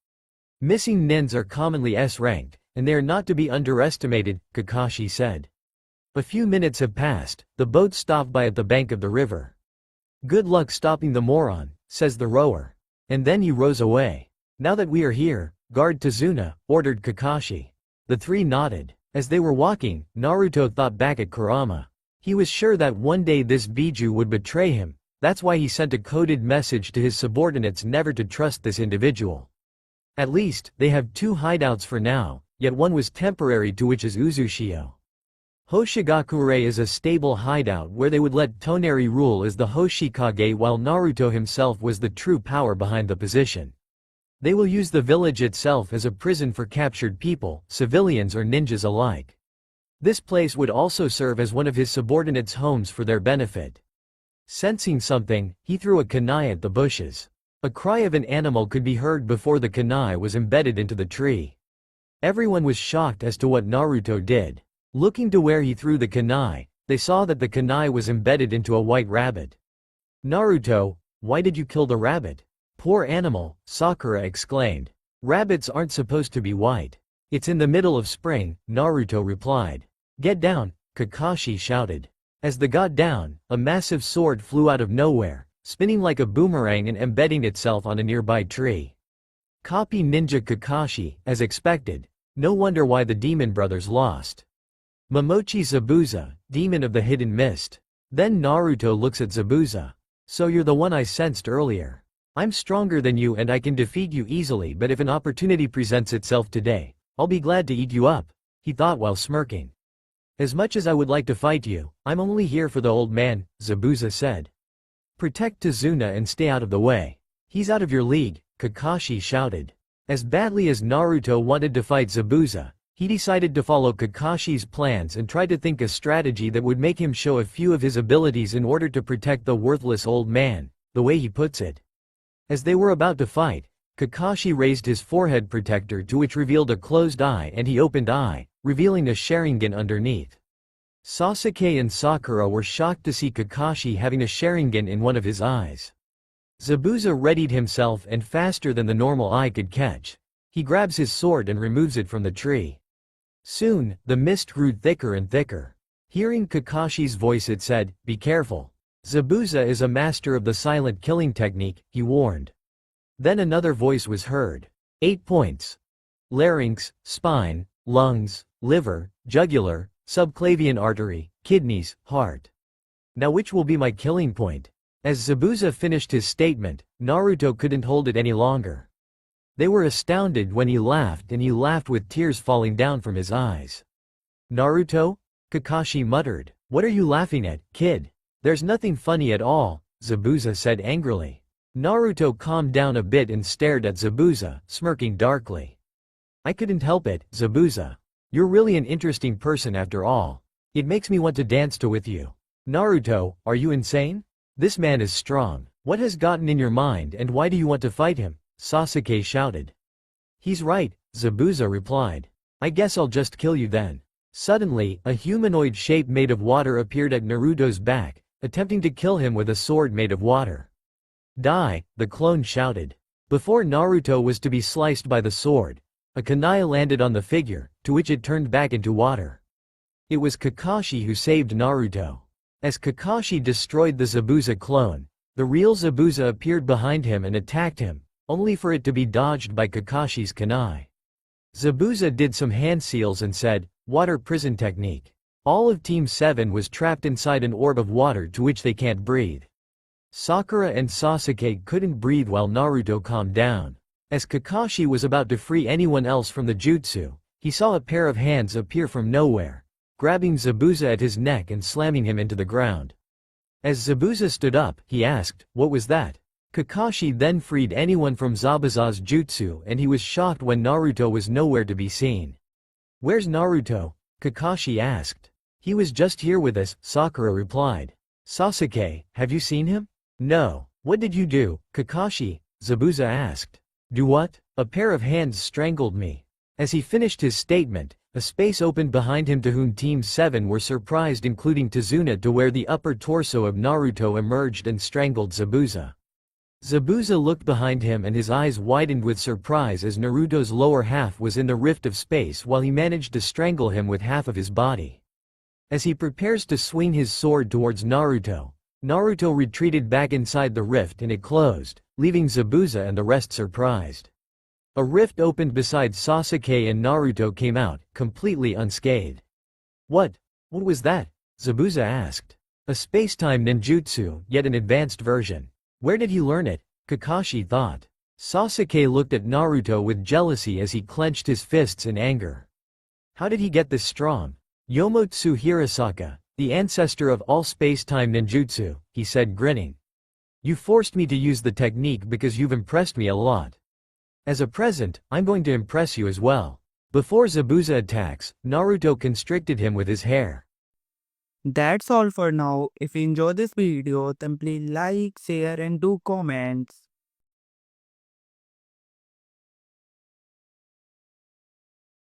Missing nins are commonly S-ranked, and they are not to be underestimated, Kakashi said. A few minutes have passed, the boat stopped by at the bank of the river. Good luck stopping the moron, says the rower. And then he rows away. Now that we are here, guard Tazuna, ordered Kakashi. The three nodded. As they were walking, Naruto thought back at Kurama. He was sure that one day this Biju would betray him, that's why he sent a coded message to his subordinates never to trust this individual. At least, they have two hideouts for now, yet one was temporary, to which is Uzushio. Hoshigakure is a stable hideout where they would let Toneri rule as the Hoshikage, while Naruto himself was the true power behind the position. They will use the village itself as a prison for captured people, civilians or ninjas alike. This place would also serve as one of his subordinates' homes for their benefit. Sensing something, he threw a kunai at the bushes. A cry of an animal could be heard before the kunai was embedded into the tree. Everyone was shocked as to what Naruto did. Looking to where he threw the kunai, they saw that the kunai was embedded into a white rabbit. "Naruto, why did you kill the rabbit?" "Poor animal," Sakura exclaimed. "Rabbits aren't supposed to be white. It's in the middle of spring," Naruto replied. "Get down," Kakashi shouted. As they got down, a massive sword flew out of nowhere, spinning like a boomerang and embedding itself on a nearby tree. Copy Ninja Kakashi, as expected. No wonder why the demon brothers lost. Momochi Zabuza, demon of the hidden mist. Then Naruto looks at Zabuza. "So you're the one I sensed earlier. I'm stronger than you and I can defeat you easily, but if an opportunity presents itself today, I'll be glad to eat you up," he thought while smirking. "As much as I would like to fight you, I'm only here for the old man," Zabuza said. "Protect Tazuna and stay out of the way. He's out of your league," Kakashi shouted. As badly as Naruto wanted to fight Zabuza, he decided to follow Kakashi's plans and try to think a strategy that would make him show a few of his abilities in order to protect the worthless old man, the way he puts it. As they were about to fight, Kakashi raised his forehead protector, to which revealed a closed eye, and he opened eye, revealing a Sharingan underneath. Sasuke and Sakura were shocked to see Kakashi having a Sharingan in one of his eyes. Zabuza readied himself, and faster than the normal eye could catch, he grabs his sword and removes it from the tree. Soon, the mist grew thicker and thicker. Hearing Kakashi's voice, it said, "Be careful. Zabuza is a master of the silent killing technique," he warned. Then another voice was heard. 8 points. Larynx, spine, lungs, liver, jugular, subclavian artery, kidneys, heart. Now which will be my killing point? As Zabuza finished his statement, Naruto couldn't hold it any longer. They were astounded when he laughed, and he laughed with tears falling down from his eyes. "Naruto?" Kakashi muttered. "What are you laughing at, kid? There's nothing funny at all," Zabuza said angrily. Naruto calmed down a bit and stared at Zabuza, smirking darkly. "I couldn't help it, Zabuza. You're really an interesting person after all. It makes me want to dance with you." "Naruto, are you insane? This man is strong. What has gotten in your mind, and why do you want to fight him?" Sasuke shouted. "He's right," Zabuza replied. "I guess I'll just kill you then." Suddenly, a humanoid shape made of water appeared at Naruto's back, attempting to kill him with a sword made of water. "Die," the clone shouted. Before Naruto was to be sliced by the sword, a kunai landed on the figure, to which it turned back into water. It was Kakashi who saved Naruto. As Kakashi destroyed the Zabuza clone, the real Zabuza appeared behind him and attacked him, only for it to be dodged by Kakashi's kunai. Zabuza did some hand seals and said, "Water prison technique." All of Team 7 was trapped inside an orb of water to which they can't breathe. Sakura and Sasuke couldn't breathe while Naruto calmed down. As Kakashi was about to free anyone else from the jutsu, he saw a pair of hands appear from nowhere, grabbing Zabuza at his neck and slamming him into the ground. As Zabuza stood up, he asked, "What was that?" Kakashi then freed anyone from Zabuza's jutsu, and he was shocked when Naruto was nowhere to be seen. "Where's Naruto?" Kakashi asked. "He was just here with us," Sakura replied. "Sasuke, have you seen him?" "No." "What did you do, Kakashi?" Zabuza asked. "Do what?" "A pair of hands strangled me." As he finished his statement, a space opened behind him, to whom Team 7 were surprised, including Tazuna, to where the upper torso of Naruto emerged and strangled Zabuza. Zabuza looked behind him and his eyes widened with surprise as Naruto's lower half was in the rift of space while he managed to strangle him with half of his body. As he prepares to swing his sword towards Naruto, Naruto retreated back inside the rift and it closed, leaving Zabuza and the rest surprised. A rift opened beside Sasuke and Naruto came out, completely unscathed. What? What was that? Zabuza asked. A space-time ninjutsu, yet an advanced version. Where did he learn it? Kakashi thought. Sasuke looked at Naruto with jealousy as he clenched his fists in anger. How did he get this strong? Yomotsu Hirasaka, the ancestor of all space-time ninjutsu, he said grinning. You forced me to use the technique because you've impressed me a lot. As a present, I'm going to impress you as well. Before Zabuza attacks, Naruto constricted him with his hair. That's all for now. If you enjoy this video, then please like, share and do comments.